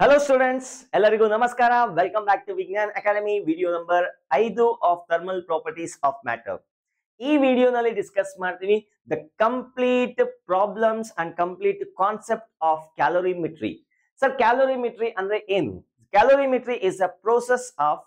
Hello students, ಎಲ್ಲರಿಗೂ ನಮಸ್ಕಾರ. Welcome back to Vignan Academy, video number 5 of thermal properties of matter. ಈ ವಿಡಿಯೋನಲ್ಲಿ discuss ಮಾಡ್ತೀವಿ the complete problems and complete concept of calorimetry. Sir, calorimetry ಅಂದ್ರೆ ಏನು? Calorimetry is a process of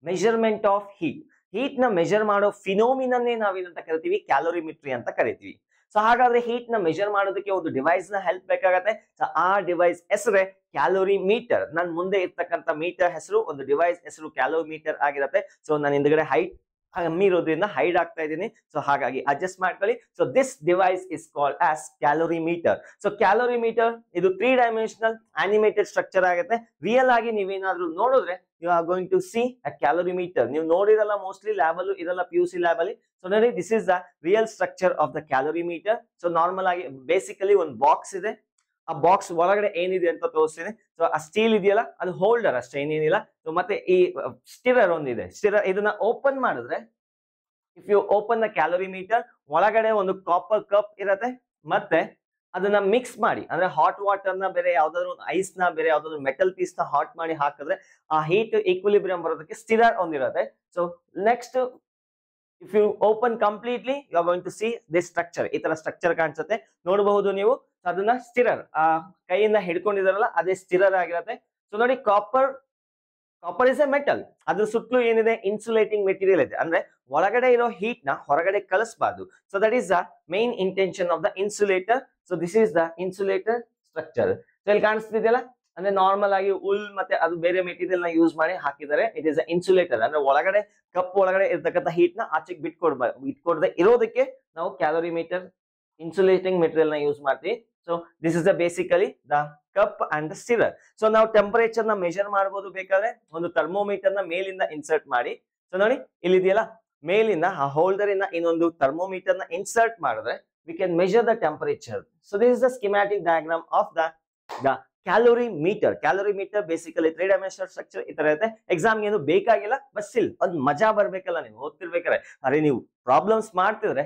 measurement of heat. Heat ನ measure ಮಾಡೋ ಫಿನೋಮಿನನ್ನೇ ನಾವೇನಂತ ಕರಿತೀವಿ, calorimetry ಅಂತ ಕರಿತೀವಿ. ಸೊ ಹಾಗಾದ್ರೆ ಹೀಟ್ ನ ಮೆಜರ್ ಮಾಡೋದಕ್ಕೆ ಒಂದು ಡಿವೈಸ್ ನ ಹೆಲ್ಪ್ ಬೇಕಾಗತ್ತೆ. ಸೊ ಆ ಡಿವೈಸ್ ಹೆಸರೇ ಕ್ಯಾಲೋರಿಮೀಟರ್. ನನ್ ಮುಂದೆ ಇರ್ತಕ್ಕಂಥ ಮೀಟರ್ ಹೆಸರು, ಒಂದು ಡಿವೈಸ್ ಹೆಸರು ಕ್ಯಾಲೋಮೀಟರ್ ಆಗಿರುತ್ತೆ. ಸೊ ನಾನು ಹಿಂದ್ಗಡೆ ಹೈಟ್ ಕಮ್ಮಿ ಇರೋದ್ರಿಂದ ಹೈಡ್ ಆಗ್ತಾ ಇದ್ದೀನಿ, ಸೊ ಹಾಗಾಗಿ ಅಡ್ಜಸ್ಟ್ ಮಾಡ್ಕೊಳ್ಳಿ. So this device is called as calorimeter. So calorimeter ಇದು 3 ಡೈಮೆನ್ಷನಲ್ ಅನಿಮೇಟೆಡ್ ಸ್ಟ್ರಕ್ಚರ್ ಆಗುತ್ತೆ. ರಿಯಲ್ ಆಗಿ ನೀವೇನಾದ್ರೂ ನೋಡಿದ್ರೆ you are going to see a calorimeter. ನೀವು ನೋಡಿರಲ್ಲ, ಮೋಸ್ಟ್ಲಿ ಲ್ಯಾಬ್ ಅಲ್ಲೂ ಇರಲ್ಲ, PUC ಲ್ಯಾಬ್ ಅಲ್ಲಿ. ಸೊ ನೋಡಿ, this is the real structure of the calorimeter. So normal ಆಗಿ ಬೇಸಿಕಲಿ ಒಂದು ಬಾಕ್ಸ್ ಇದೆ. ಆ ಬಾಕ್ಸ್ ಒಳಗಡೆ ಏನಿದೆ ಅಂತ ತೋರಿಸ್ತೀನಿ. ಸೊ ಆ ಸ್ಟೀಲ್ ಇದೆಯಲ್ಲ, ಅದು ಹೋಲ್ಡರ್ ಅಷ್ಟೇ, ಏನೇನಿಲ್ಲ. ಸೊ ಮತ್ತೆ ಈ ಸ್ಟಿರರ್ ಒಂದಿದೆ. ಸ್ಟಿರರ್ ಇದನ್ನ ಓಪನ್ ಮಾಡಿದ್ರೆ, if you open the calorimeter, ಒಳಗಡೆ ಒಂದು ಕಾಪರ್ ಕಪ್ ಇರತ್ತೆ. ಮತ್ತೆ ಅದನ್ನ ಮಿಕ್ಸ್ ಮಾಡಿ, ಅಂದ್ರೆ ಹಾಟ್ ವಾಟರ್ ನ ಬೇರೆ ಯಾವ್ದಾದ್ರು ಐಸ್ ನ ಬೇರೆ ಯಾವ್ದಾದ್ರು ಮೆಟಲ್ ಪೀಸ್ ನ ಹಾಟ್ ಮಾಡಿ ಹಾಕಿದ್ರೆ ಆ ಹೀಟ್ ಈಕ್ವಿಲಿಬ್ರಿಯಂ ಬರೋದಕ್ಕೆ ಸ್ಟಿರರ್ ಒಂದಿರತ್ತೆ. So next if you open completely you are going to see this structure. ಈ ತರ ಸ್ಟ್ರಕ್ಚರ್ ಕಾಣಿಸುತ್ತೆ, ನೋಡಬಹುದು ನೀವು. ಅದನ್ನ ಸ್ಟಿರರ್ ಆ ಕೈಯಿಂದ ಹಿಡ್ಕೊಂಡಿದಾರಲ್ಲ, ಅದೇ ಸ್ಟಿರರ್ ಆಗಿರತ್ತೆ. ಸೊ ನೋಡಿ, ಕಾಪರ್ ಇಸ್ ಎ ಮೆಟಲ್. ಅದ್ರ ಸುತ್ತಲೂ ಏನಿದೆ, ಇನ್ಸುಲೇಟಿಂಗ್ ಮೆಟೀರಿಯಲ್ ಇದೆ. ಅಂದ್ರೆ ಒಳಗಡೆ ಇರೋ ಹೀಟ್ ನ ಹೊರಗಡೆ ಕಳಿಸಬಾರ್ದು. So that is the main intention of the insulator. So this is the insulator structure. So ಇಲ್ಲಿ ಕಾಣಿಸ್ತಿದೆಯಲ್ಲ, ಅಂದ್ರೆ ನಾರ್ಮಲ್ ಆಗಿ ಉಲ್ ಮತ್ತೆ ಅದು ಬೇರೆ ಮೆಟೀರಿಯಲ್ ನ ಯೂಸ್ ಮಾಡಿ ಹಾಕಿದ್ದಾರೆ. It is insulator. ಅಂದ್ರೆ ಒಳಗಡೆ ಕಪ್ ಒಳಗಡೆ ಇರ್ತಕ್ಕಂಥ ಹೀಟ್ ನ ಆಚೆಗೆ ಬಿಟ್ಕೊಡದೆ ಇರೋದಕ್ಕೆ ನಾವು ಕ್ಯಾಲೋರಿಮೀಟರ್ ಇನ್ಸುಲೇಟಿಂಗ್ ಮೆಟೀರಿಯಲ್ ನ ಯೂಸ್ ಮಾಡ್ತೀವಿ. So this is the basically the cup and the stirrer. So ನಾವು ಟೆಂಪರೇಚರ್ ನ ಮೆಜರ್ ಮಾಡಬಹುದು. ಬೇಕಾದ್ರೆ ಒಂದು ಥರ್ಮೋಮೀಟರ್ ನ ಮೇಲಿಂದ ಇನ್ಸರ್ಟ್ ಮಾಡಿ. ಸೊ ನೋಡಿ, ಇಲ್ಲಿದೆಯಲ್ಲ, ಮೇಲಿಂದ ಆ ಹೋಲ್ಡರ್ ಇಂದ ಇನ್ನೊಂದು ಥರ್ಮೋಮೀಟರ್ ನ ಇನ್ಸರ್ಟ್ ಮಾಡಿದ್ರೆ we can measure the temperature. So this is the schematic diagram of the calorimeter. Calorimeter basically 3 dimensional structure ಈ ತರ ಇರುತ್ತೆ. ಎಕ್ಸಾಮ್ ಏನು ಬೇಕಾಗಿಲ್ಲ, ಬಟ್ ಸ್ಟಿಲ್ ಒಂದು ಮಜಾ ಬರ್ಬೇಕಲ್ಲ, ನೀವು ಓದ್ತಿರ್ಬೇಕಾದ್ರೆ. ಅರೆ ನೀವು ಪ್ರಾಬ್ಲಮ್ಸ್ ಮಾಡ್ತಿದ್ರೆ,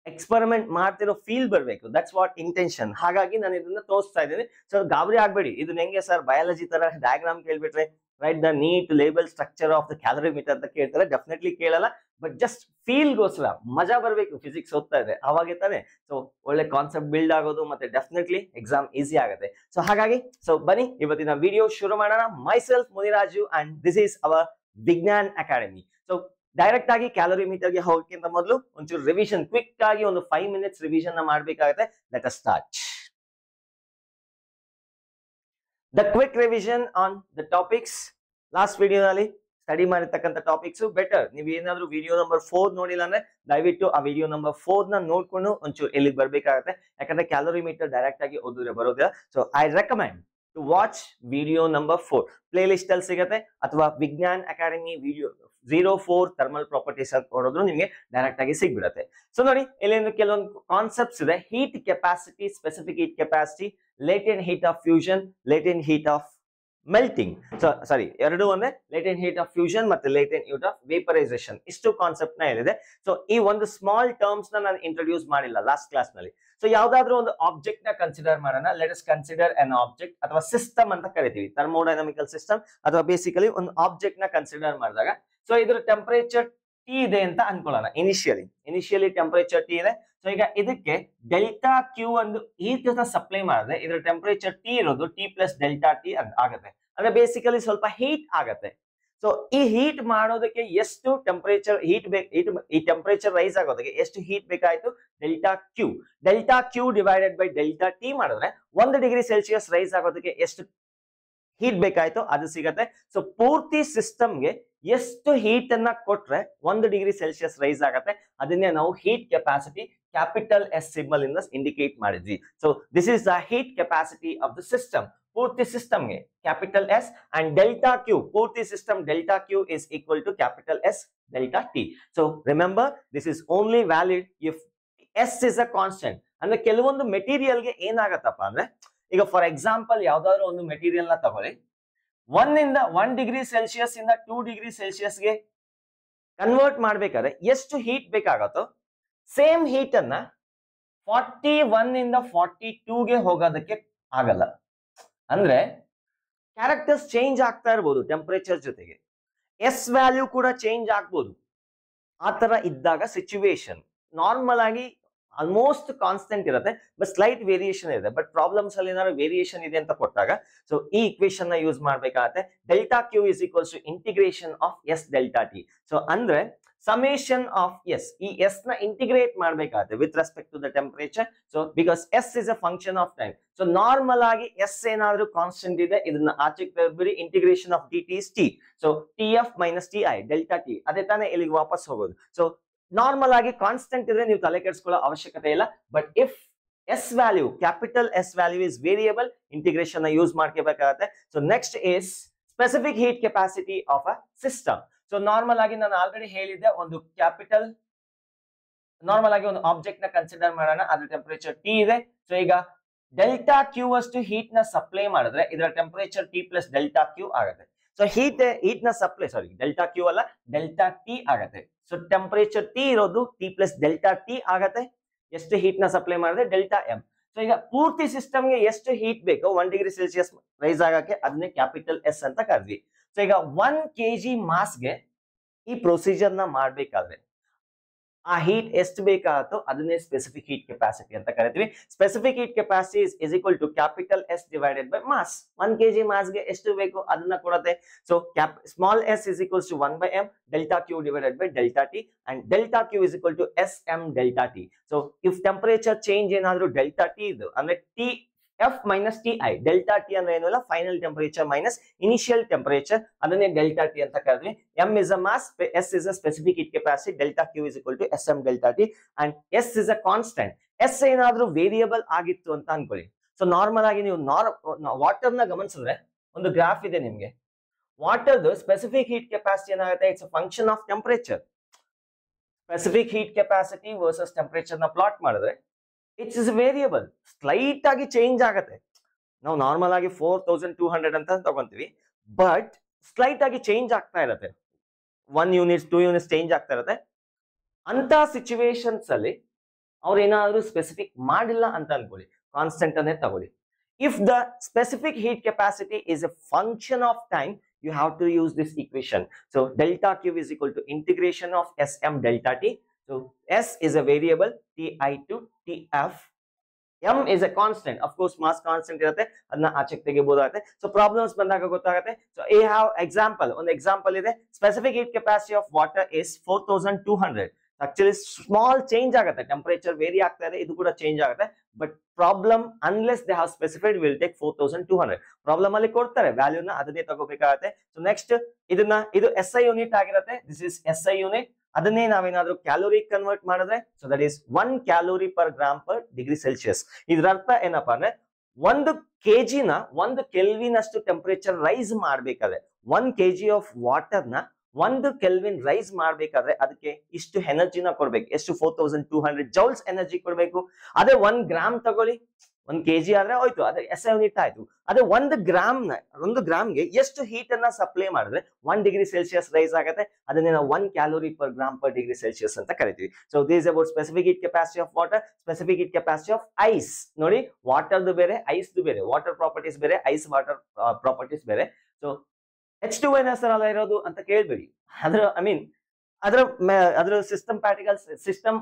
ಎಕ್ಸ್ಪೆರಿಮೆಂಟ್ ಮಾಡ್ತಿರೋ ಫೀಲ್ ಬರ್ಬೇಕು. That's what intention. ಹಾಗಾಗಿ ನಾನು ಇದನ್ನ ತೋರಿಸ್ತಾ ಇದ್ದೀನಿ. ಸೊ ಗಾಬರಿ ಆಗ್ಬೇಡಿ. ಇದು ಹೆಂಗೆ ಸರ್, ಬಯಾಲಜಿ ತರ ಡಯಾಗ್ರಾಮ್ ಕೇಳ್ಬಿಟ್ರೆ write the neat label structure of the calorimeter ಅಂತ ಕೇಳ್ತಾರೆ, ಡೆಫಿನೆಟ್ಲಿ ಕೇಳಲ್ಲ. ಬಟ್ ಜಸ್ಟ್ ಫೀಲ್ ಗೋಸ್ಕರ ಮಜಾ ಬರ್ಬೇಕು. ಫಿಸಿಕ್ಸ್ ಓದ್ತಾ ಇದೆ ಅವಾಗೆ ತಾನೆ. ಸೊ ಒಳ್ಳೆ ಕಾನ್ಸೆಪ್ಟ್ ಬಿಲ್ಡ್ ಆಗೋದು, ಮತ್ತೆ ಡೆಫಿನೆಟ್ಲಿ ಎಕ್ಸಾಮ್ ಈಸಿ ಆಗುತ್ತೆ. ಸೊ ಹಾಗಾಗಿ ಸೊ ಬನ್ನಿ ಇವತ್ತಿನ ವಿಡಿಯೋ ಶುರು ಮಾಡೋಣ. My self Muniraju and this is our ವಿಜ್ಞಾನ್ ಅಕಾಡೆಮಿ. ಸೊ ಡೈರೆಕ್ಟ್ ಆಗಿ ಕ್ಯಾಲೋರಿಮೀಟರ್ ಗೆ ಹೋಗಕ್ಕಿಂತ ಮೊದಲು ಒಂಚೂರು ರಿವಿಷನ್, ಕ್ವಿಕ್ ಆಗಿ ಒಂದು 5 minutes ರಿವಿಷನ್ ನ ಮಾಡ್ಬೇಕಾಗುತ್ತೆ. Let us start the quick revision on the topics. Last ವಿಡಿಯೋನಲ್ಲಿ ಸ್ಟಡಿ ಮಾಡಿರ್ತಕ್ಕಂಥ ಟಾಪಿಕ್ಸ್ ಬೆಟರ್. ನೀವು ಏನಾದ್ರು ವಿಡಿಯೋ ನಂಬರ್ 4 ನೋಡಿಲ್ಲ ಅಂದ್ರೆ ದಯವಿಟ್ಟು ಆ ವಿಡಿಯೋ ನಂಬರ್ 4 ನ ನೋಡ್ಕೊಂಡು ಒಂಚೂರು ಇಲ್ಲಿಗೆ ಬರ್ಬೇಕಾಗತ್ತೆ. ಯಾಕಂದ್ರೆ ಕ್ಯಾಲೋರಿಮೀಟರ್ ಡೈರೆಕ್ಟ್ ಆಗಿ ಓದಿದ್ರೆ ಬರೋದಿಲ್ಲ. So I recommend to watch video number 4. Playlist ಅಲ್ಲಿ ಸಿಗತ್ತೆ, ಅಥವಾ ವಿಜ್ಞಾನ್ ಅಕಾಡೆಮಿ ವಿಡಿಯೋ 04 ಥರ್ಮಲ್ ಪ್ರಾಪರ್ಟೀಸ್ ಅಂತ ನೋಡಿದ್ರು ನಿಮಗೆ ಡೈರೆಕ್ಟ್ ಆಗಿ ಸಿಗ್ಬಿಡತ್ತೆ. ಸೊ ನೋಡಿ, ಇಲ್ಲಿ ಕೆಲವೊಂದು ಕಾನ್ಸೆಪ್ಟ್ಸ್ ಇದೆ. Heat capacity, specific heat capacity, latent heat of fusion, latent heat of melting. Sorry, ಎರಡು ಒಂದೇ. ಲೇಟೆಂಟ್ ಹೀಟ್ ಆಫ್ ಫ್ಯೂಷನ್ ಮತ್ತೆ ಲೇಟೆಂಟ್ ಹೀಟ್ ಆಫ್ ವೇಪರೈಸೇಷನ್. ಇಷ್ಟು ಕಾನ್ಸೆಪ್ಟ್ ನ ಹೇಳಿದೆ. ಸೊ ಈ ಒಂದು ಸ್ಮಾಲ್ ಟರ್ಮ್ಸ್ ನ ನಾನು ಇಂಟ್ರೊಡ್ಯೂಸ್ ಮಾಡಿಲ್ಲ ಲಾಸ್ಟ್ ಕ್ಲಾಸ್ ನಲ್ಲಿ. ಸೊ ಯಾವ್ದಾದ್ರು ಒಂದು ಆಬ್ಜೆಕ್ಟ್ ನ ಕನ್ಸಿಡರ್ ಮಾಡೋಣ. ಲೆಟ್ ಅಸ್ ಕನ್ಸಿಡರ್ ಅನ್ ಆಬ್ಜೆಕ್ಟ್, ಅಥವಾ ಸಿಸ್ಟಮ್ ಅಂತ ಕರಿತೀವಿ. ಥರ್ಮೋಡೈನಮಿಕಲ್ ಸಿಸ್ಟಮ್ ಅಥವಾ ಬೇಸಿಕಲಿ ಒಂದು ಆಬ್ಜೆಕ್ಟ್ ನ ಕನ್ಸಿಡರ್ ಮಾಡಿದಾಗ, ಸೊ ಇದ್ರ ಟೆಂಪರೇಚರ್ T ಇದೆ ಅಂತ ಅನ್ಕೊಳ್ಳೋಣ. ಇನಿಷಿಯಲಿ ಟೆಂಪರೇಚರ್ T ಇದೆ. ಸೊ ಈಗ ಇದಕ್ಕೆ ಡೆಲ್ಟಾ ಕ್ಯೂ ಒಂದು ಹೀಟ್ ಸಪ್ಲೈ ಮಾಡಿದ್ರೆ ಇದ್ರ ಟೆಂಪರೇಚರ್ T ಇರೋದು T ಪ್ಲಸ್ ಡೆಲ್ಟಾ T ಆಗುತ್ತೆ. ಅಂದ್ರೆ ಬೇಸಿಕಲಿ ಸ್ವಲ್ಪ ಹೀಟ್ ಆಗತ್ತೆ. ಸೊ ಈ ಹೀಟ್ ಮಾಡೋದಕ್ಕೆ ಎಷ್ಟು ಟೆಂಪರೇಚರ್ ಈ ಟೆಂಪರೇಚರ್ ರೈಸ್ ಆಗೋದಕ್ಕೆ ಎಷ್ಟು ಹೀಟ್ ಬೇಕಾಯ್ತು? Delta Q divided by delta T ಮಾಡಿದ್ರೆ 1 ಡಿಗ್ರಿ ಸೆಲ್ಸಿಯಸ್ ರೈಸ್ ಆಗೋದಕ್ಕೆ ಎಷ್ಟು ಹೀಟ್ ಬೇಕಾಯ್ತು ಅದು ಸಿಗತ್ತೆ. ಸೊ ಪೂರ್ತಿ ಸಿಸ್ಟಮ್ಗೆ ಎಷ್ಟು ಹೀಟ್ ಅನ್ನ ಕೊಟ್ರೆ 1 ಡಿಗ್ರಿ ಸೆಲ್ಸಿಯಸ್ ರೈಸ್ ಆಗತ್ತೆ, ಅದನ್ನೇ ನಾವು heat capacity capital S symbol ಇಂದ ಇಂಡಿಕೇಟ್ ಮಾಡಿದ್ವಿ. So this is the heat capacity of the system. ಪೂರ್ತಿ ಸಿಸ್ಟಮ್ಗೆ capital S and delta Q, ಪೂರ್ತಿ system delta Q is equal to capital S delta T. So remember, this is only valid if S is a constant. ಅಂದ್ರೆ ಕೆಲವೊಂದು ಮೆಟೀರಿಯಲ್ಗೆ ಏನಾಗತ್ತಪ್ಪ ಅಂದ್ರೆ, ಈಗ for example ಯಾವ್ದಾದ್ರು ಒಂದು material ನ ತಗೊಳ್ಳಿ, 1 ಡಿಗ್ರಿ ಸೆಲ್ಸಿಯಸ್ ಇಂದ 2 ಡಿಗ್ರಿ ಸೆಲ್ಸಿಯಸ್ಗೆ ಕನ್ವರ್ಟ್ ಮಾಡ್ಬೇಕಾದ್ರೆ ಎಷ್ಟು ಹೀಟ್ ಬೇಕಾಗತ್ತೋ ಸೇಮ್ ಹೀಟ್ ಅನ್ನ 41 ಇಂದ 42ಗೆ ಹೋಗೋದಕ್ಕೆ ಆಗಲ್ಲ. ಅಂದ್ರೆ ಕ್ಯಾರೆಕ್ಟರ್ಸ್ ಚೇಂಜ್ ಆಗ್ತಾ ಇರಬಹುದು ಟೆಂಪರೇಚರ್ ಜೊತೆಗೆ, ಎಸ್ ವ್ಯಾಲ್ಯೂ ಕೂಡ ಚೇಂಜ್ ಆಗ್ಬೋದು. ಆ ತರ ಇದ್ದಾಗ ಸಿಚುವೇಶನ್ ನಾರ್ಮಲ್ ಆಗಿ ಆಲ್ಮೋಸ್ಟ್ ಕಾನ್ಸ್ಟೆಂಟ್ ಇರುತ್ತೆ, ಬಟ್ ಸ್ಲೈಟ್ ವೇರಿಯೇಷನ್ ಇದೆ. ಬಟ್ ಪ್ರಾಬ್ಲಮ್ಸ್ ಅಲ್ಲಿ ಏನಾದ್ರು ವೇರಿಯೇಷನ್ ಇದೆ ಅಂತ ಕೊಟ್ಟಾಗ ಸೊ ಈ ಇಕ್ವೇಶನ್ ನ ಯೂಸ್ ಮಾಡ್ಬೇಕಾಗತ್ತೆ. Delta Q is equals to integration of S delta T. So ಅಂದ್ರೆ summation of s, ಈ s ನ ಇಂಟಿಗ್ರೇಟ್ ಮಾಡ್ಬೇಕಾಗುತ್ತೆ with respect to the temperature. So because s is a function of time. So normal ಆಗಿ s ಏನಾದ್ರೂ constant ಇದೆ ಇದನ್ನ ಆಚೆಗೆ ತೆಗೆದ್ಬಿಡಿ, integration of dt is t. So tf minus ti delta T, ಅದೇ ತಾನೇ ಇಲ್ಲಿಗೆ ವಾಪಸ್ ಹೋಗೋದು. ಸೊ ನಾರ್ಮಲ್ ಆಗಿ ಕಾನ್ಸ್ಟೆಂಟ್ ಇದ್ರೆ ನೀವು ತಲೆ ಕೆಡಿಸ್ಕೊಳ್ಳೋ ಅವಶ್ಯಕತೆ ಇಲ್ಲ. But if S value, capital S value is variable, integration ನ ಯೂಸ್ ಮಾಡ್ಕೋಬೇಕಾಗತ್ತೆ. So next is specific heat capacity of a system. So normal ಆಗಿ ನಾನು ಆಲ್ರೆಡಿ ಹೇಳಿದ್ದೆ, ಒಂದು ಕ್ಯಾಪಿಟಲ್ ನಾರ್ಮಲ್ ಆಗಿ ಒಂದು ಆಬ್ಜೆಕ್ಟ್ ನ ಕನ್ಸಿಡರ್ ಮಾಡೋಣ, ಅದ್ರ ಟೆಂಪರೇಚರ್ ಟಿ ಇದೆ. ಸೊ ಈಗ ಡೆಲ್ಟಾ ಕ್ಯೂ ಅಷ್ಟು ಹೀಟ್ ನ ಸಪ್ಲೈ ಮಾಡಿದ್ರೆ ಇದರ temperature T plus delta Q ಆಗುತ್ತೆ. ಸೊ ಹೀಟ್ ನ ಸಪ್ಲೈ, ಸಾರಿ ಡೆಲ್ಟಾ ಕ್ಯೂ ಅಲ್ಲ ಡೆಲ್ಟಾ ಟಿ ಆಗುತ್ತೆ. ಸೊ ಟೆಂಪರೇಚರ್ ಟಿ ಇರೋದು ಟಿ ಪ್ಲಸ್ ಡೆಲ್ಟಾ ಟಿ ಆಗತ್ತೆ. ಎಷ್ಟು ಹೀಟ್ ನ ಸಪ್ಲೈ ಮಾಡಿದ್ರೆ ಡೆಲ್ಟಾ ಎಂ. ಸೊ ಈಗ ಪೂರ್ತಿ ಸಿಸ್ಟಮ್ಗೆ ಎಷ್ಟು ಹೀಟ್ ಬೇಕು 1 ಡಿಗ್ರಿ ಸೆಲ್ಸಿಯಸ್ ರೈಸ್ ಆಗಕ್ಕೆ, ಅದನ್ನೇ ಕ್ಯಾಪಿಟಲ್ ಎಸ್ ಅಂತ ಕರೆದ್ವಿ. ಸೊ ಈಗ 1 kg ಮಾಸ್ಗೆ ಈ ಪ್ರೊಸೀಜರ್ ನ ಮಾಡ್ಬೇಕಾದ್ರೆ ಆ ಹೀಟ್ ಎಷ್ಟು ಬೇಕಾಗುತ್ತೋ ಅದನ್ನೇ ಸ್ಪೆಸಿಫಿಕ್ ಹೀಟ್ ಕೆಪಾಸಿಟಿ ಅಂತ ಕರಿತೀವಿ. Specific heat capacity is equal to capital S divided by mass. 1 kg ಮಾಸ್ಗೆ ಎಷ್ಟು ಬೇಕು ಅದನ್ನ ಕೊಡುತ್ತೆ. So small S is equals to 1/m delta Q divided by delta T, and delta Q is equal to S M delta T. So if temperature change ಏನಾದ್ರೂ delta T ಇದು ಅಂದ್ರೆ T F minus T I, delta T ಅಂದ್ರೆ ಏನು ಇಲ್ಲ, final temperature minus initial temperature, ಅದನ್ನೇ delta T ಅಂತ ಕರೆದ್ವಿ. M is a mass, S is a specific heat capacity, delta Q is equal to S M delta T, and S is a constant. S ಏನಾದ್ರೂ variable ಆಗಿತ್ತು ಅಂತ ಅನ್ಕೊಳ್ಳಿ. So normal ಆಗಿ ನೀವು water ನ ಗಮನಿಸಿದ್ರೆ ಒಂದು ಗ್ರಾಫ್ ಇದೆ ನಿಮ್ಗೆ, ವಾಟರ್ದು ಸ್ಪೆಸಿಫಿಕ್ ಹೀಟ್ ಕೆಪಾಸಿಟಿ ಏನಾಗುತ್ತೆ, it's a function of temperature. Specific heat capacity versus temperature ನ ಪ್ಲಾಟ್ ಮಾಡಿದ್ರೆ ಇಟ್ಸ್ ಇಸ್ ವೇರಿಯಬಲ್, ಸ್ಲೈಟ್ ಆಗಿ ಚೇಂಜ್ ಆಗುತ್ತೆ. ನಾವು ನಾರ್ಮಲ್ ಆಗಿ 4200 ಅಂತ ತಗೊಂತೀವಿ, ಬಟ್ ಸ್ಲೈಟ್ ಆಗಿ ಚೇಂಜ್ ಆಗ್ತಾ ಇರುತ್ತೆ, 1 ಯೂನಿಟ್ಸ್ 2 ಯೂನಿಟ್ಸ್ ಚೇಂಜ್ ಆಗ್ತಾ ಇರುತ್ತೆ. ಅಂತ ಸಿಚುವೇಶನ್ಸ್ ಅಲ್ಲಿ ಅವ್ರು ಏನಾದ್ರು ಸ್ಪೆಸಿಫಿಕ್ ಮಾಡಿಲ್ಲ ಅಂತ ಅನ್ಕೊಳ್ಳಿ, ಕಾನ್ಸ್ಟೆಂಟ್ ಅನ್ನೇ ತಗೊಳ್ಳಿ. If the specific heat capacity is A function of time, you have to use this equation. So delta Q is equal to integration of Sm delta T. So S is a variable, Ti to Tf. M is a constant, of course mass constant irutte, adna ಆಚೆಗೆ ತೆಗಿಬಹುದಾಗುತ್ತೆ. So problems ಬಂದಾಗ ಗೊತ್ತಾಗುತ್ತೆ. So I have example, ಒಂದು example ಇದೆ, specific heat capacity of water is 4200. Actually small change ಆಗುತ್ತೆ, temperature very ಆಗ್ತಾ ಇದೆ, ಇದು ಕೂಡ ಚೇಂಜ್ ಆಗುತ್ತೆ. But problem unless they have specified will take 4200. Problem ಅಲ್ಲಿ ಕೊಡ್ತಾರೆ ವ್ಯಾಲ್ಯೂನ, ಅದನ್ನೇ ತಗೋಬೇಕಾಗುತ್ತೆ. ಸೊ ನೆಕ್ಸ್ಟ್ ಇದು SI ಯೂನಿಟ್ ಆಗಿರುತ್ತೆ, ದಿಸ್ ಇಸ್ SI ಯೂನಿಟ್. ಅದನ್ನೇ ನಾವೇನಾದ್ರೂ ಕ್ಯಾಲೋರಿ ಕನ್ವರ್ಟ್ ಮಾಡಿದ್ರೆ so that is 1 calorie per gram per degree Celsius. ಇದ್ರ ಅರ್ಥ ಏನಪ್ಪಾ ಅಂದ್ರೆ 1 kg ನ 1 ಕೆಲ್ವಿನ್ ಅಷ್ಟು ಟೆಂಪರೇಚರ್ ರೈಸ್ ಮಾಡ್ಬೇಕಾದ್ರೆ, 1 kg ಆಫ್ ವಾಟರ್ ನ 1 ಕೆಲ್ವಿನ್ ರೈಸ್ ಮಾಡ್ಬೇಕಾದ್ರೆ ಅದಕ್ಕೆ ಇಷ್ಟು ಎನರ್ಜಿನ ಕೊಡ್ಬೇಕು. ಎಷ್ಟು? 4200 ಜೌಲ್ಸ್ ಎನರ್ಜಿ ಕೊಡ್ಬೇಕು. ಅದೇ 1 ಗ್ರಾಮ್ ತಗೊಳ್ಳಿ, 1 kg ಆದ್ರೆ ಹೋಯ್ತು, ಅದೇ SI ಯೂನಿಟ್ ಆಯ್ತು. ಅದೇ 1 ಗ್ರಾಮ್ಗೆ ಎಷ್ಟು ಹೀಟ್ ಅನ್ನ ಸಪ್ಲೈ ಮಾಡಿದ್ರೆ 1 ಡಿಗ್ರಿ ಸೆಲ್ಸಿಯಸ್ ರೈಸ್ ಆಗುತ್ತೆ, ಅದನ್ನೇ ನಾವು 1 calorie per gram per degree Celsius ಅಂತ ಕರಿತೀವಿ. So this about specific heat capacity of water. Specific heat capacity of ice ನೋಡಿ, ವಾಟರ್ದು ಬೇರೆ ಐಸ್ದು ಬೇರೆ, ವಾಟರ್ ಪ್ರಾಪರ್ಟೀಸ್ ಬೇರೆ, ಐಸ್ ವಾಟರ್ ಪ್ರಾಪರ್ಟೀಸ್ ಬೇರೆ. ಸೊ H2O ಅಲ್ಲ ಇರೋದು ಅಂತ ಕೇಳ್ಬೇಡಿ, ಅದರ ಸಿಸ್ಟಮ್ ಪಾರ್ಟಿಕಲ್ಸ್ ಸಿಸ್ಟಮ್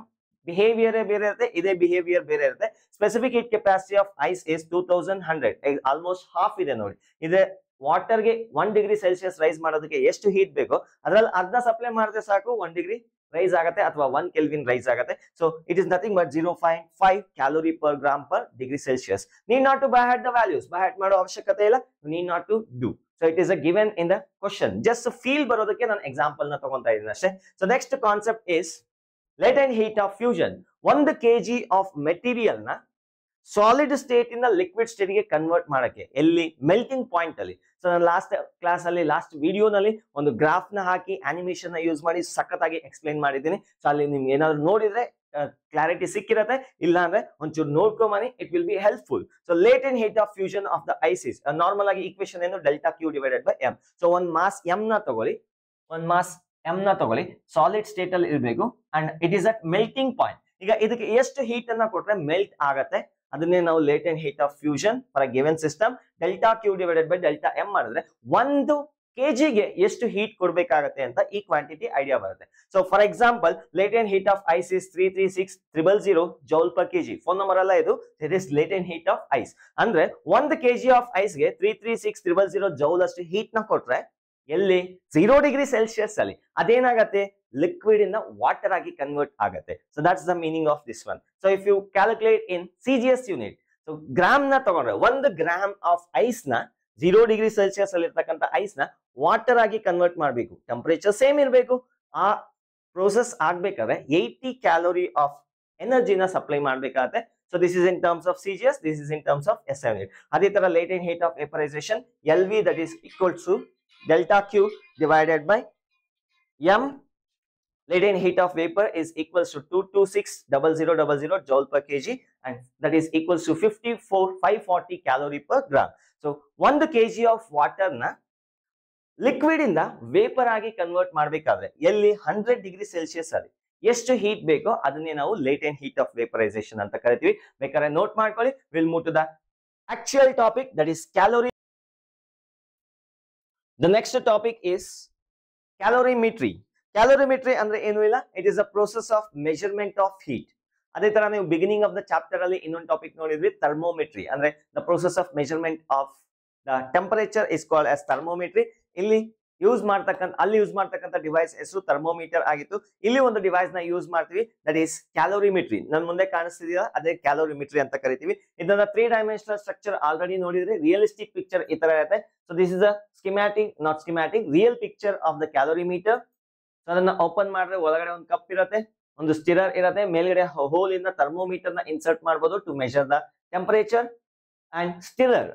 ಬಿಹೇವಿಯರ್ ಬೇರೆ ಇರುತ್ತೆ, ಇದೇ ಬಿಹೇವಿಯರ್ ಬೇರೆ ಇರುತ್ತೆ. Specific heat capacity of ice is 2100, almost half ಇದೆ ನೋಡಿ. ಇದೆ ವಾಟರ್ಗೆ 1 ಡಿಗ್ರಿ ಸೆಲ್ಸಿಯಸ್ ರೈಸ್ ಮಾಡೋದಕ್ಕೆ ಎಷ್ಟು ಹೀಟ್ ಬೇಕೋ ಅದ್ರಲ್ಲಿ ಅರ್ಧ ಸಪ್ಲೈ ಮಾಡಿದ್ರೆ ಸಾಕು 1 ಡಿಗ್ರಿ ರೈಸ್ ಆಗುತ್ತೆ ಅಥವಾ 1 ಕೆಲ್ವಿನ್ ರೈಸ್ ಆಗುತ್ತೆ. So it is nothing but 0.5 calorie per gram per degree Celsius. Need not to by heart the values, by heart ಮಾಡೋ ಅವಶ್ಯಕತೆ ಇಲ್ಲ, need not to do. So it is a given in the question. Just feel ಬರೋದಕ್ಕೆ ನಾನು example ನ ತಗೊಂತಾ ಇದ್ದೀನಿ ಅಷ್ಟೇ. So next concept is latent heat of fusion. 1 kg of material ನ solid state ಇಂದ ಲಿಕ್ವಿಡ್ ಸ್ಟೇಟ್ ಗೆ ಕನ್ವರ್ಟ್ ಮಾಡಕ್ಕೆ ಎಲ್ಲಿ? ಮೆಲ್ಟಿಂಗ್ ಪಾಯಿಂಟ್ ಅಲ್ಲಿ. ಸೊ ನಾನು ಲಾಸ್ಟ್ ಕ್ಲಾಸ್ ಅಲ್ಲಿ ಲಾಸ್ಟ್ ವಿಡಿಯೋನಲ್ಲಿ ಒಂದು ಗ್ರಾಫ್ ನ ಹಾಕಿ ಅನಿಮೇಷನ್ ನ ಯೂಸ್ ಮಾಡಿ ಸಖತ್ತಾಗಿ ಎಕ್ಸ್ಪ್ಲೈನ್ ಮಾಡಿದ್ದೀನಿ. ಸೊ ಅಲ್ಲಿ ನಿಮ್ಗೆ ಏನಾದ್ರು ನೋಡಿದ್ರೆ ಕ್ಲಾರಿಟಿ ಸಿಕ್ಕಿರತ್ತೆ, ಇಲ್ಲ ಅಂದ್ರೆ ಒಂಚೂರು ನೋಡ್ಕೊಂಬನಿ, it will be helpful. So latent heat of fusion of the ice is, normal ಆಗಿ ಈಕ್ವೇಶನ್ ಏನು? Delta Q divided by M. So ಒಂದು ಮಾಸ್ ಎಂ ನ ತಗೊಳ್ಳಿ, ಸಾಲಿಡ್ ಸ್ಟೇಟ್ ಅಲ್ಲಿ ಇರಬೇಕು and it is at melting point. ಈಗ ಇದಕ್ಕೆ ಎಷ್ಟು ಹೀಟ್ ಅನ್ನ ಕೊಟ್ರೆ ಮೆಲ್ಟ್ ಆಗತ್ತೆ ಅದನ್ನೇ ನಾವು latent heat of fusion for a given system. Delta Q divided by delta M ಮಾಡಿದ್ರೆ 1 kg ಎಷ್ಟು ಹೀಟ್ ಕೊಡ್ಬೇಕಾಗತ್ತೆ ಅಂತ ಈ ಕ್ವಾಂಟಿಟಿ ಐಡಿಯಾ ಬರುತ್ತೆ. So for example latent heat of ice is 336,000 joule per K. Phone number ಅಲ್ಲ ಇದು, it is latent heat of ice. ಅಂದ್ರೆ 1 kg of ಐಸ್ಗೆ 336,000 ಜೌಲ್ ಅಷ್ಟು ಹೀಟ್ ನ ಕೊಟ್ರೆ ಎಲ್ಲಿ 0 ಡಿಗ್ರಿ ಸೆಲ್ಸಿಯಸ್ ಅಲ್ಲಿ ಅದೇನಾಗತ್ತೆ, ಲಿಕ್ವಿಡ್ ಇಂದ ವಾಟರ್ ಆಗಿ ಕನ್ವರ್ಟ್ ಆಗುತ್ತೆ. So that's the meaning of this one. So if you calculate in CGS unit, so gram ನ ತಗೊಂಡ್ರೆ 1 ಗ್ರಾಮ್ ಆಫ್ ಐಸ್ ನ 0 ಡಿಗ್ರಿ ಸೆಲ್ಸಿಯಸ್ ಅಲ್ಲಿ ಇರ್ತಕ್ಕಂಥ ಐಸ್ ನ ವಾಟರ್ ಆಗಿ ಕನ್ವರ್ಟ್ ಮಾಡಬೇಕು. ಟೆಂಪರೇಚರ್ ಸೇಮ್ ಇರಬೇಕು. ಆ ಪ್ರೋಸೆಸ್ ಆಗ್ಬೇಕಾದ್ರೆ 80 ಕ್ಯಾಲೋರಿ ಆಫ್ ಎನರ್ಜಿನ ಸಪ್ಲೈ ಮಾಡ್ಬೇಕಾಗತ್ತೆ. So this is in terms of CGS, this is in terms of SI unit. ಅದೇ ತರ latent heat of vaporisation LV that is equal to delta Q divided by M. Latent heat of vapor is equals to 226,000 joule per kg, and that is equals to 540 calorie per gram. So 1 kg of water na liquid ಇಂದ vapour ಆಗಿ convert ಮಾಡಬೇಕಾದ್ರೆ ಎಲ್ಲಿ 100 degree Celsius ಅಲ್ಲಿ ಎಷ್ಟು heat ಬೇಕೋ ಅದನ್ನೇ ನಾವು latent heat of vaporisation ಅಂತ ಕರಿತೀವಿ. ಬೇಕಾದ್ರೆ ನೋಟ್ ಮಾಡ್ಕೊಳ್ಳಿ. Will move to the actual topic, that is calorie. The next topic is calorimetry. Calorimetry ಅಂದ್ರೆ ಏನು ಇಲ್ಲ, it is a process of measurement of heat. ಅದೇ ತರ ನೀವು ಬಿಗಿನಿಂಗ್ ಆಫ್ ದ ಚಾಪ್ಟರ್ ಅಲ್ಲಿ ಇನ್ನೊಂದು ಟಾಪಿಕ್ ನೋಡಿದ್ವಿ, ಥರ್ಮೋಮೆಟ್ರಿ. ಅಂದ್ರೆ the process of measurement of the temperature is called as thermometry. ಅಲ್ಲಿ ಯೂಸ್ ಮಾಡ್ತಕ್ಕಂಥ ಡಿವೈಸ್ ಹೆಸರು ಥರ್ಮೋಮೀಟರ್ ಆಗಿತ್ತು. ಇಲ್ಲಿ ಒಂದು ಡಿವೈಸ್ ನ ಯೂಸ್ ಮಾಡ್ತೀವಿ, ದಟ್ ಈಸ್ ಕ್ಯಾಲೋರಿಮೆಟ್ರಿ. ನನ್ ಮುಂದೆ ಕಾಣಿಸ್ತಿದೆಯಾ, ಅದೇ ಕ್ಯಾಲೋರಿಮೆಟ್ರಿ ಅಂತ ಕರಿತೀವಿ. ಇದನ್ನ 3 ಡೈಮೆನ್ಷನಲ್ ಸ್ಟ್ರಕ್ಚರ್ ಆಲ್ರೆಡಿ ನೋಡಿದ್ರೆ, ರಿಯಲಿಸ್ಟಿಕ್ ಪಿಕ್ಚರ್ ಈ ತರ ಇರುತ್ತೆ. So this is a schematic, not schematic, real picture of the calorimeter. So ಅದನ್ನ ಓಪನ್ ಮಾಡಿದ್ರೆ ಒಳಗಡೆ ಒಂದು ಕಪ್ ಇರುತ್ತೆ, ಒಂದು ಸ್ಟಿರರ್ ಇರುತ್ತೆ, ಮೇಲ್ಗಡೆ ಹೋಲ್ ಇಂದ ಥರ್ಮೋಮೀಟರ್ ನ ಇನ್ಸರ್ಟ್ ಮಾಡಬಹುದು to measure the temperature. And stirrer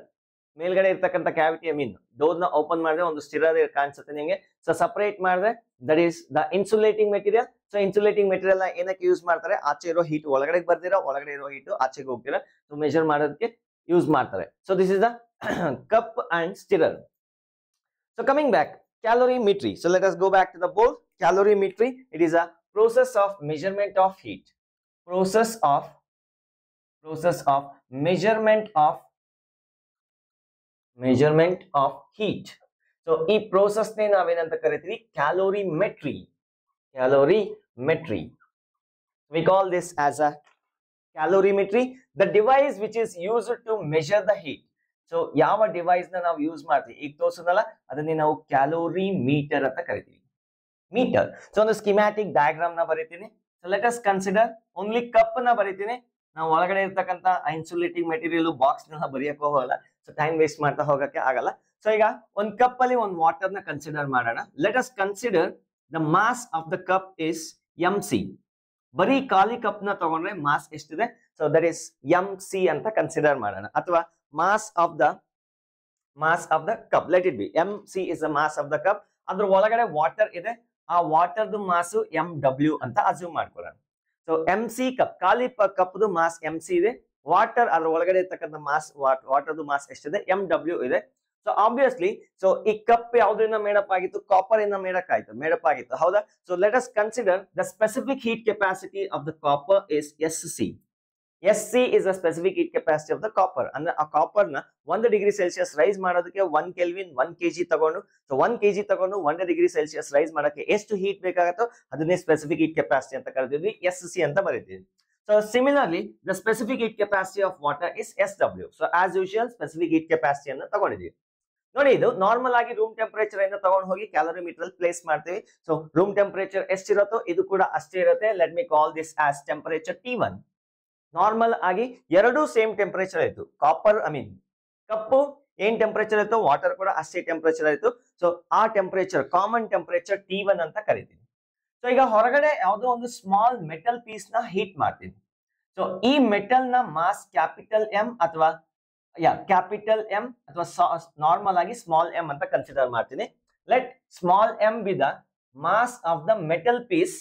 ಮೇಲ್ಗಡೆ ಇರ್ತಕ್ಕಂಥ ಕ್ಯಾವಿಟಿ, ಐ ಮೀನ್ ಡೋರ್ ನ ಓಪನ್ ಮಾಡಿದ್ರೆ ಒಂದು ಸ್ಟಿರರ್ ಕಾಣಿಸುತ್ತೆ ನಿಮಗೆ. ಸೊ ಸಪರೇಟ್ ಮಾಡಿದ್ರೆ that is the insulating material. So insulating material ನ ಏನಕ್ಕೆ ಯೂಸ್ ಮಾಡ್ತಾರೆ, ಆಚೆ ಇರೋ ಹೀಟ್ ಒಳಗಡೆ ಬರ್ದಿರಾ, ಒಳಗಡೆ ಇರೋ ಹೀಟ್ ಆಚೆಗೆ ಹೋಗ್ತೀರಾ, ಸೊ ಮೆಜರ್ ಮಾಡೋದಕ್ಕೆ ಯೂಸ್ ಮಾಡ್ತಾರೆ. So this is the cup and stirrer. So coming back, calorimetry. So let us go back to the board. Calorimetry, it is a process of measurement of heat. Process of measurement of heat. So ಈ process ನೇ ನಾವೇನಂತ ಕರಿತೀವಿ, calorimetry. We call this as a calorimetry, the device which is used to measure the heat. So ಯಾವ device ನ ನಾವು use ಮಾಡ್ತೀವಿ, ಈಗ ತೋರಿಸೋದಲ್ಲ, ಅದನ್ನೇ ನಾವು ಕ್ಯಾಲೋರಿ ಮೀಟರ್ ಅಂತ ಕರಿತೀವಿ. ಮೀಟರ್. ಸೊ ಒಂದು ಸ್ಕಿಮ್ಯಾಟಿಕ್ ಡಯಾಗ್ರಾಮ್ ನ ಬರೀತೀನಿ. So let us consider only cup ನ ಬರೀತೀನಿ. ನಾವು ಒಳಗಡೆ ಇರ್ತಕ್ಕಂಥ ಇನ್ಸುಲೇಟಿಂಗ್ ಮೆಟೀರಿಯಲ್ ಬಾಕ್ಸ್ ನ ಬರೆಯಕ್ಕೆ ಹೋಗಲ್ಲ, ಸೊ ಟೈಮ್ ವೇಸ್ಟ್ ಮಾಡ್ತಾ ಹೋಗಕ್ಕೆ ಆಗಲ್ಲ. ಸೊ ಈಗ ಒಂದ್ ಕಪ್ ಅಲ್ಲಿ ಒಂದು ವಾಟರ್ ನ ಕನ್ಸಿಡರ್ ಮಾಡೋಣ. Let us consider the mass of the cup is mc. ಬರೀ ಖಾಲಿ ಕಪ್ ನ ತಗೊಂಡ್ರೆ ಮಾಸ್ ಎಷ್ಟಿದೆ, ಸೊ ದಟ್ ಇಸ್ mc ಅಂತ ಕನ್ಸಿಡರ್ ಮಾಡೋಣ. ಅಥವಾ mass of the cup, let it be mc is the mass of the cup. ಅದ್ರ ಒಳಗಡೆ ವಾಟರ್ ಇದೆ, ಆ ವಾಟರ್ದು ಮಾಸ್ mw ಅಂತ ಅಸ್ಯೂಮ್ ಮಾಡ್ಕೊಳ್ಳೋಣ. ಸೊ mc ಕಪ್, ಖಾಲಿ ಕಪ್ದು ಮಾಸ್ mc ಇದೆ, ವಾಟರ್ ಅದ್ರ ಒಳಗಡೆ ಇರ್ತಕ್ಕಂಥ ಮಾಸ್, ವಾಟರ್ದು ಮಾಸ್ ಎಷ್ಟಿದೆ, mw ಇದೆ. ಸೊ ಆಬ್ವಿಯಸ್ಲಿ, ಸೊ ಈ ಕಪ್ ಯಾವ್ದ್ರಿಂದ ಮೇಡಪ್ ಆಗಿತ್ತು, ಕಾಪರ್ ಇಂದ ಮೇಡಪ್ ಆಗಿತ್ತು, ಹೌದಾ? So let us consider the specific heat capacity of the copper is SC. SC is the specific heat capacity of the copper. ಅಂದ್ರೆ ಆ copper ನ 1 degree Celsius rice ಮಾಡೋದಕ್ಕೆ 1 kelvin 1 kg ತಗೊಂಡು, so 1 kg ತಗೊಂಡು 1 degree Celsius rice ಮಾಡಕ್ಕೆ ಎಷ್ಟು heat ಬೇಕಾಗತ್ತೋ ಅದನ್ನೇ specific heat capacity ಅಂತ ಕರಿತೀವಿ, SC ಅಂತ ಬರೀತೀವಿ. So similarly the specific heat capacity of water is SW. So as usual specific heat capacity ಅನ್ನು ತಗೊಂಡಿದ್ದೀವಿ. ನೋಡಿ, ಇದು ನಾರ್ಮಲ್ ಆಗಿ ರೂಮ್ ಟೆಂಪರೇಚರ್ ಇಂದ ತಗೊಂಡು ಹೋಗಿ ಕ್ಯಾಲೋರಿಮೀಟರ್ ಅಲ್ಲಿ ಪ್ಲೇಸ್ ಮಾಡ್ತೀವಿ. ಸೊ ರೂಮ್ ಟೆಂಪರೇಚರ್ ಎಷ್ಟಿರುತ್ತೋ ಇದು ಕೂಡ ಅಷ್ಟೇ ಇರುತ್ತೆ. Let me call this as temperature T1. Normal ಆಗಿ ಎರಡೂ ಸೇಮ್ ಟೆಂಪರೇಚರ್ ಆಯ್ತು. ಕಾಪರ್, ಐ ಮೀನ್ ಕಪ್ಪು ಏನ್ ಟೆಂಪರೇಚರ್ ಆಯ್ತು, ವಾಟರ್ ಕೂಡ ಅಷ್ಟೇ ಟೆಂಪರೇಚರ್ ಆಯ್ತು. ಸೊ ಆ ಟೆಂಪರೇಚರ್ ಕಾಮನ್ ಟೆಂಪರೇಚರ್ T1 ಅಂತ ಕರಿತೀವಿ. ಸೊ ಈಗ ಹೊರಗಡೆ ಯಾವುದೋ ಒಂದು ಸ್ಮಾಲ್ ಮೆಟಲ್ ಪೀಸ್ ನ ಹೀಟ್ ಮಾಡ್ತೀನಿ. ಸೊ ಈ ಮೆಟಲ್ ನ ಮಾಸ್ ಕ್ಯಾಪಿಟಲ್ M ಅಥವಾ ನಾರ್ಮಲ್ ಆಗಿ ಸ್ಮಾಲ್ m ಅಂತ ಕನ್ಸಿಡರ್ ಮಾಡ್ತೀನಿ. Let small m be the mass of the metal piece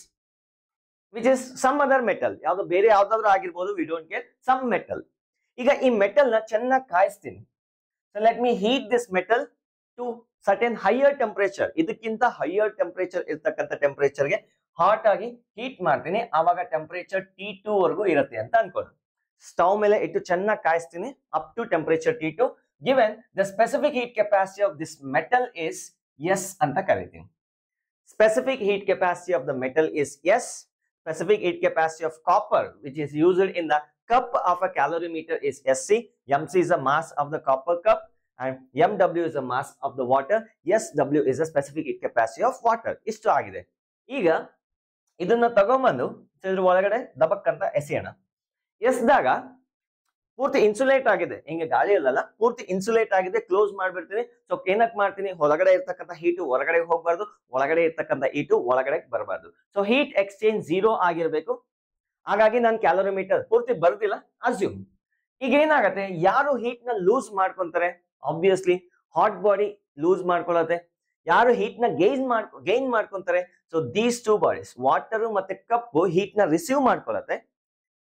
which is some other metal. ಯಾವ್ದು ಬೇರೆ ಯಾವ್ದಾದ್ರು ಆಗಿರ್ಬೋದು, we don't care, some metal. ಈಗ ಈ ಮೆಟಲ್ ನ ಚೆನ್ನಾಗಿ ಕಾಯಿಸ್ತೀನಿ. So let me heat this metal to certain higher temperature. ಇದಕ್ಕಿಂತ ಹೈಯರ್ ಟೆಂಪರೇಚರ್ ಇರ್ತಕ್ಕಂಥ ಟೆಂಪರೇಚರ್ಗೆ ಹಾಟ್ ಆಗಿ ಹೀಟ್ ಮಾಡ್ತೀನಿ. ಆವಾಗ ಟೆಂಪರೇಚರ್ T2 ವರೆಗೂ ಇರುತ್ತೆ ಅಂತ ಅನ್ಕೊಳ್ಳಿ. ಸ್ಟವ್ ಮೇಲೆ ಇಟ್ಟು ಚೆನ್ನಾಗಿ ಕಾಯಿಸ್ತೀನಿ up to temperature T2. Given the specific heat capacity of this metal is S ಅಂತ ಕರಿತೀನಿ. Specific heat capacity of the metal is S. Specific heat capacity of copper, which is used in the cup of a calorimeter, is SC. MC is the mass of the copper cup and MW is the mass of the water. SW is the specific heat capacity of water. ಇಷ್ಟು ಆಗಿದೆ. ಈಗ ಇದನ್ನ ತಗೊಂಬಂದು ಇದ್ರ ಒಳಗಡೆ ದಬಕ್ ಅಂತ ಎಸೆಯೋಣ. ಎಸ್ದಾಗ ಪೂರ್ತಿ insulate ಆಗಿದೆ, ಹಿಂಗೆ ಗಾಳಿ ಅಲ್ಲಲ್ಲ, ಪೂರ್ತಿ ಇನ್ಸುಲೇಟ್ ಆಗಿದೆ. ಕ್ಲೋಸ್ ಮಾಡ್ಬಿಡ್ತೀನಿ. ಸೊ ಏನಕ್ ಮಾಡ್ತೀನಿ, ಹೊರಗಡೆ ಇರ್ತಕ್ಕಂಥ ಹೀಟು ಹೊರಗಡೆ ಹೋಗ್ಬಾರ್ದು, ಒಳಗಡೆ ಇರ್ತಕ್ಕಂಥ ಹೀಟು ಒಳಗಡೆ ಬರಬಾರ್ದು. ಸೊ ಹೀಟ್ ಎಕ್ಸ್ಚೇಂಜ್ 0 ಆಗಿರ್ಬೇಕು. ಹಾಗಾಗಿ ನಾನು ಕ್ಯಾಲೋರಿಮೀಟರ್ ಪೂರ್ತಿ ಬರ್ದಿಲ್ಲ, ಅಸ್ಯೂಮ್. ಈಗ ಏನಾಗತ್ತೆ, ಯಾರು ಹೀಟ್ ನ ಲೂಸ್ ಮಾಡ್ಕೊಂತಾರೆ, ಆಬ್ವಿಯಸ್ಲಿ ಹಾಟ್ ಬಾಡಿ ಲೂಸ್ ಮಾಡ್ಕೊಳತ್ತೆ. ಯಾರು ಹೀಟ್ ನ ಗೈನ್ ಮಾಡ್ಕೊಂತಾರೆ, so these two bodies, water ಮತ್ತೆ ಕಪ್ಪು ಹೀಟ್ ನ ರಿಸೀವ್ ಮಾಡ್ಕೊಳತ್ತೆ,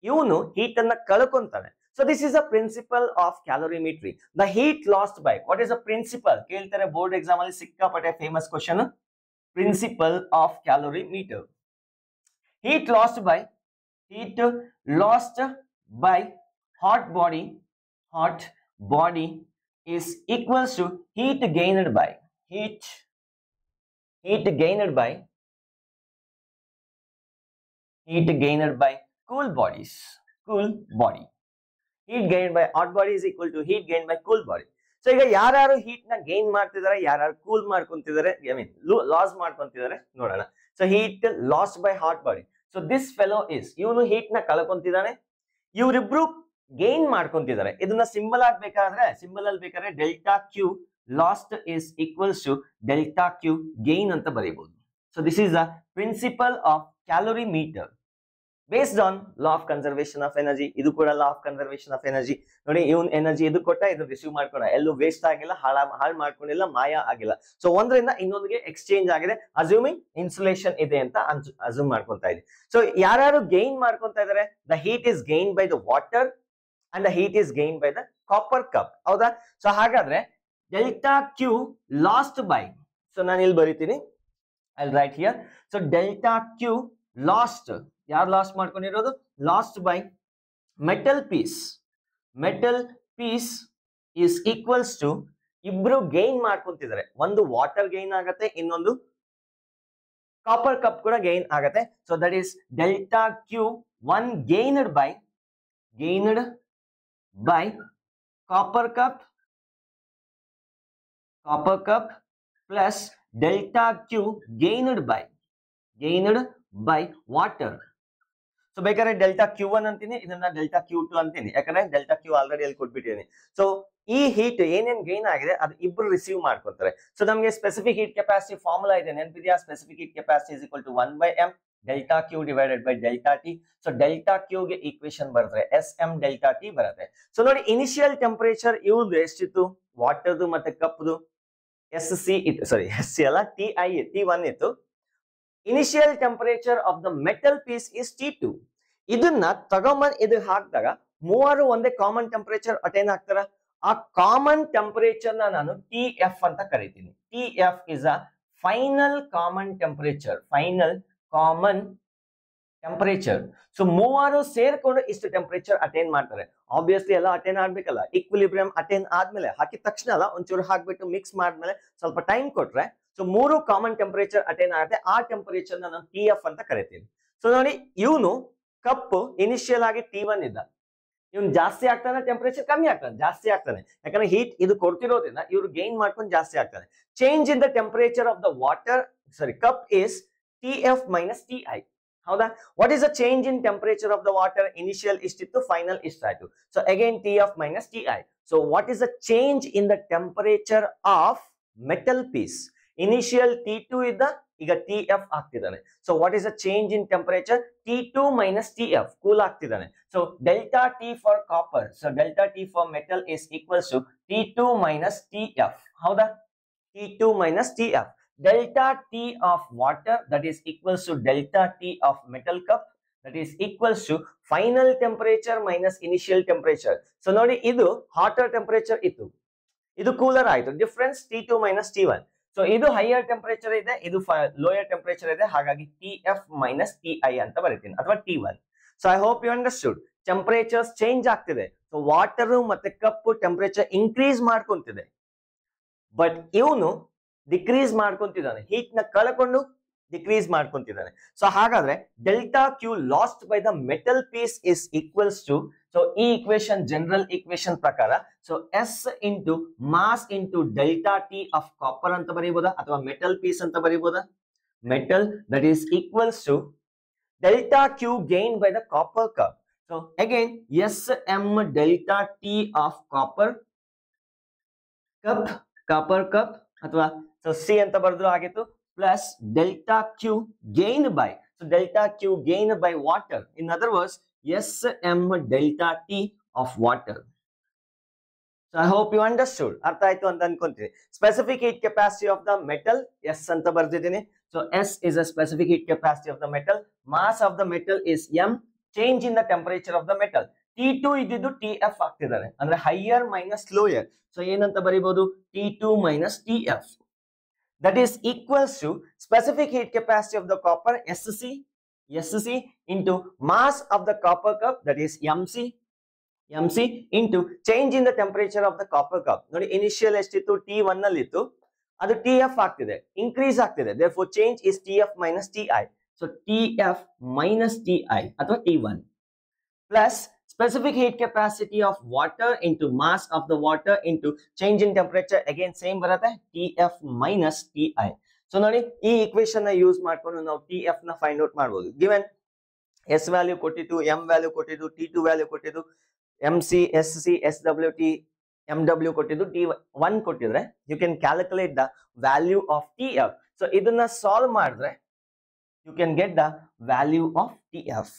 ಇವನು ಹೀಟ್ ಅನ್ನ ಕಳ್ಕೊಂತಾನೆ. So this is a principle of calorimetry. The heat lost by, what is the principle? ಕೇಳ್ತಾರೆ ಬೋರ್ಡ್ ಎಕ್ಸಾಮ್ ಅಲ್ಲಿ ಸಿಕ್ಕಾಪಟ್ಟೆ famous question. Principle of calorimeter. Heat lost by hot body is equals to heat gained by cool body. Heat gained by hot body is equal to heat gained by cool body. So ಈಗ ಯಾರು heat ನ gain ಮಾಡ್ತಿದ್ದಾರೆ, ಯಾರು cool ಮಾಡ್ಕೊಂತಿದ್ದಾರೆ, I mean loss ಮಾಡ್ಕೊಂತಿದ್ದಾರೆ ನೋಡೋಣ. So heat last by hot body. So this fellow is, ಇವನು heat ನ ಕಳ್ಕೊಂತಿದ್ದಾನೆ, ಇವರಿಬ್ರು gain ಮಾಡ್ಕೊಂತಿದ್ದಾರೆ. ಇದನ್ನ ಸಿಂಬಲ್ ಆಗ್ಬೇಕಾದ್ರೆ, ಸಿಂಬಲ್ ಅಲ್ಲಿ ಬೇಕಾದ್ರೆ delta Q lost is equals to delta Q gain ಅಂತ ಬರೀಬಹುದು. So this is the principle of calorimeter based on law of conservation of energy. ಇದು ಕೂಡ law of conservation of energy. ನೋಡಿ, even energy ಇದು ಕೊಟ್ಟ, ಇದು ರಿಸೀವ್ ಮಾಡ್ಕೊಂಡ, ಎಲ್ಲೂ ವೇಸ್ಟ್ ಆಗಿಲ್ಲ, ಹಾಳು ಮಾಡ್ಕೊಂಡಿಲ್ಲ, ಮಾಯ ಆಗಿಲ್ಲ. ಸೊ ಒಂದರಿಂದ ಇನ್ನೊಂದಿಗೆ ಎಕ್ಸ್ಚೇಂಜ್ ಆಗಿದೆ, ಅಸ್ಯೂಮಿಂಗ್ ಇನ್ಸುಲೇಷನ್ ಇದೆ ಅಂತ ಅಸ್ಯೂಮ್ ಮಾಡ್ಕೊಂತ ಇದೆ. ಸೊ ಯಾರು ಗೈನ್ ಮಾಡ್ಕೊಂತ ಇದಾರೆ, the heat is gain by the water and the heat is gain by the copper cup. ಹೌದಾ? ಸೊ ಹಾಗಾದ್ರೆ delta Q lost by, so ನಾನು ಇಲ್ಲಿ ಬರೀತೀನಿ, I will write here. So delta Q lost, ಯಾರು lost ಮಾಡ್ಕೊಂಡಿರೋದು, lost by metal piece is equals to, ಇಬ್ರು gain ಮಾಡ್ಕೊಂತಿದ್ದಾರೆ, ಒಂದು ವಾಟರ್ ಗೈನ್ ಆಗತ್ತೆ, ಇನ್ನೊಂದು ಕಾಪರ್ ಕಪ್ ಕೂಡ ಗೈನ್ ಆಗತ್ತೆ. So that is delta Q one gained by copper cup plus delta Q gained by water. So ಬೇಕಾದ್ರೆ delta Q one ಅಂತೀನಿ, ಇದನ್ನ ಡೆಲ್ಟಾ ಕ್ಯೂ ಟು ಅಂತೀನಿ, ಯಾಕಂದ್ರೆ ಡೆಲ್ಟಾ ಕ್ಯೂ ಆಲ್ರೆಡಿ ಅಲ್ಲಿ ಕೊಟ್ಬಿಟ್ಟಿದ್ದೀನಿ. ಸೊ ಈ ಹೀಟ್ ಏನೇನ್ ಗೈನ್ ಆಗಿದೆ ಅದು ಇಬ್ರು ರಿಸೀವ್ ಮಾಡ್ಕೊತಾರೆ. ಸೊ ನಮಗೆ ಸ್ಪೆಸಿಫಿಕ್ ಹೀಟ್ ಕೆಪಾಸಿಟಿ ಫಾರ್ಮುಲಾ ಇದೆ, ನೆನಪಿದೆಯಾ? Specific heat capacity is equal to 1/m delta Q divided by delta T. So delta ಕ್ಯೂಗೆ ಈಕ್ವೇಶನ್ ಬರ್ತದೆ SM ಡೆಲ್ಟಾ ಟಿ ಬರುತ್ತೆ. ಸೊ ನೋಡಿ, ಇನಿಷಿಯಲ್ ಟೆಂಪರೇಚರ್ ಇವ್ರದ್ದು ಎಷ್ಟಿತ್ತು, ವಾಟರ್ದು ಮತ್ತೆ ಕಪ್ದು, SC ಇತ್ತು, ಸಾರಿ SC ಅಲ್ಲ, T1 ಇತ್ತು. Initial temperature of the metal piece is T2. ಇದನ್ನ ತಗೊಂಬಂದ್ ಇದು ಹಾಕಿದಾಗ ಮೂವರು ಒಂದೇ ಕಾಮನ್ ಟೆಂಪರೇಚರ್ ಅಟೈನ್ ಆಗ್ತಾರ. ಆ ಕಾಮನ್ ಟೆಂಪರೇಚರ್ ನಾನು TF ಅಂತ ಕರಿತೀನಿ. TF is a final common temperature. So ಮೂವರು ಸೇರ್ಕೊಂಡು ಇಷ್ಟು ಟೆಂಪರೇಚರ್ ಅಟೈನ್ ಮಾಡ್ತಾರೆ. ಆಬ್ವಿಯಸ್ಲಿ ಎಲ್ಲ ಅಟೈನ್ ಆಗ್ಬೇಕಲ್ಲ, ಈಕ್ವಿಲಿಬ್ರಿಯಂ ಅಟೈನ್ ಆದ್ಮೇಲೆ, ಹಾಕಿದ ತಕ್ಷಣ ಅಲ್ಲ, ಒಂಚೂರು ಹಾಕ್ಬಿಟ್ಟು ಮಿಕ್ಸ್ ಮಾಡಿದ್ಮೇಲೆ ಸ್ವಲ್ಪ ಟೈಮ್ ಕೊಟ್ರೆ, ಸೊ ಮೂರು ಕಾಮನ್ ಟೆಂಪರೇಚರ್ ಅಟೈನ್ ಆಗುತ್ತೆ. ಆ ಟೆಂಪರೇಚರ್ ನಾನು TF ಅಂತ ಕರಿತೀನಿ. ಸೊ ನೋಡಿ, ಇವನು ಕಪ್ಪು ಇನಿಷಿಯಲ್ ಆಗಿ T1 ಇದ್ದ, ಇವನು ಜಾಸ್ತಿ ಆಗ್ತಾನೆ, ಟೆಂಪರೇಚರ್ ಕಮ್ಮಿ ಆಗ್ತಾನೆ, ಜಾಸ್ತಿ ಆಗ್ತಾನೆ, ಯಾಕಂದ್ರೆ ಹೀಟ್ ಇದು ಕೊಡ್ತಿರೋದ್ರಿಂದ ಇವ್ರು ಗೈನ್ ಮಾಡ್ಕೊಂಡು ಜಾಸ್ತಿ ಆಗ್ತಾನೆ. Change in the temperature of the water, sorry cup is TF minus TI. ಹೌದಾ? What is the change in temperature of the water? Initial ಇಷ್ಟಿತ್ತು, ಫೈನಲ್ ಇಷ್ಟಾಯ್ತು. So again TF minus TI. So what is the change in the temperature of metal piece? Initial T2 ಇದ್ದ, ಈಗ TF ಆಗ್ತಿದ್ದಾನೆ. So what is the change in temperature? T2 minus TF, cool ಆಗ್ತಿದ್ದಾನೆ. So delta T for copper, so delta T for metal is equals to T2 minus TF. ಹೌದಾ? T2 minus TF. Delta T of water, that is equals to delta T of metal cup, that is equals to final temperature minus initial temperature. So ನೋಡಿ, ಇದು hotter temperature ಇತ್ತು, ಇದು cooler ಆಯ್ತು, difference T2 minus T1. So ಇದು higher temperature ಇದೆ, ಇದು lower temperature ಇದೆ, ಹಾಗಾಗಿ TF minus TI ಅಂತ ಬರೀತೀನಿ, ಅಥವಾ T1. So I hope you understood. Temperatures change ಆಗ್ತಿದೆ. ಸೊ ವಾಟರ್ ಮತ್ತೆ ಕಪ್ ಟೆಂಪರೇಚರ್ ಇನ್ಕ್ರೀಸ್ ಮಾಡ್ಕೊಂತಿದೆ, ಬಟ್ ಇವನು ಡಿಕ್ರೀಸ್ ಮಾಡ್ಕೊಂತಿದ್ದಾನೆ, ಹೀಟ್ ನ ಕಳ್ಕೊಂಡು ಡಿಕ್ರೀಸ್ ಮಾಡ್ಕೊಂತಿದ್ದಾನೆ. ಸೊ ಹಾಗಾದ್ರೆ delta Q lost by the metal piece is equals to, so ಈ ಇಕ್ವೇಶನ್ ಜನರಲ್ ಇಕ್ವೇಶನ್ ಪ್ರಕಾರ, so S into mass into delta T of copper ಅಂತ ಬರೀಬಹುದಾ, ಅಥವಾ ಮೆಟಲ್ ಪೀಸ್ ಅಂತ ಬರೀಬಹುದಾ? Metal, that is equals to delta Q gained by the copper cup. So again, Sm delta T of copper cup ಅಥವಾ so C ಅಂತ ಬರೆದ್ರು ಆಗಿತ್ತು, plus delta Q gained by, so delta Q gained by water, in other words Sm delta T of water. So I hope you understood. ಅರ್ಥ ಆಯ್ತು ಅಂತ ಅನ್ಕೊಂತೀನಿ. Specific heat capacity of the metal, S ಅಂತ ಬರ್ದಿದ್ದೀನಿ. So S is a specific heat capacity of the metal. Mass of the metal is M. Change in the temperature of the metal. T2 ಇದ್ದಿದ್ದು TF ಆಗ್ತಿದ್ದಾರೆ, ಅಂದ್ರೆ higher minus lower. So ಏನಂತ ಬರೀಬಹುದು? T2 minus TF. That is equals to specific heat capacity of the copper, SC into mass of the copper cup, that is MC into change in the temperature of the copper cup. ನೋಡಿ initial ಎಷ್ಟಿತ್ತು? T1 ನಲ್ಲಿ ಇತ್ತು, ಅದು TF ಆಗ್ತಿದೆ, increase ಆಗ್ತಿದೆ. therefore change is TF minus TI. so TF minus TI ಅಥವಾ T1 plus specific heat capacity of water into mass of the water into change in temperature, again same ಬರುತ್ತೆ, TF minus TI. So ನೋಡಿ ಈ equation ನ use ಮಾಡ್ಕೊಂಡು ನಾವು TF ನ find out ಮಾಡಬಹುದು. Given S value ಕೊಟ್ಟಿದ್ದು, M ವ್ಯಾಲ್ಯೂ ಕೊಟ್ಟಿದ್ದು, T2 ವ್ಯಾಲ್ಯೂ ಕೊಟ್ಟಿದ್ದು, MC, SC, SWT, MW ಕೊಟ್ಟಿದ್ದು, T1 ಕೊಟ್ಟಿದ್ರೆ you can calculate the value of TF. So ಇದನ್ನ ಸಾಲ್ವ್ ಮಾಡಿದ್ರೆ you can get the value of TF.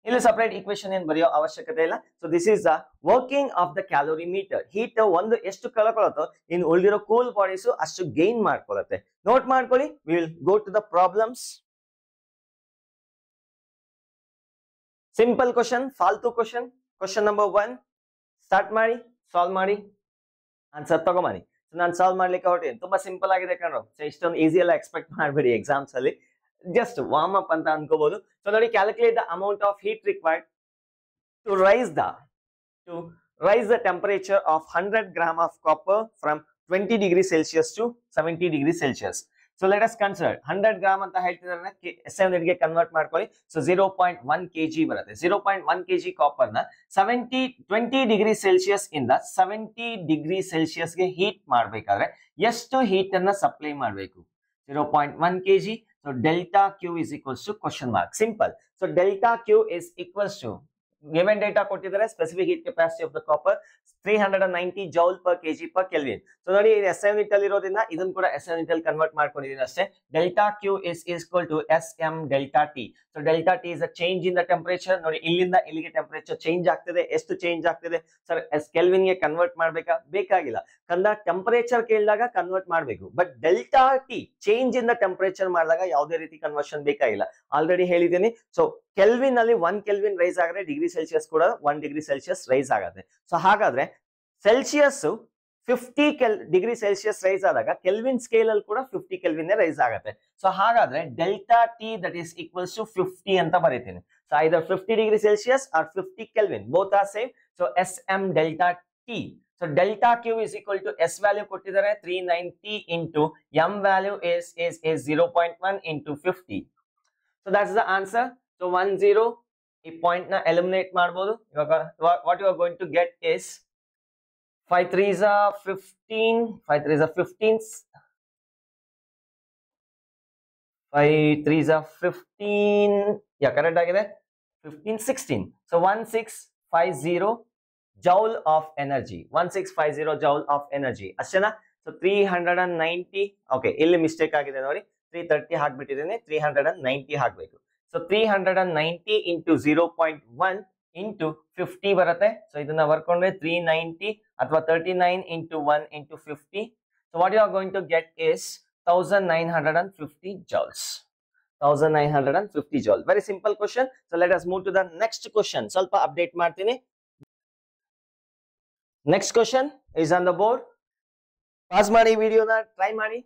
ಇಲ್ಲಿ ಸಪರೇಟ್ ಇಕ್ವೇಶನ್ ಏನ್ ಬರೆಯೋ ಅವಶ್ಯಕತೆ ಇಲ್ಲ. So this is the working of the calorimeter. Heat ಒಂದು ಎಷ್ಟು ಕಳ್ಕೊಳ್ಳುತ್ತೋ ಇನ್ನು ಉಳಿದಿರೋ ಕೂಲ್ ಬಾಡೀಸ್ ಅಷ್ಟು ಗೈನ್ ಮಾಡ್ಕೊಳ್ಳುತ್ತೆ. ನೋಟ್ ಮಾಡ್ಕೊಳ್ಳಿ. We will go to the problems. Simple question, ಫಾಲ್ತು ಕ್ವಶನ್. ಕ್ವಶನ್ ನಂಬರ್ 1 ಸ್ಟಾರ್ಟ್ ಮಾಡಿ, ಸಾಲ್ವ್ ಮಾಡಿ, ಆನ್ಸರ್ ತಗೊಂಬನ್ನಿ. ನಾನು ಸಾಲ್ವ್ ಮಾಡ್ಲಿಕ್ಕೆ ಹೊರಟೇನು, ತುಂಬಾ ಸಿಂಪಲ್ ಆಗಿದೆ ಕಣ್ರು. ಸೊ ಇಷ್ಟೊಂದು ಈಸಿ ಎಲ್ಲ ಎಕ್ಸ್ಪೆಕ್ಟ್ ಮಾಡಬೇಡಿ ಎಕ್ಸಾಮ್ಸ್ ಅಲ್ಲಿ, ಜಸ್ಟ್ ವಾರ್ಮ್ ಅಪ್ ಅಂತ ಅನ್ಕೋಬಹುದು. ಸೊ ನೋಡಿ, calculate the amount of heat required to rise the temperature of 100 grams of copper from 20 degrees Celsius to 70 degrees Celsius. So let us consider 100 grams ಅಂತ ಹೇಳ್ತಿದ್ರೆ SI unit ಗೆ convert ಮಾಡ್ಕೊಳ್ಳಿ. So 0.1 kg ಬರುತ್ತೆ. 0.1 kg copper ನ 20 degree Celsius ಇಂದ 70 degree Celsius ಗೆ heat ಮಾಡ್ಬೇಕಾದ್ರೆ ಎಷ್ಟು ಹೀಟ್ ಅನ್ನ ಸಪ್ಲೈ ಮಾಡಬೇಕು? 0.1 kg. So delta Q is equals to question mark. Simple. So delta Q is equals to given data ಕೊಟ್ಟಿದ್ದಾರೆ, specific heat capacity of the copper 390 joule per kg per Kelvin. So ನೋಡಿ, ಇದು SI unit ಅಲ್ಲಿ ಇರೋದ್ರಿಂದ ಇದನ್ನ ಕೂಡ SI unit ಅಲ್ಲಿ convert ಮಾಡ್ಕೊಂಡಿದ್ದೀನಿ ಅಷ್ಟೇ. delta Q is equal to SM delta T. So delta T is a change in the temperature. ನೋಡಿ, ಇಲ್ಲಿಂದ ಇಲ್ಲಿಗೆ ಟೆಂಪರೇಚರ್ ಚೇಂಜ್ ಆಗ್ತಿದೆ. ಎಷ್ಟು ಚೇಂಜ್ ಆಗ್ತಿದೆ ಸರ್? ಕೆಲ್ವಿನ್ ಗೆ ಕನ್ವರ್ಟ್ ಮಾಡ್ಬೇಕಾ? ಬೇಕಾಗಿಲ್ಲ. ಟೆಂಪರೇಚರ್ ಕೇಳಿದಾಗ ಕನ್ವರ್ಟ್ ಮಾಡಬೇಕು. But delta T change in the temperature ಮಾಡಿದಾಗ ಯಾವುದೇ ರೀತಿ ಕನ್ವರ್ಷನ್ ಬೇಕಾಗಿಲ್ಲ. ಆಲ್ರೆಡಿ ಹೇಳಿದ್ದೀನಿ. ಸೊ ಕೆಲ್ವಿನ್ ಅಲ್ಲಿ 1 ಕೆಲ್ವಿನ್ ರೈಸ್ ಆದ್ರೆ ಡಿಗ್ರಿ ಸೆಲ್ಸಿಯಸ್ ಕೂಡ 1 ಡಿಗ್ರಿ ಸೆಲ್ಸಿಯಸ್ ರೈಸ್ ಆಗುತ್ತೆ. ಸೊ ಹಾಗಾದ್ರೆ ಸೆಲ್ಸಿಯಸ್ 50 ಡಿಗ್ರಿ ಸೆಲ್ಸಿಯಸ್ ರೈಸ್ ಆದಾಗ ಕೆಲ್ವಿನ್ ಸ್ಕೇಲ್ ಅಲ್ಲಿ ಕೂಡ 50 ಕೆಲ್ವಿನ್ ರೈಸ್ ಆಗುತ್ತೆ. ಸೊ ಹಾಗಾದ್ರೆ delta T that is equals to 50 ಅಂತ ಬರೀತೀನಿ. So either 50 degree Celsius or 50 kelvin, both are same. So SM delta T. So delta Q is equal to S value ಕೊಟ್ಟಿದ್ದಾರೆ 390 into M value is 0.1 into 50. So that's the answer. So 10 ಈ point ನ eliminate ಮಾಡಬಹುದು. ಇವಾಗ what you are going to get is 5 3s are 15, 5 3s are 15, 5 3s are 15, correct ಆಗಿದೆ. 15 16. So 1650 joule of energy, 1650 joule of energy ಅಷ್ಟೇನಾ? So 390. Okay, ಇಲ್ಲಿ mistake ಆಗಿದೆ ನೋಡಿ, 330 ಹಾಕ್ಬಿಟ್ಟಿದ್ದೀನಿ, 390 ಹಾಕ್ಬೇಕು. ಸೊ 390 ಇಂಟು 0.1 ಇಂಟು 50 ಬರುತ್ತೆ. ಸೊ ಇದನ್ನ ಬರ್ಕೊಂಡ್ರೆ 390 ಅಥವಾ 39 into 1 into 50. So what you are going to get is 1950 joules. 1950 joules. Very simple question. So let us move to the next question. ಸ್ವಲ್ಪ update ಮಾಡ್ತೀನಿ. Next question is on the board. Pass ಮಾಡಿ, ವಿಡಿಯೋನ try ಮಾಡಿ.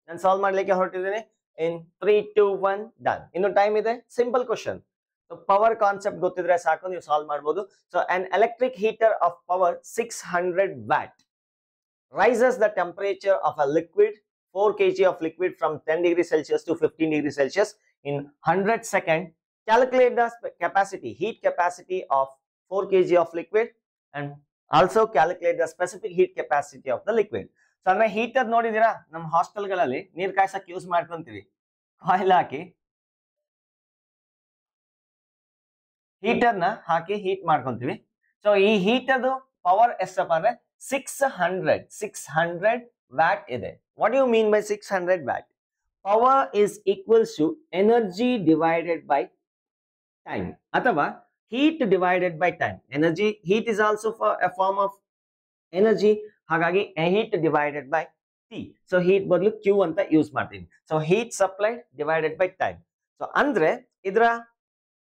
ನಾನು solve ಮಾಡ್ಲಿಕ್ಕೆ ಹೊರಟಿದ್ದೀನಿ. ಇನ್ 3 2 1 done. ಇನ್ನು time ಇದೆ. Simple question. So power concept ಗೊತ್ತಿದ್ರೆ ಸಾಕು, ನೀವು ಸಾಲ್ವ್ ಮಾಡಬಹುದು. So an electric heater of power 600 watt rises the temperature of a liquid 4 kg of liquid from 10 degrees Celsius to 15 degrees Celsius in 100 seconds. Calculate the capacity, heat capacity of 4 kg of liquid and also calculate the specific heat capacity of the liquid. So ಅಂದ್ರೆ heater ನೋಡಿದೀರಾ, ನಮ್ಮ ಹಾಸ್ಟೆಲ್ಗಳಲ್ಲಿ ನೀರ್ ಕಾಯ್ಸಕ್ಕೆ use ಮಾಡ್ಕೊಂತೀವಿ. Coil ಹಾಕಿ ಹೀಟರ್ನ ಹಾಕಿ ಹೀಟ್ ಮಾಡ್ಕೊಂತೀವಿ. ಸೊ ಈ ಹೀಟರ್ದು ಪವರ್ ಎಷ್ಟಪ್ಪ ಅಂದ್ರೆ 600 ವ್ಯಾಟ್ ಇದೆ. What you mean by 600 watt? Power is equals to energy divided by time ಅಥವಾ heat divided by time. Energy, heat is also for a form of energy. ಹಾಗಾಗಿ heat divided by T. So heat ಬದಲು Q ಅಂತ use ಮಾಡ್ತೀನಿ. So heat supplied divided by time. So ಅಂದ್ರೆ ಇದರ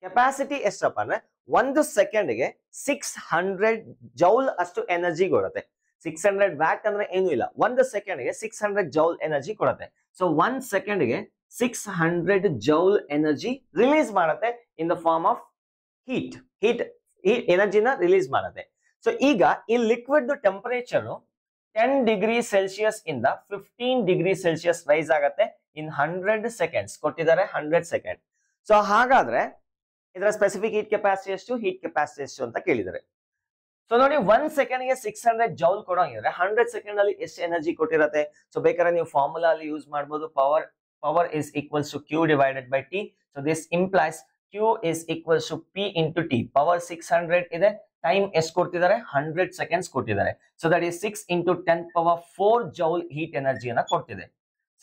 capacity ಎಷ್ಟಪ್ಪ ಅಂದ್ರೆ 1 ಸೆಕೆಂಡ್ಗೆ 600 ಜೌಲ್ ಅಷ್ಟು ಎನರ್ಜಿ ಕೊಡುತ್ತೆ. 600 ವ್ಯಾಟ್ ಅಂದ್ರೆ ಏನು ಇಲ್ಲ, 1 ಸೆಕೆಂಡ್ಗೆ 600 ಜೌಲ್ ಎನರ್ಜಿ ಕೊಡುತ್ತೆ. ಸೊ 1 ಸೆಕೆಂಡ್ಗೆ 600 ಜೌಲ್ ಎನರ್ಜಿ ರಿಲೀಸ್ ಮಾಡುತ್ತೆ in the form of heat ಎನರ್ಜಿನ ರಿಲೀಸ್ ಮಾಡುತ್ತೆ. ಸೊ ಈಗ ಈ ಲಿಕ್ವಿಡ್ ಟೆಂಪರೇಚರ್ 10 ಡಿಗ್ರಿ ಸೆಲ್ಸಿಯಸ್ ಇಂದ 15 ಡಿಗ್ರಿ ಸೆಲ್ಸಿಯಸ್ ರೈಸ್ ಆಗುತ್ತೆ ಇನ್ 100 ಸೆಕೆಂಡ್ಸ್ ಕೊಟ್ಟಿದ್ದಾರೆ, 100 ಸೆಕೆಂಡ್. ಸೊ ಹಾಗಾದ್ರೆ ಇದರ ಸ್ಪೆಸಿಫಿಕ್ ಹೀಟ್ ಕೆಪಾಸಿಟಿ ಎಷ್ಟು, ಹೀಟ್ ಕೆಪಾಸಿಟಿ ಎಷ್ಟು ಅಂತ ಕೇಳಿದ್ದಾರೆ. ಸೊ ನೋಡಿ 1 ಸೆಕೆಂಡ್ಗೆ 600 ಜೌಲ್ ಕೊಡೋಂಗಿದ್ರೆ 100 ಸೆಕೆಂಡ್ ಅಲ್ಲಿ ಎಷ್ಟು ಎನರ್ಜಿ ಕೊಟ್ಟಿರತ್ತೆ. ಸೊ ಬೇಕಾದ್ರೆ ನೀವು ಫಾರ್ಮುಲಾ ಅಲ್ಲಿ ಯೂಸ್ ಮಾಡಬಹುದು. Power is equals to Q divided by T. So this implies Q is equals to P into T. Power 600 ಇದೆ, ಟೈಮ್ ಎಷ್ಟು ಕೊಡ್ತಿದ್ದಾರೆ 100 ಸೆಕೆಂಡ್ಸ್ ಕೊಟ್ಟಿದ್ದಾರೆ. So that is 6 into 10 power 4 joule heat ಎನರ್ಜಿಯನ್ನ ಕೊಡ್ತಿದೆ.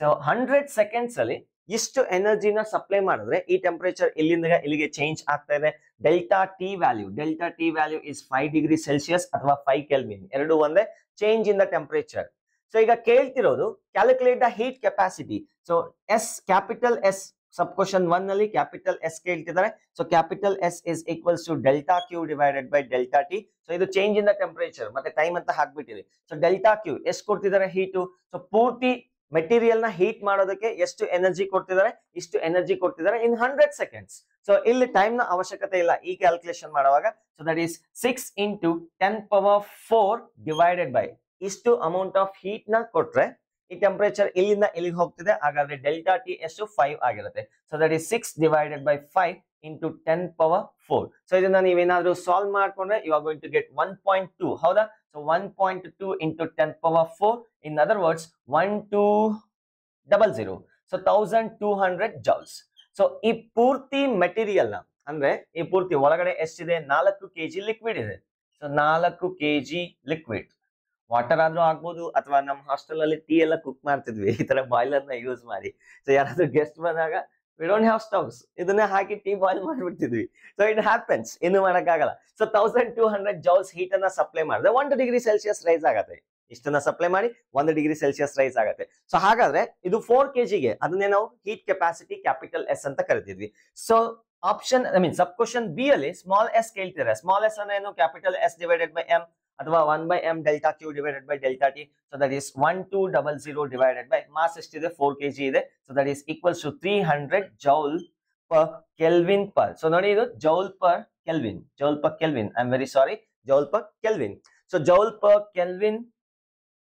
ಸೊ 100 ಸೆಕೆಂಡ್ಸ್ ಅಲ್ಲಿ ಇಷ್ಟು ಎನರ್ಜಿನ supply ಮಾಡಿದ್ರೆ ಈ ಟೆಂಪರೇಚರ್ ಇಲ್ಲಿಂದ ಇಲ್ಲಿಗೆ ಚೇಂಜ್ ಆಗ್ತಾ ಇದೆ. Delta T value is 5 degree Celsius ಅಥವಾ 5 ಕೆಲ್ವಿನ್, ಎರಡು ಒಂದೇ change in the temperature. So ಈಗ ಕೇಳ್ತಿರೋದು calculate the heat capacity. So capital S sub question 1 ನಲ್ಲಿ ಕ್ಯಾಪಿಟಲ್ ಎಸ್ ಕೇಳ್ತಿದ್ದಾರೆ. So capital S is equals to delta Q divided by delta T. So ಇದು change in the temperature ಮತ್ತೆ time ಅಂತ ಹಾಕ್ಬಿಟ್ಟಿದೆ. So delta Q ಎಷ್ಟು ಕೊಡ್ತಿದ್ದಾರೆ heat. So ಪೂರ್ತಿ material ನ ಹೀಟ್ ಮಾಡೋದಕ್ಕೆ ಎಷ್ಟು ಎನರ್ಜಿ ಕೊಡ್ತಿದ್ದಾರೆ, ಇಷ್ಟು ಎನರ್ಜಿ ಕೊಡ್ತಿದ್ದಾರೆ ಇನ್ 100 ಸೆಕೆಂಡ್ಸ್. ಸೊ ಇಲ್ಲಿ ಟೈಮ್ ನ ಅವಶ್ಯಕತೆ ಇಲ್ಲ ಈ ಕ್ಯಾಲ್ಕುಲೇಷನ್ ಮಾಡುವಾಗ. So that is 6 into 10 power 4 divided by ಇಷ್ಟು ಅಮೌಂಟ್ ಆಫ್ ಹೀಟ್ ನ ಕೊಟ್ರೆ ಈ ಟೆಂಪರೇಚರ್ ಇಲ್ಲಿಂದ ಇಲ್ಲಿಗೆ ಹೋಗ್ತಿದೆ. ಹಾಗಾದ್ರೆ ಡೆಲ್ಟಾ ಟಿ ಎಷ್ಟು 5 ಆಗಿರುತ್ತೆ. So that is 6 divided by 5 into 10 power 4. So ಇದನ್ನ ನೀವೇನಾದ್ರೂ ಸಾಲ್ವ್ ಮಾಡ್ಕೊಂಡ್ರೆ you are going to get 1.2. ಹೌದಾ? So 1.2 into 10 power 4. In other words 1200. So 1200 joules. So ಈ ಪೂರ್ತಿ ಮೆಟೀರಿಯಲ್ ನ ಅಂದ್ರೆ ಈ ಪೂರ್ತಿ ಒಳಗಡೆ ಎಷ್ಟಿದೆ, 4 kg ಲಿಕ್ವಿಡ್ ಇದೆ. ಸೊ 4 kg ಲಿಕ್ವಿಡ್, ವಾಟರ್ ಆದ್ರೂ ಆಗ್ಬೋದು ಅಥವಾ ನಮ್ಮ ಹಾಸ್ಟೆಲ್ ಅಲ್ಲಿ ಟೀ ಎಲ್ಲ ಕುಕ್ ಮಾಡ್ತಿದ್ವಿ ಈ ತರ ಬಾಯ್ಲರ್ ನ ಯೂಸ್ ಮಾಡಿ. ಸೊ ಯಾರಾದ್ರೂ ಗೆಸ್ಟ್ ಬಂದಾಗ ವಿ ಡೋಂಟ್ ಹ್ಯಾವ್ ಸ್ಟವ್ಸ್, ಇದನ್ನೇ ಹಾಕಿ ಟೀ ಬಾಯ್ಲ್ ಮಾಡ್ಬಿಡ್ತಿದ್ವಿ. ಸೊ ಇಟ್ ಹ್ಯಾಪನ್ಸ್, ಇನ್ನು ಮಾಡಕ್ಕಾಗಲ್ಲ. ಸೊ 1200 ಜೌಲ್ಸ್ ಹೀಟ್ ಅನ್ನ ಸಪ್ಲೈ ಮಾಡಿದ್ರೆ 1 ಡಿಗ್ರಿ ಸೆಲ್ಸಿಯಸ್ ರೈಸ್ ಆಗತ್ತೆ. ಇಷ್ಟನ್ನ ಸಪ್ಲೈ ಮಾಡಿ 1 ಡಿಗ್ರಿ ಸೆಲ್ಸಿಯಸ್ ರೈಸ್ ಆಗುತ್ತೆ. ಸೊ ಹಾಗಾದ್ರೆ ಇದು 4 kgಗೆ ಅದನ್ನೇ ನಾವು ಹೀಟ್ ಕೆಪಾಸಿಟಿ ಕ್ಯಾಪಿಟಲ್ ಎಸ್ ಅಂತ ಕರಿತಿದ್ವಿ. So option sub question B ಅಲ್ಲಿ ಸ್ಮಾಲ್ ಎಸ್ ಕೇಳ್ತಿದ್ದಾರೆ. ಸ್ಮಾಲ್ ಎಸ್ ಅಂದ್ರೆ ಏನು, capital S divided by M ಅಥವಾ 1/m delta Q divided by delta T. So that is 1200 divided by mass ಎಷ್ಟಿದೆ 4 kg ಇದೆ. So that is equals to 300 joule per kelvin per. So ನೋಡಿ ಇದು joule per kelvin, I am very sorry, joule per kelvin. So joule per kelvin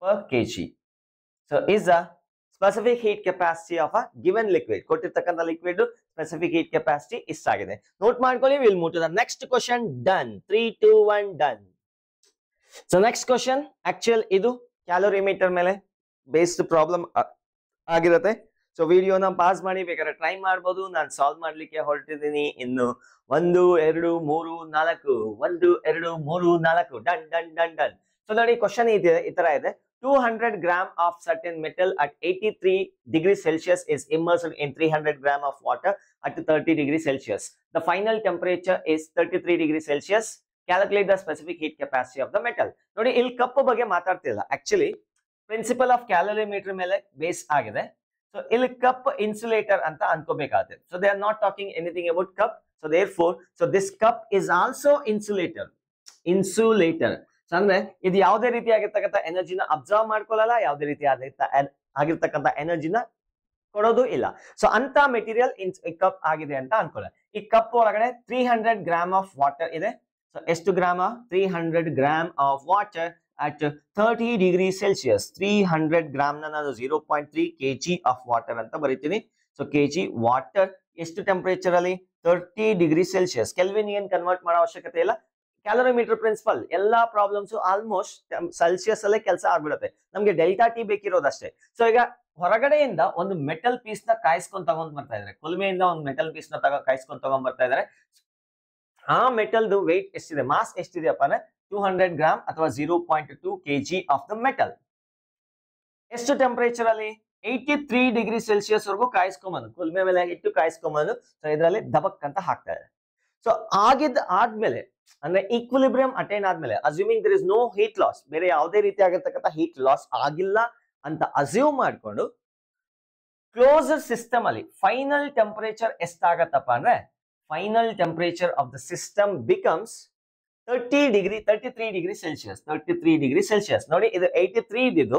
per kg. So is the specific heat capacity of a given liquid. ಕೊಟ್ಟಿರ್ತಕ್ಕಂಥ liquid specific heat capacity ಇಷ್ಟಾಗಿದೆ. Note ಮಾಡ್ಕೊಳ್ಳಿ. Will move to the next question. Done. 3 2 1 done. So next question actual ಇದು calorimeter ಮೇಲೆ based problem ಆಗಿರುತ್ತೆ. So ವಿಡಿಯೋನ pause ಮಾಡಿ ಬೇಕಾದ್ರೆ try ಮಾಡ್ಬೋದು. ನಾನು ಸಾಲ್ವ್ ಮಾಡ್ಲಿಕ್ಕೆ ಹೊರಟಿದ್ದೀನಿ. ಇನ್ನು 1 2 3 4 1 2 3 4 done done done done. So ನೋಡಿ ಕ್ವಶನ್ ಈ ತರ ಇದೆ. 200 gram of certain metal at 83 degrees Celsius is immersed in 300 gram of water at 30 degrees Celsius. The final temperature is 33 degrees Celsius. Calculate the specific heat capacity of the metal. ನೋಡಿ ಇಲ್ಲಿ cup ಬಗ್ಗೆ ಮಾತಾಡ್ತಿಲ್ಲ, actually principle of calorimeter ಮೇಲೆ base ಆಗಿದೆ. So ಇಲ್ಲಿ cup insulator ಅಂತ ಅನ್ಕೋಬೇಕಾಗುತ್ತೆ. So they are not talking anything about cup. So therefore so this cup is also insulator. So ಅಂದ್ರೆ ಇದು ಯಾವುದೇ ರೀತಿ ಆಗಿರ್ತಕ್ಕಂಥ ಎನರ್ಜಿನ ಅಬ್ಸರ್ವ್ ಮಾಡ್ಕೊಳ್ಳಲ್ಲ, ಯಾವುದೇ ರೀತಿ ಆಗಿರ್ತಕ್ಕಂಥ ಎನರ್ಜಿನ ಕೊಡೋದು ಇಲ್ಲ. ಸೊ ಅಂತ ಮೆಟೀರಿಯಲ್ ಈ ಕಪ್ ಆಗಿದೆ ಅಂತ ಅನ್ಕೊಳ್ಳಿ. ಈ ಕಪ್ ಒಳಗಡೆ 300 ಗ್ರಾಮ್ ಆಫ್ ವಾಟರ್ ಇದೆ. ಸೊ ಎಷ್ಟು ಗ್ರಾಮ? 300 gram of water at 30 degree Celsius. 300 gram ನಾನು 0.3 kg ಆಫ್ ವಾಟರ್ ಅಂತ ಬರೀತೀನಿ. ಸೊ kg ವಾಟರ್ ಎಷ್ಟು ಟೆಂಪರೇಚರ್ ಅಲ್ಲಿ? 30 ಡಿಗ್ರಿ ಸೆಲ್ಸಿಯಸ್. ಕೆಲ್ವಿನ್ ಏನ್ ಕನ್ವರ್ಟ್ ಮಾಡೋ ಅವಶ್ಯಕತೆ ಇಲ್ಲ. ಕ್ಯಾಲೋರಿಮೀಟರ್ ಪ್ರಿನ್ಸಿಪಲ್ ಎಲ್ಲಾ ಪ್ರಾಬ್ಲಮ್ಸ್ ಆಲ್ಮೋಸ್ಟ್ ಸೆಲ್ಸಿಯಸ್ ಅಲ್ಲೇ ಕೆಲಸ ಆಗ್ಬಿಡುತ್ತೆ. ನಮ್ಗೆ ಡೆಲ್ಟಾ ಟಿ ಬೇಕಿರೋದಷ್ಟೇ. ಸೊ ಈಗ ಹೊರಗಡೆಯಿಂದ ಒಂದು ಮೆಟಲ್ ಪೀಸ್ ನ ಕಾಯಿಸ್ಕೊಂಡ್ ತಗೊಂಡ್ ಬರ್ತಾ ಇದಾರೆ. ಕುಲ್ಮೆಯಿಂದ ಒಂದು ಮೆಟಲ್ ಪೀಸ್ ನ ಕಾಯಿಸ್ಕೊಂಡ್ ತಗೊಂಡ್ ಬರ್ತಾ ಇದಾರೆ. ಆ ಮೆಟಲ್ದು ವೆಯ್ಟ್ ಎಷ್ಟಿದೆ, ಮಾಸ್ ಎಷ್ಟಿದೆಯಪ್ಪ ಅಂದ್ರೆ 200 ಗ್ರಾಮ್ ಅಥವಾ 0.2 kg ಆಫ್ ದ ಮೆಟಲ್. ಎಷ್ಟು ಟೆಂಪರೇಚರ್ ಅಲ್ಲಿ? 83 ಡಿಗ್ರಿ ಸೆಲ್ಸಿಯಸ್ ವರೆಗೂ ಕಾಯಿಸ್ಕೊಂಬಂದು ಕುಲ್ಮೆ ಮೇಲೆ ಇಟ್ಟು ಕಾಯಿಸ್ಕೊಂಬಂದು ಸೊ ಇದರಲ್ಲಿ ದಬಕ್ ಅಂತ ಹಾಕ್ತಾ ಇದೆ. ಸೊ ಆದ್ಮೇಲೆ ಅಂದ್ರೆ ಈಕ್ವಿಲಿಬ್ರಿಯಂ ಅಟೈನ್ ಆದ್ಮೇಲೆ, assuming there is no heat loss, ಬೇರೆ ಯಾವುದೇ ರೀತಿ ಆಗಿರ್ತಕ್ಕಂಥ ಹೀಟ್ ಲಾಸ್ ಆಗಿಲ್ಲ ಅಂತ ಅಸ್ಯೂಮ್ ಮಾಡ್ಕೊಂಡು ಕ್ಲೋಸ್ಡ್ ಸಿಸ್ಟಮ್ ಅಲ್ಲಿ ಫೈನಲ್ ಟೆಂಪರೇಚರ್ ಎಷ್ಟಾಗತ್ತಪ್ಪ ಅಂದ್ರೆ, final temperature of the system becomes 33 degree Celsius. 33 degree Celsius. ನೋಡಿ ಇದು 83 ಇದ್ದಿದ್ದು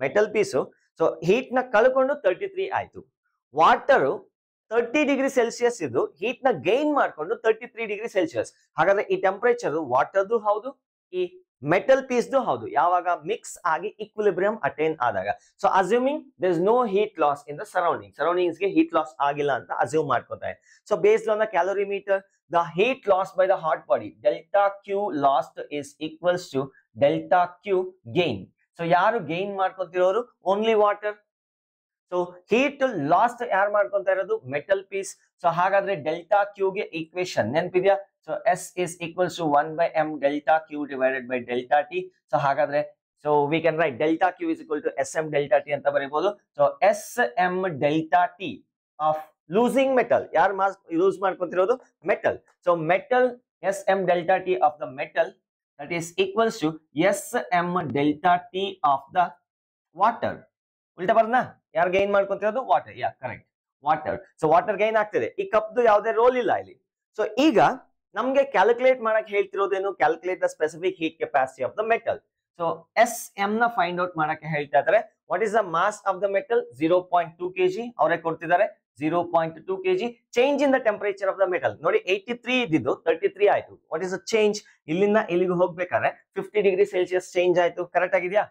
ಮೆಟಲ್ ಪೀಸು. ಸೊ ಹೀಟ್ ನ ಕಳ್ಕೊಂಡು 33 ಆಯ್ತು. ವಾಟರ್ 30 ಡಿಗ್ರಿ ಸೆಲ್ಸಿಯಸ್ ಇದ್ದು ಹೀಟ್ ನ ಗೈನ್ ಮಾಡ್ಕೊಂಡು 33 ಡಿಗ್ರಿ ಸೆಲ್ಸಿಯಸ್. ಹಾಗಾದ್ರೆ ಈ ಟೆಂಪರೇಚರ್ ವಾಟರ್ದು ಹೌದು, ಈ ಮೆಟಲ್ ಪೀಸ್ದು ಹೌದು, ಯಾವಾಗ ಮಿಕ್ಸ್ ಆಗಿ ಈಕ್ವಿಲಿಬ್ರಿಯಂ ಅಟೈನ್ ಆದಾಗ. So assuming there is no heat loss in the surroundings ಗೆ ಹೀಟ್ ಲಾಸ್ ಆಗಿಲ್ಲ ಅಂತ ಅಸ್ಯೂಮ್ ಮಾಡ್ಕೊತಾರೆ. So based on the calorimeter, the heat lost by the hot body delta Q lost is equals to delta Q gain. So ಯಾರು gain ಮಾಡ್ಕೊಂತಿರೋರು? Only water. So heat lost ಯಾರು ಮಾಡ್ಕೊಂತ ಇರೋದು? Metal piece. So ಹಾಗಾದ್ರೆ delta Q ಗೆ equation ನೆನಪಿದ್ಯಾ? So S is equals to 1/m delta Q divided by delta T. So ಹಾಗಾದ್ರೆ so we can write delta Q is equal to SM delta T ಅಂತ ಬರೀಬಹುದು. So SM delta T of losing metal, ಯಾರು mass use ಮಾಡ್ಕೊಂತಿರೋದು? Metal. So metal SM delta T of the metal that is equals to SM delta T of the water. ಉಲ್ಟಾ ಬರ್ನಾ? ಯಾರು gain ಮಾಡ್ಕೊಂತಿರೋದು? Water. Yeah correct, water. So water gain ಆಗ್ತಿದೆ. ಈ ಕಪ್ದು ಯಾವುದೇ roll ಇಲ್ಲ ಇಲ್ಲಿ. ಸೊ ಈಗ ನಮ್ಗೆ ಕ್ಯಾಲ್ಕುಲೇಟ್ ಮಾಡಕ್ ಹೇಳ್ತಿರೋದೇನು? Calculate the specific heat capacity of the metal. So SM ನ ಫೈಂಡ್ ಔಟ್ ಮಾಡಕ್ಕೆ ಹೇಳ್ತಾ ಇದ್ದಾರೆ. What is the mass of the metal? 0.2 kg ಅವರೇ ಕೊಡ್ತಿದ್ದಾರೆ. 0.2 kg. Change in the temperature of the metal ನೋಡಿ 83 ಇದ್ದಿದ್ದು 33 ಆಯ್ತು. What is the change? ಇಲ್ಲಿಂದ ಇಲ್ಲಿಗೆ ಹೋಗ್ಬೇಕಾದ್ರೆ 50 ಡಿಗ್ರಿ ಸೆಲ್ಸಿಯಸ್ ಚೇಂಜ್ ಆಯ್ತು. ಕರೆಕ್ಟ್ ಆಗಿದೆಯಾ?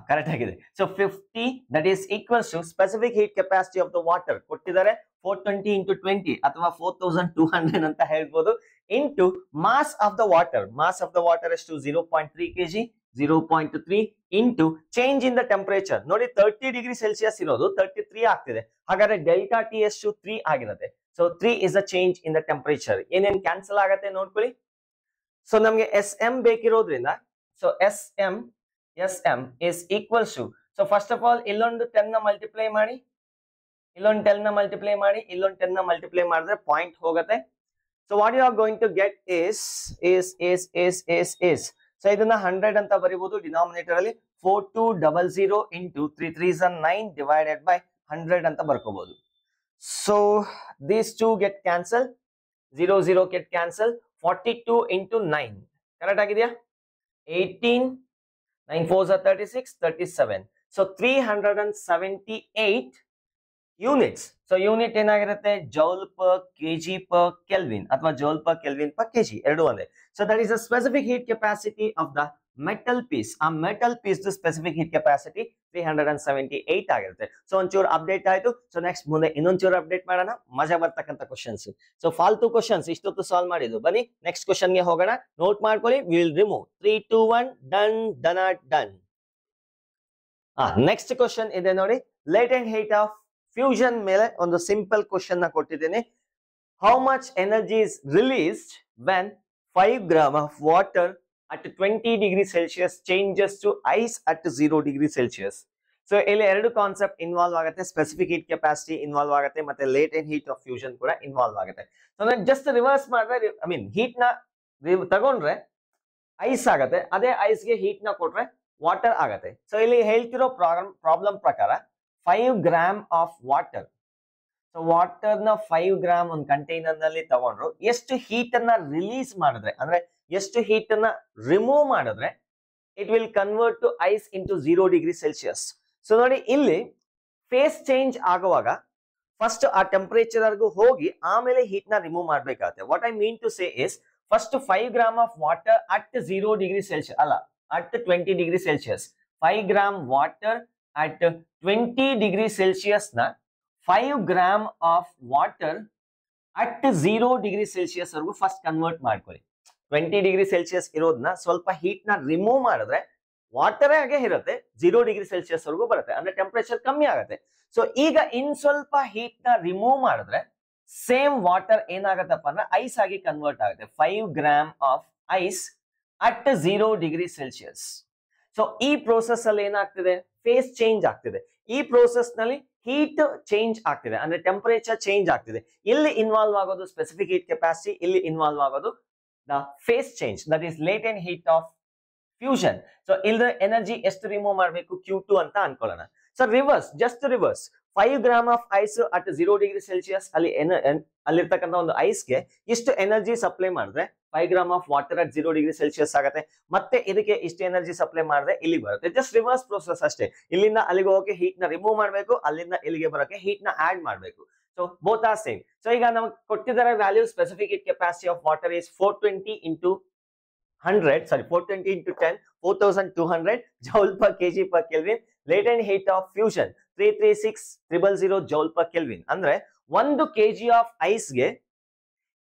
ಕರೆಕ್ಟ್ ಆಗಿದೆ. So 50 that is equals to specific heat capacity of the water ಕೊಟ್ಟಿದ್ದಾರೆ 420 into 20 ಅಥವಾ 4200 ಅಂತ ಹೇಳ್ಬೋದು into mass of the water. Mass of the water ಎಷ್ಟು? 0.3 kg. 0.3 into change in the temperature ನೋಡಿ 30 degree Celsius ಇರೋದು 33 ಆಗ್ತಿದೆ. ಹಾಗಾದ್ರೆ ಡೆಲ್ಟಾ ಟಿ ಎಷ್ಟು? 3 ಆಗಿರುತ್ತೆ. So 3 is the change in the temperature. ಏನೇನ್ ಕ್ಯಾನ್ಸಲ್ ಆಗತ್ತೆ ನೋಡ್ಕೊಳ್ಳಿ. ಸೊ ನಮ್ಗೆ SM ಬೇಕಿರೋದ್ರಿಂದ so SM is equals to, so first of all ಇಲ್ಲೊಂದು 10 ನ ಮಲ್ಟಿಪ್ಲೈ ಮಾಡಿ, ಇಲ್ಲೊಂದು 10 ನ ಮಲ್ಟಿಪ್ಲೈ ಮಾಡಿ, ಇಲ್ಲೊಂದು 10 ನ ಮಲ್ಟಿಪ್ಲೈ ಮಾಡಿದ್ರೆ ಪಾಯಿಂಟ್ ಹೋಗುತ್ತೆ. So what you are going to get is so ಇದನ್ನ 100 ಅಂತ ಬರೀಬಹುದು ಡಿನಾಮಿನೇಟರ್ ಅಲ್ಲಿ. 4200 into 3 3s are 9 divided by 100 ಅಂತ ಬರ್ಕೋಬಹುದು. So these two get cancel, 0 get cancel. 42 into 9 correct ಆಗಿದೆಯಾ? 18 9 4s are 36 37. So 378 units. So unit ಏನಾಗಿರುತ್ತೆ? Joule per kg per kelvin ಅಥವಾ joule per kelvin per kg ಎರಡು ಒಂದೇ. So that is the specific heat capacity of the metal piece. ಆ metal piece specific heat capacity 378 ಆಗಿರುತ್ತೆ. So ಒಂಚೂರು update ಆಯ್ತು. So next ಮುಂದೆ ಇನ್ನೊಂಚೂರು update ಮಾಡೋಣ, ಮಜಾ ಬರ್ತಕ್ಕಂಥ ಕ್ವಶನ್ಸ್. ಸೊ ಫಾಲ್ತು ಕ್ವಶನ್ಸ್ ಇಷ್ಟೊತ್ತು ಸಾಲ್ವ್ ಮಾಡಿದ್ದು. ಬನ್ನಿ ನೆಕ್ಸ್ಟ್ ಕ್ವಶನ್ ಗೆ ಹೋಗೋಣ. ನೋಟ್ ಮಾಡ್ಕೊಳ್ಳಿ. Will remove 3 2 1 done done. Next question ಇದೆ ನೋಡಿ. ಲೇಟೆಂಟ್ ಹೀಟ್ ಆಫ್ ಫ್ಯೂಷನ್ ಮೇಲೆ ಒಂದು ಸಿಂಪಲ್ ಕ್ವಶನ್ ನ ಕೊಟ್ಟಿದ್ದೇನೆ. How much energy is released when 5 gram of water at 20 degree Celsius changes to ice at 0 degree Celsius. So ಇಲ್ಲಿ ಎರಡು concept involve ಆಗುತ್ತೆ. Specific heat capacity involve ಆಗುತ್ತೆ ಮತ್ತೆ latent heat of fusion ಕೂಡ involve ಆಗುತ್ತೆ. So ನಾನು just reverse ಮಾಡಿದ್ರೆ heat ನ ತಗೊಂಡ್ರೆ ಐಸ್ ಆಗತ್ತೆ, ಅದೇ ಐಸ್ ಗೆ ಹೀಟ್ ನ ಕೊಟ್ರೆ ವಾಟರ್ ಆಗತ್ತೆ. ಸೊ ಇಲ್ಲಿ ಹೇಳ್ತಿರೋ ಪ್ರಾಬ್ಲಮ್ ಪ್ರಕಾರ 5 gram of water. So water ನ 5 ಗ್ರಾಮ್ ಒಂದು ಕಂಟೈನರ್ ನಲ್ಲಿ ತಗೊಂಡ್ರು ಎಷ್ಟು ಹೀಟ್ ಅನ್ನ ರಿಲೀಸ್ ಮಾಡಿದ್ರೆ ಅಂದ್ರೆ ಎಷ್ಟು ಹೀಟ್ ಅನ್ನ ರಿಮೂವ್ ಮಾಡಿದ್ರೆ it will convert to ice into 0 degree Celsius. So ನೋಡಿ ಇಲ್ಲಿ ಫೇಸ್ ಚೇಂಜ್ ಆಗುವಾಗ ಫಸ್ಟ್ ಆ ಟೆಂಪರೇಚರ್ ವರ್ಗೂ ಹೋಗಿ ಆಮೇಲೆ ಹೀಟ್ ನ ರಿಮೂವ್ ಮಾಡ್ಬೇಕಾಗುತ್ತೆ. What I mean to say is first 5 gram of water at 0 degree Celsius ಅಲ್ಲ at 20 degree Celsius 5 gram water at 20 degree Celsius ನ 5 gram of water at 0 degree Celsius ವರೆಗೂ first convert ಮಾಡ್ಕೊಳ್ಳಿ. 20 degree Celsius ಇರೋದನ್ನ ಸ್ವಲ್ಪ heat ನ remove ಮಾಡಿದ್ರೆ water ಹಾಗೆ ಇರುತ್ತೆ 0 ಡಿಗ್ರಿ ಸೆಲ್ಸಿಯಸ್ ವರೆಗೂ ಬರುತ್ತೆ, ಅಂದ್ರೆ ಟೆಂಪರೇಚರ್ ಕಮ್ಮಿ ಆಗುತ್ತೆ. ಸೊ ಈಗ ಇನ್ ಸ್ವಲ್ಪ ಹೀಟ್ ನ ರಿಮೂವ್ ಮಾಡಿದ್ರೆ ಸೇಮ್ ವಾಟರ್ ಏನಾಗತ್ತಪ್ಪ ಅಂದ್ರೆ ಐಸ್ ಆಗಿ ಕನ್ವರ್ಟ್ ಆಗುತ್ತೆ. 5 gram of ice at 0 degree Celsius. So ಈ ಪ್ರೋಸೆಸ್ ಅಲ್ಲಿ ಏನಾಗ್ತಿದೆ, ಫೇಸ್ ಚೇಂಜ್ ಆಗ್ತಿದೆ. ಈ ಪ್ರೋಸೆಸ್ ನಲ್ಲಿ ಹೀಟ್ ಚೇಂಜ್ ಆಗ್ತಿದೆ, ಅಂದ್ರೆ ಟೆಂಪರೇಚರ್ ಚೇಂಜ್ ಆಗ್ತಿದೆ. ಇಲ್ಲಿ ಇನ್ವಾಲ್ವ್ ಆಗೋದು ಸ್ಪೆಸಿಫಿಕ್ ಹೀಟ್ ಕೆಪಾಸಿಟಿ, ಇಲ್ಲಿ ಇನ್ವಾಲ್ವ್ ಆಗೋದು the phase change, that is latent heat of fusion. So ಇಲ್ಲಿ ಎನರ್ಜಿ ಎಷ್ಟು ರಿಮೂವ್ ಮಾಡಬೇಕು, Q2 ಅಂತ ಅನ್ಕೊಳ್ಳೋಣ. So reverse, just reverse, 5 gram of ice at 0 degree Celsius ಅಲ್ಲಿರ್ತಕ್ಕಂಥ ಒಂದು ಐಸ್ಗೆ ಇಷ್ಟು ಎನರ್ಜಿ ಸಪ್ಲೈ ಮಾಡಿದ್ರೆ 5 gram of water at 0 degree Celsius ಆಗುತ್ತೆ. ಮತ್ತೆ ಇದಕ್ಕೆ ಇಷ್ಟು ಎನರ್ಜಿ ಸಪ್ಲೈ ಮಾಡಿದ್ರೆ ಇಲ್ಲಿಗೆ ಬರುತ್ತೆ. ಜಸ್ಟ್ ರಿವರ್ಸ್ ಪ್ರೋಸೆಸ್ ಅಷ್ಟೇ. ಇಲ್ಲಿಂದ ಅಲ್ಲಿಗೆ ಹೋಗಕ್ಕೆ ಹೀಟ್ ನ ರಿಮೂವ್ ಮಾಡಬೇಕು, ಅಲ್ಲಿಂದ ಇಲ್ಲಿಗೆ ಬರೋಕೆ ಹೀಟ್ ನ ಆಡ್ ಮಾಡಬೇಕು. So both are same. So ಈಗ ನಮಗೆ ಕೊಟ್ಟಿದ್ದಾರೆ value, specific heat capacity of water is 420 into 420 into 10, 4200 joule per kg per Kelvin. Latent heat of fusion 336,000 joule per Kelvin. ಅಂದ್ರೆ 1 kg ಆಫ್ ಐಸ್ ಗೆ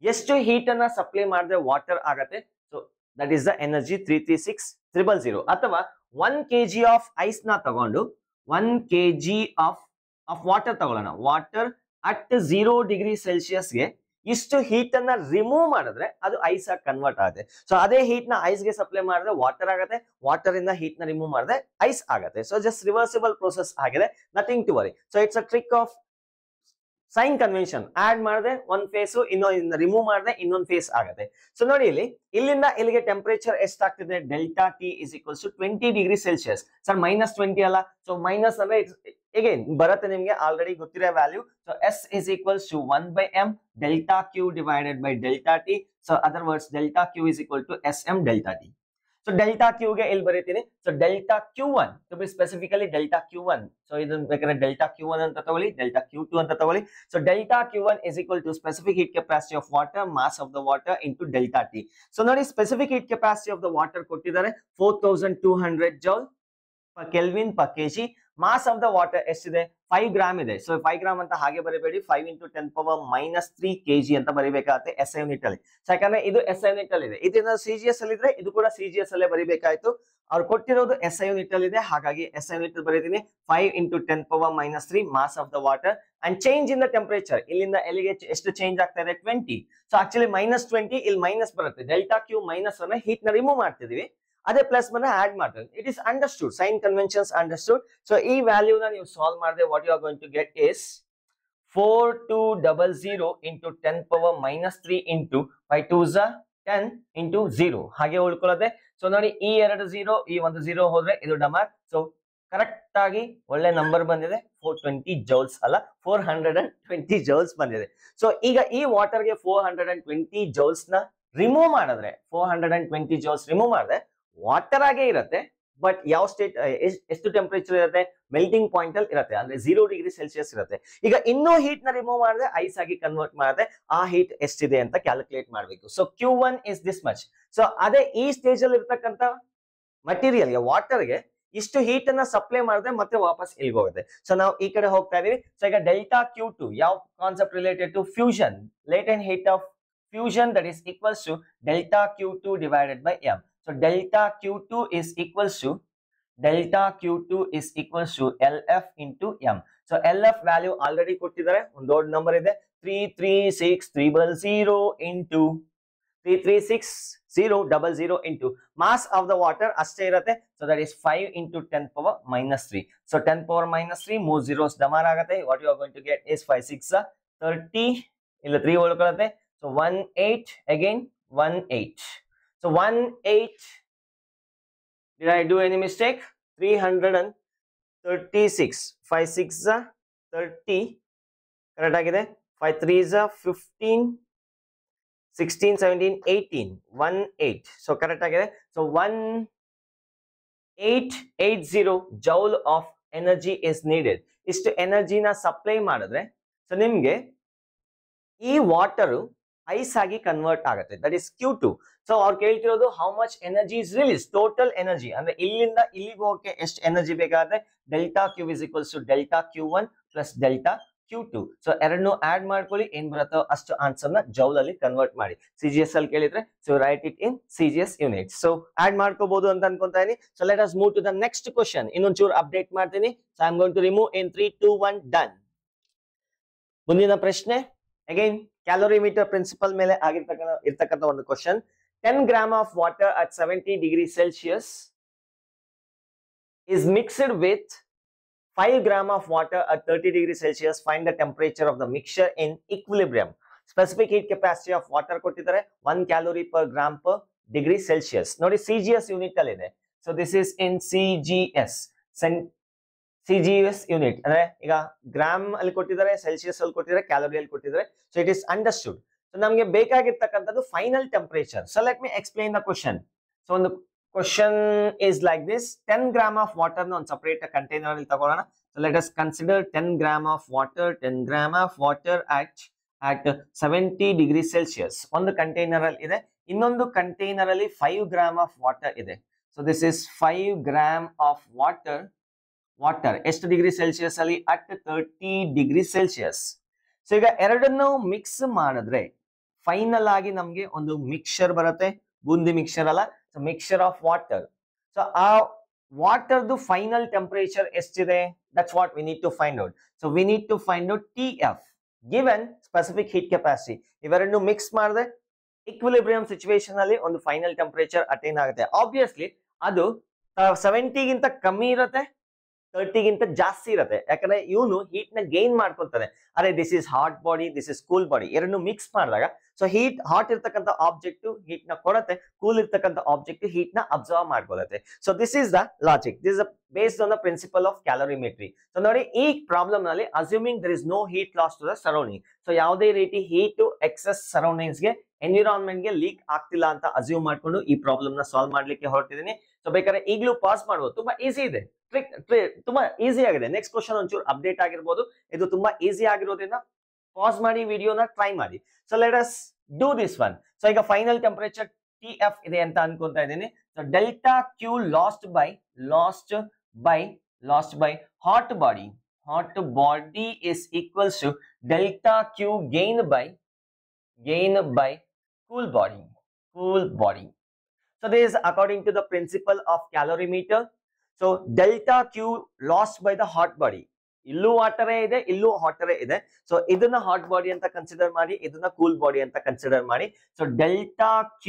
ಎಷ್ಟು heat ಅನ್ನ supply ಮಾಡಿದ್ರೆ water ಆಗತ್ತೆ. So that is the energy 336,000. ಅಥವಾ 1 kg of ice ನ ತಗೊಂಡು 1 kg of water ತಗೊಳ್ಳೋಣ. ವಾಟರ್ ಅಟ್ 0 ಡಿಗ್ರಿ ಸೆಲ್ಸಿಯಸ್ ಗೆ ಇಷ್ಟು ಹೀಟ್ ಅನ್ನ ರಿಮೂವ್ ಮಾಡಿದ್ರೆ ಅದು ಐಸ್ ಆಗಿ ಕನ್ವರ್ಟ್ ಆಗುತ್ತೆ. ಸೊ ಅದೇ ಹೀಟ್ ನ ಐಸ್ ಗೆ ಸಪ್ಲೈ ಮಾಡಿದ್ರೆ ವಾಟರ್ ಆಗುತ್ತೆ, ವಾಟರ್ ಇಂದ ಹೀಟ್ ನ ರಿಮೂವ್ ಮಾಡಿದ್ರೆ ಐಸ್ ಆಗುತ್ತೆ. ಸೊ ಜಸ್ಟ್ ರಿವರ್ಸಿಬಲ್ ಪ್ರೋಸೆಸ್ ಆಗಿದೆ, nothing to worry. So it's a trick of sign convention. Add ಮಾಡಿದ್ರೆ ಒಂದ್ ಫೇಸ್, ಇನ್ನೊಂದು ರಿಮೂವ್ ಮಾಡಿದ್ರೆ ಇನ್ನೊಂದು ಫೇಸ್ ಆಗುತ್ತೆ. ಸೊ ನೋಡಿ ಇಲ್ಲಿಂದ ಇಲ್ಲಿಗೆ ಟೆಂಪರೇಚರ್ ಎಷ್ಟಾಗ್ತಿದೆ, delta T is equals to 20 degree Celsius. Sir -20 ಅಲ್ಲ, ಸೊ ಮೈನಸ್ ಅಂದ್ರೆ again ಬರುತ್ತೆ, ನಿಮ್ಗೆ ಆಲ್ರೆಡಿ ಗೊತ್ತಿರೋ value. So S is equals to 1/m delta Q divided by delta T. So other words delta Q is equal to SM delta T. So delta Q ಗೆ ಇಲ್ಲಿ ಬರೀತೀನಿ. So delta Q1 to be specifically delta Q1. So ಇದನ್ನ ಬೇಕಾದ್ರೆ delta Q1 ಅಂತ ತಗೊಳ್ಳಿ, delta Q2 ಅಂತ ತಗೊಳ್ಳಿ. So delta Q1 is equal to specific heat capacity of water mass of the water into delta T. So ನೋಡಿ, specific heat capacity of the water ಕೊಟ್ಟಿದ್ದಾರೆ 4200 joule per Kelvin per kg. Mass of the water ಎಷ್ಟಿದೆ, 5 gram ಇದೆ. So 5 gram ಅಂತ ಹಾಗೆ ಬರೀಬೇಡಿ, 5 into 10⁻³ kg ಅಂತ ಬರೀಬೇಕಾಗುತ್ತೆ SI unit ಅಲ್ಲಿ. ಯಾಕಂದ್ರೆ ಇದು SI ಯೂನಿಟ್ ಅಲ್ಲಿ ಇದೆ, ಇದನ್ನ CGS ಅಲ್ಲಿ ಇದ್ರೆ ಇದು ಕೂಡ CGS ಅಲ್ಲೇ ಬರೀಬೇಕಾಯ್ತು. ಅವ್ರು ಕೊಟ್ಟಿರೋದು SI ಯೂನಿಟ್ ಅಲ್ಲಿ ಇದೆ, ಹಾಗಾಗಿ SI ಯೂನಿಟ್ ಬರೀತೀನಿ. 5 into 10⁻³ mass of the water and change in the temperature. ಇಲ್ಲಿಂದ ಎಲ್ಲಿಗೆ ಎಷ್ಟು ಚೇಂಜ್ ಆಗ್ತಾ ಇದೆ, 20. ಸೊ ಆಕ್ಚುಲಿ -20 ಇಲ್ಲಿ ಮೈನಸ್ ಬರುತ್ತೆ. ಡೆಲ್ಟಾ ಕ್ಯೂ ಮೈನಸ್ ಅನ್ನ ಹೀಟ್ ನ ರಿಮೂವ್ ಮಾಡ್ತಿದೀವಿ, ಅದೇ ಪ್ಲಸ್ ಬಂದ್ರೆ ಆಡ್ ಮಾಡ್ತೀವಿ. It is understood, sign conventions understood. So ಈ ವ್ಯಾಲ್ಯೂ ನ ನೀವು ಸಾಲ್ವ್ ಮಾಡಿದ್ರೆ what you are going to get is 4200 into 10⁻³ into 5 2s 10 into 0 ಹಾಗೆ ಉಳ್ಕೊಳ್ಳೋದೆ. ಸೊ ನೋಡಿ, ಈ 2 0, ಈ ಒಂದು 0 ಹೋದ್ರೆ ಇದು ಡಮಾರ್. ಸೊ ಕರೆಕ್ಟ್ ಆಗಿ ಒಳ್ಳೆ ನಂಬರ್ ಬಂದಿದೆ, 420 ಜೌಲ್ಸ್ ಅಲ್ಲ 420 ಜೌಲ್ಸ್ ಬಂದಿದೆ. ಸೊ ಈಗ ಈ ವಾಟರ್ ಗೆ 420 ಜೌಲ್ಸ್ ನ ರಿಮೂವ್ ಮಾಡಿದ್ರೆ, 420 ಜೌಲ್ಸ್ ರಿಮೂವ್ ಮಾಡಿದ್ರೆ ವಾಟರ್ ಆಗೇ ಇರುತ್ತೆ, ಬಟ್ ಯಾವ ಸ್ಟೇಟ್, ಎಷ್ಟು ಟೆಂಪರೇಚರ್ ಇರುತ್ತೆ, ಮೆಲ್ಟಿಂಗ್ ಪಾಯಿಂಟ್ ಅಲ್ಲಿ ಇರುತ್ತೆ, ಅಂದ್ರೆ 0 ಡಿಗ್ರಿ ಸೆಲ್ಸಿಯಸ್ ಇರುತ್ತೆ. ಈಗ ಇನ್ನೂ ಹೀಟ್ ನ ರಿಮೂವ್ ಮಾಡಿದ್ರೆ ಐಸ್ ಆಗಿ ಕನ್ವರ್ಟ್ ಮಾಡಿದ್ರೆ ಆ ಹೀಟ್ ಎಷ್ಟಿದೆ ಅಂತ ಕ್ಯಾಲ್ಕುಲೇಟ್ ಮಾಡಬೇಕು. So Q1 is this much. So ಅದೇ ಈ ಸ್ಟೇಜ್ ಅಲ್ಲಿ ಇರ್ತಕ್ಕಂಥ ಮಟೀರಿಯಲ್ ಗೆ, ವಾಟರ್ ಗೆ ಇಷ್ಟು ಹೀಟ್ ಅನ್ನ ಸಪ್ಲೈ ಮಾಡಿದ್ರೆ ಮತ್ತೆ ವಾಪಸ್ ಇಲ್ಲಿಗೆ ಹೋಗುತ್ತೆ. ಸೊ ನಾವು ಈ ಕಡೆ ಹೋಗ್ತಾ ಇದೀವಿ. ಸೊ ಈಗ ಡೆಲ್ಟಾ Q2 ಯಾವ concept related to fusion, latent heat of fusion, that is equals to delta Q2 divided by M. So delta Q2 is equals to LF into M. So LF value already ಕೊಟ್ಟಿದ್ದಾರೆ, ಒಂದು ದೊಡ್ಡ number ಇದೆ, 336,000 into 336,000 into mass of the water ಅಷ್ಟೇ ಇರುತ್ತೆ. So that is 5 into 10⁻³ So 10⁻³ ಮೂರ್ zeros ಡಮಾರ್ ಆಗುತ್ತೆ. What you are going to get is 5 6 30, ಇಲ್ಲ 3 ಉಳ್ಕೊಳ್ಳುತ್ತೆ. So 18 again 18. So 18. Did I do any mistake? 336. 5 6 30. Correct ಆಗಿದೆ. 5 3 15. 16 17 18. 18. So correct ಆಗಿದೆ. So 1880 joule of energy is needed. ಇಷ್ಟು ಎನರ್ಜಿನ supply ಮಾಡಿದ್ರೆ so ನಿಮ್ಗೆ ಈ water ice ಆಗಿ ಕನ್ವರ್ಟ್ ಆಗುತ್ತೆ, ದಟ್ ಇಸ್ Q2. ಸೊ ಅವ್ರು ಕೇಳ್ತಿರೋದು how much energy is release, total energy ಅಂದ್ರೆ ಇಲ್ಲಿಂದ ಇಲ್ಲಿಗೆ ಹೋಗಕ್ಕೆ ಎಷ್ಟು ಎನರ್ಜಿ ಬೇಕಾದ್ರೆ delta Q is equals to delta Q1 plus delta Q2. So ಎರಡನ್ನೂ ಆಡ್ ಮಾಡ್ಕೊಳ್ಳಿ, ಏನ್ ಬರುತ್ತೋ ಅಷ್ಟು ಆನ್ಸರ್ ನ ಜೌಲ್ ಅಲ್ಲಿ ಕನ್ವರ್ಟ್ ಮಾಡಿ. CGS ಅಲ್ಲಿ ಕೇಳಿದ್ರೆ so write it in CGS unit. So add ಮಾಡ್ಕೋಬಹುದು ಅಂತ ಅನ್ಕೊಂತಾ ಇದೀನಿ. So let us move to the next question. ಇನ್ನೊಂಚೂರು ಅಪ್ಡೇಟ್ ಮಾಡ್ತೀನಿ. So I am going to remove in 3 2 1 done. ಮುಂದಿನ ಪ್ರಶ್ನೆ ಅಗೈನ್ ಕ್ಯಾಲೋರಿಮೀಟರ್ ಪ್ರಿನ್ಸಿಪಲ್ ಮೇಲೆ ಇರ್ತಕ್ಕಂಥ ಒಂದು question. 10 gram of water at 70 degree Celsius is mixed with 5 gram of water at 30 degrees Celsius. Find the temperature of the mixture in equilibrium. Specific heat capacity of water ಕೊಟ್ಟಿದ್ದಾರೆ 1 calorie per gram per degree Celsius. ನೋಡಿ CGS unit ಅಲ್ಲಿ ಇದೆ. So this is in CGS unit ಅಂದ್ರೆ ಈಗ gram ಅಲ್ಲಿ ಕೊಟ್ಟಿದ್ದಾರೆ, Celsius ಅಲ್ಲಿ ಕೊಟ್ಟಿದ್ದಾರೆ, ಕ್ಯಾಲೋರಿ ಅಲ್ಲಿ ಕೊಟ್ಟಿದ್ದಾರೆ. So it is understood. So ನಮಗೆ ಬೇಕಾಗಿರ್ತಕ್ಕಂಥದ್ದು final temperature. So let me explain the question. So ಒಂದು question is like this. 10 gram of water ನ ಒಂದು ಸಪರೇಟ್ ಕಂಟೈನರ್ ಅಲ್ಲಿ ತಗೊಳ್ಳೋಣ. So let us consider 10 gram of water at 70 degree Celsius ಒಂದು container ಅಲ್ಲಿ ಇದೆ. ಇನ್ನೊಂದು ಕಂಟೈನರ್ ಅಲ್ಲಿ 5 ಗ್ರಾಮ್ ಆಫ್ ವಾಟರ್ ಇದೆ. So this is 5 gram of water ಎಷ್ಟು ಡಿಗ್ರಿ ಸೆಲ್ಸಿಯಸ್ ಅಲ್ಲಿ ಅಟ್ 30 ಡಿಗ್ರಿ ಸೆಲ್ಸಿಯಸ್. ಸೊ ಈಗ ಎರಡನ್ನು ಮಿಕ್ಸ್ ಮಾಡಿದ್ರೆ ಫೈನಲ್ ಆಗಿ ನಮ್ಗೆ ಒಂದು ಮಿಕ್ಸ್ಚರ್ ಬರುತ್ತೆ, ಬೂಂದಿ ಮಿಕ್ಸ್ಚರ್ ಅಲ್ಲ, so mixture of water. So ಆ ವಾಟರ್ದು ಫೈನಲ್ ಟೆಂಪರೇಚರ್ ಎಷ್ಟಿದೆ, that's what we need to find out. So we need to find out TF given specific heat capacity. ಇವೆರಡನ್ನು ಮಿಕ್ಸ್ ಮಾಡಿದ್ರೆ ಇಕ್ವಿಲಿಬ್ರಿಯಂ ಸಿಚುವೇಶನ್ ಅಲ್ಲಿ ಒಂದು ಫೈನಲ್ ಟೆಂಪರೇಚರ್ ಅಟೈನ್ ಆಗುತ್ತೆ. Obviously ಅದು 70 ಗಿಂತ ಕಮ್ಮಿ ಇರುತ್ತೆ, 30 ಗಿಂತ ಜಾಸ್ತಿ ಇರುತ್ತೆ. ಯಾಕಂದ್ರೆ ಇವನು ಹೀಟ್ ನ ಗೈನ್ ಮಾಡ್ಕೊಳ್ತಾನೆ. ಅರೆ this is hot body, this is cool body, ಎರಡನ್ನು ಮಿಕ್ಸ್ ಮಾಡಿದಾಗ ಸೊ ಹಾಟ್ ಇರ್ತಕ್ಕಂಥ ಆಬ್ಜೆಕ್ಟ್ ಹೀಟ್ ನ ಕೊಡುತ್ತೆ, ಕೂಲ್ ಇರ್ತಕ್ಕಂಥ ಆಬ್ಜೆಕ್ಟ್ ಹೀಟ್ ನ ಅಬ್ಸರ್ವ್ ಮಾಡ್ಕೊಳ್ಳುತ್ತೆ. So this is the logic, this is based on the principle of calorimetry. So ನೋಡಿ ಈ ಪ್ರಾಬ್ಲಮ್ ನಲ್ಲಿ assuming there is no heat loss to the surrounding. So ಯಾವುದೇ ರೀತಿ ಹೀಟ್ ಎಕ್ಸೆಸ್ ಸರೌಂಡಿಂಗ್ಸ್ ಗೆ environment ಗೆ leak ಆಗ್ತಿಲ್ಲ ಅಂತ ಅಸ್ಯೂಮ್ ಮಾಡ್ಕೊಂಡು ಈ ಪ್ರಾಬ್ಲಮ್ ನ ಸಾಲ್ವ್ ಮಾಡ್ಲಿಕ್ಕೆ ಹೊರಟಿದ್ದೀನಿ. ಸೊ ಬೇಕಾದ್ರೆ ಈಗಲೂ ಪಾಸ್ ಮಾಡಬಹುದು, ತುಂಬಾ ಈಸಿ ಇದೆ, ತುಂಬಾ ಈಸಿ ಆಗಿದೆ. ನೆಕ್ಸ್ಟ್ ಕ್ವಶನ್ ಒಂಚೂರು ಅಪ್ಡೇಟ್ ಆಗಿರ್ಬೋದು, ಇದು ತುಂಬಾ ಈಸಿ ಆಗಿರೋದ್ರಿಂದ ಪಾಸ್ ಮಾಡಿ ವಿಡಿಯೋನ ಟ್ರೈ ಮಾಡಿ. So let us do this one. So ಈಗ ಫೈನಲ್ ಟೆಂಪರೇಚರ್ TF ಇದೆ ಅಂತ ಅನ್ಕೊಂತಾ ಇದ್ದೀನಿ. So delta Q last by hot body is equals to delta Q gained by cool body. So this is according to the principle of calorimeter. So delta Q lost by the hot body. ಇಲ್ಲೂ ವಾಟರೇ ಇದೆ, ಇಲ್ಲೂ ಹಾಟರೇ ಇದೆ. So ಇದನ್ನ hot body ಅಂತ consider ಮಾಡಿ, ಇದನ್ನ cool body ಅಂತ consider ಮಾಡಿ. So delta Q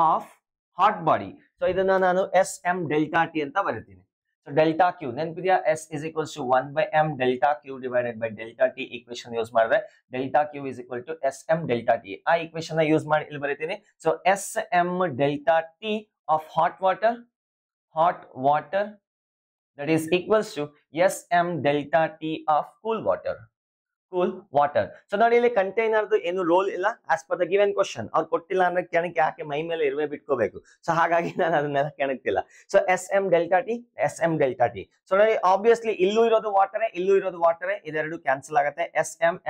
of hot body, so ಇದನ್ನ ನಾನು SM ಡೆಲ್ಟಾ T ಅಂತ ಬರೀತೀನಿ. ಸೊ ಡೆಲ್ಟಾ Q ನೆನಪಿದೆಯಾ, S is equals to 1 by M delta Q divided by delta T. Equation use ಮಾಡಿದ್ರೆ delta Q is equal to SM delta T. ಆ equation ನ use ಮಾಡಿ ಇಲ್ಲಿ ಬರೀತೀನಿ. So SM delta T of hot water that is equals to SM delta T of cool water. So ನೋಡಿ ಇಲ್ಲಿ ಕಂಟೈನರ್ದು ಏನು roll ಇಲ್ಲ. As per the given question ಅವ್ರು ಕೊಟ್ಟಿಲ್ಲ ಅಂದ್ರೆ ಕೆಣಕ್ಕೆ ಯಾಕೆ ಮೈ ಮೇಲೆ ಇರುವೆ ಬಿಟ್ಕೋಬೇಕು. ಸೊ ಹಾಗಾಗಿ ನಾನು ಅದನ್ನೆಲ್ಲ ಕೆಣಕ್ತಿಲ್ಲ. So SM delta T. So ನೋಡಿ ಆಬ್ವಿಯಸ್ಲಿ ಇಲ್ಲೂ ಇರೋದು ವಾಟರೇ, ಇದೆರಡು ಕ್ಯಾನ್ಸಲ್ ಆಗುತ್ತೆ,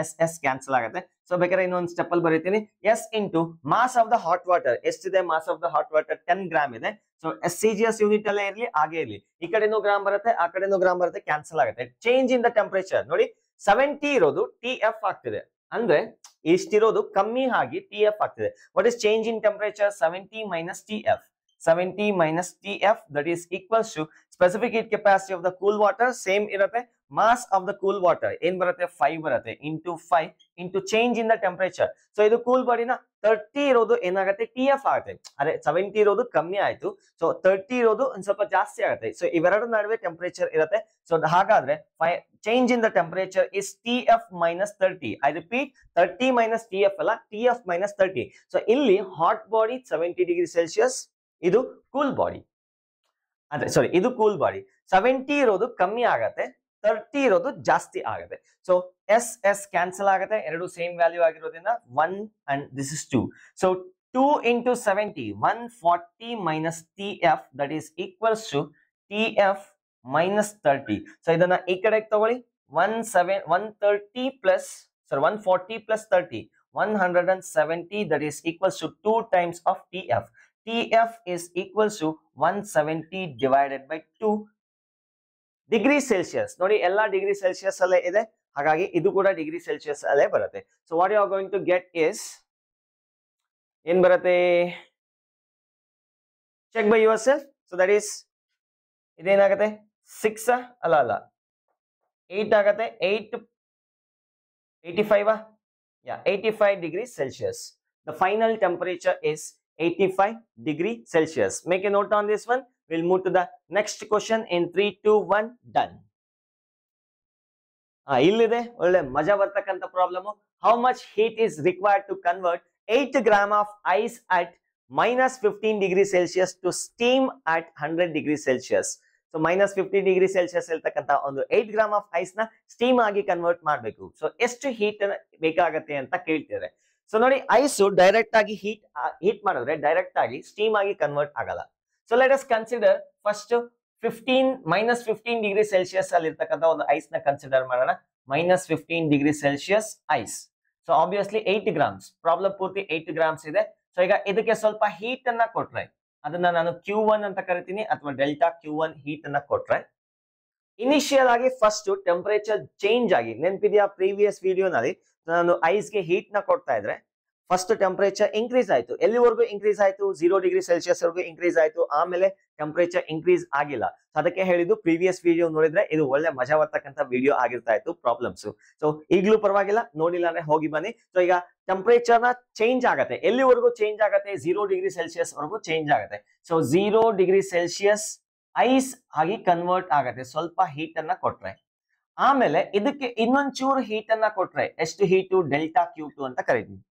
SS ಕ್ಯಾನ್ಸಲ್ ಆಗುತ್ತೆ. ಸೊ ಬೇಕಾದ್ರೆ ಇನ್ನೊಂದು ಸ್ಟೆಪ್ ಅಲ್ಲಿ ಬರೀತೀನಿ. S into mass of the hot water ಎಷ್ಟಿದೆ, mass of the hot water 10 gram ಇದೆ. ಸೊ CGS ಯೂನಿಟ್ ಅಲ್ಲೇ ಇರ್ಲಿ, ಹಾಗೆ ಇರ್ಲಿ, ಈ ಕಡೆನೂ ಗ್ರಾಮ್ ಬರುತ್ತೆ, ಆ ಕಡೆನೂ ಗ್ರಾಮ್ ಬರುತ್ತೆ, ಕ್ಯಾನ್ಸಲ್ ಆಗುತ್ತೆ. ಚೇಂಜ್ ಇನ್ ದ ಟೆಂಪರೇಚರ್ ನೋಡಿ 70 ಇರೋದು TF ಆಗ್ತಿದೆ, ಅಂದ್ರೆ ಇಷ್ಟಿರೋದು ಕಮ್ಮಿ ಆಗಿ TF ಆಗ್ತಿದೆ. What is change in temperature? 70 minus TF that is equals to specific heat capacity of the cool water same ಇರುತ್ತೆ. Mass of the cool water ಏನ್ ಬರುತ್ತೆ, 5 ಬರುತ್ತೆ, into 5 into change in the temperature. So ಇದು cool ಬಾಡಿನ 30 ಇರೋದು ಏನಾಗುತ್ತೆ, TF ಆಗುತ್ತೆ. ಅರೆ 70 ಇರೋದು ಕಮ್ಮಿ ಆಯ್ತು, ಸೊ 30 ಇರೋದು ಒಂದ್ ಸ್ವಲ್ಪ ಜಾಸ್ತಿ ಆಗುತ್ತೆ. ಸೊ ಇವೆರಡು ನಡುವೆ ಟೆಂಪರೇಚರ್ ಇರುತ್ತೆ. ಸೊ ಹಾಗಾದ್ರೆ change in the temperature is TF minus 30. I repeat, 30 minus TF ಅಲ್ಲ, TF minus 30. ಸೊ ಇಲ್ಲಿ ಹಾಟ್ ಬಾಡಿ 70 ಡಿಗ್ರಿ ಸೆಲ್ಸಿಯಸ್, ಇದು ಕೂಲ್ ಬಾಡಿ, ಅಂದ್ರೆ ಸಾರಿ ಇದು ಕೂಲ್ ಬಾಡಿ. 70 ಇರೋದು ಕಮ್ಮಿ ಆಗತ್ತೆ, 30 ಇರೋದು ಜಾಸ್ತಿ ಆಗುತ್ತೆ. ಸೊ SS ಕ್ಯಾನ್ಸಲ್ ಆಗುತ್ತೆ, ಎರಡು ಸೇಮ್ ವ್ಯಾಲ್ಯೂ ಆಗಿರೋದ್ರಿಂದ 1 and this is 2. So 2 into 70 140 minus TF that is equals to TF minus 30. So ಇದನ್ನ ಈ ಕಡೆಗೆ ತಗೊಳ್ಳಿ, 130 plus, sorry, 140 plus 30, 170, that is equals to 2 times of TF. TF is equals to 170 divided by 2 degree Celsius. ನೋಡಿ ಎಲ್ಲ degree Celsius ಅಲ್ಲೇ ಇದೆ, ಹಾಗಾಗಿ ಇದು ಕೂಡ ಡಿಗ್ರಿ ಸೆಲ್ಸಿಯಸ್ ಅಲ್ಲೇ ಬರುತ್ತೆ. So what you are going to get is, ಏನ್ ಬರುತ್ತೆ, check by yourself. So that is, ಇದೇನಾಗತ್ತೆ 6 ಅಲ್ಲ 8 ಆಗತ್ತೆ, 85 85 degrees Celsius. The final temperature is 85 degree Celsius. Make a note on this one. We'll move to the next question in 3, 2, 1, done. ಇಲ್ಲಿದೆ ಒಳ್ಳೆ ಮಜಾ ಬರ್ತಕ್ಕಂಥ problem. How much heat is required to convert 8 gram of ice at minus 15 degree Celsius to steam at 100 degree Celsius? So minus 50 degree Celsius ಇರ್ತಕ್ಕಂಥ ಒಂದು 8 gram of ice ನ steam ಆಗಿ convert ಮಾಡಬೇಕು. So ಎಷ್ಟು ಹೀಟ್ ಬೇಕಾಗತ್ತೆ ಅಂತ ಕೇಳ್ತಿದ್ರೆ, so ನೋಡಿ ice direct ಆಗಿ ಹೀಟ್ ಮಾಡಿದ್ರೆ ಡೈರೆಕ್ಟ್ ಆಗಿ ಸ್ಟೀಮ್ ಆಗಿ ಕನ್ವರ್ಟ್ ಆಗಲ್ಲ. So let us consider first minus 15 degree Celsius ಅಲ್ಲಿ ಇರ್ತಕ್ಕಂಥ ಒಂದು ಐಸ್ ನ ಕನ್ಸಿಡರ್ ಮಾಡೋಣ. Minus 15 degree Celsius ice. So obviously 8 grams, problem ಪೂರ್ತಿ 8 ಗ್ರಾಮ್ಸ್ ಇದೆ. ಸೊ ಈಗ ಇದಕ್ಕೆ ಸ್ವಲ್ಪ ಹೀಟ್ ಅನ್ನ ಕೊಟ್ರೆ, ಅದನ್ನ ನಾನು Q1 ಅಂತ ಕರಿತೀನಿ, ಅಥವಾ ಡೆಲ್ಟಾ Q1 ಹೀಟ್ ಅನ್ನ ಕೊಟ್ರೆ, ಇನಿಷಿಯಲ್ ಆಗಿ ಫಸ್ಟ್ ಟೆಂಪರೇಚರ್ ಚೇಂಜ್ ಆಗಿ, ನೆನಪಿದೆಯಾ ಪ್ರೀವಿಯಸ್ ವಿಡಿಯೋನಲ್ಲಿ ನಾನು ಐಸ್ಗೆ ಹೀಟ್ ನ ಕೊಡ್ತಾ ಇದ್ರೆ ಫಸ್ಟ್ ಟೆಂಪರೇಚರ್ ಇನ್ಕ್ರೀಸ್ ಆಯ್ತು. ಎಲ್ಲಿವರೆಗೂ ಇನ್ಕ್ರೀಸ್ ಆಯ್ತು? 0 ಡಿಗ್ರಿ ಸೆಲ್ಸಿಯಸ್ ವರೆಗೂ ಇನ್ಕ್ರೀಸ್ ಆಯ್ತು. ಆಮೇಲೆ ಟೆಂಪರೇಚರ್ ಇನ್ಕ್ರೀಸ್ ಆಗಿಲ್ಲ. ಅದಕ್ಕೆ ಹೇಳಿದ್ದು ಪ್ರೀವಿಯಸ್ ವಿಡಿಯೋ ನೋಡಿದ್ರೆ ಇದು ಒಳ್ಳೆ ಮಜಾ ಬರ್ತಕ್ಕಂಥ ವಿಡಿಯೋ ಆಗಿರ್ತಾ ಇತ್ತು ಪ್ರಾಬ್ಲಮ್ಸ್. ಸೊ ಈಗಲೂ ಪರವಾಗಿಲ್ಲ, ನೋಡಿಲ್ಲ ಅಂದ್ರೆ ಹೋಗಿ ಬನ್ನಿ. ಸೊ ಈಗ ಟೆಂಪರೇಚರ್ ನ ಚೇಂಜ್ ಆಗತ್ತೆ. ಎಲ್ಲಿವರೆಗೂ ಚೇಂಜ್ ಆಗತ್ತೆ? 0 ಡಿಗ್ರಿ ಸೆಲ್ಸಿಯಸ್ ವರೆಗೂ ಚೇಂಜ್ ಆಗುತ್ತೆ. ಸೊ 0 ಡಿಗ್ರಿ ಸೆಲ್ಸಿಯಸ್ ಐಸ್ ಆಗಿ ಕನ್ವರ್ಟ್ ಆಗತ್ತೆ ಸ್ವಲ್ಪ ಹೀಟ್ ಅನ್ನ ಕೊಟ್ರೆ. ಆಮೇಲೆ ಇದಕ್ಕೆ ಇನ್ನೊಂಚೂರು ಹೀಟ್ ಅನ್ನ ಕೊಟ್ರೆ, ಎಷ್ಟು ಹೀಟು? ಡೆಲ್ಟಾ Q2 ಅಂತ ಕರಿತೀವಿ.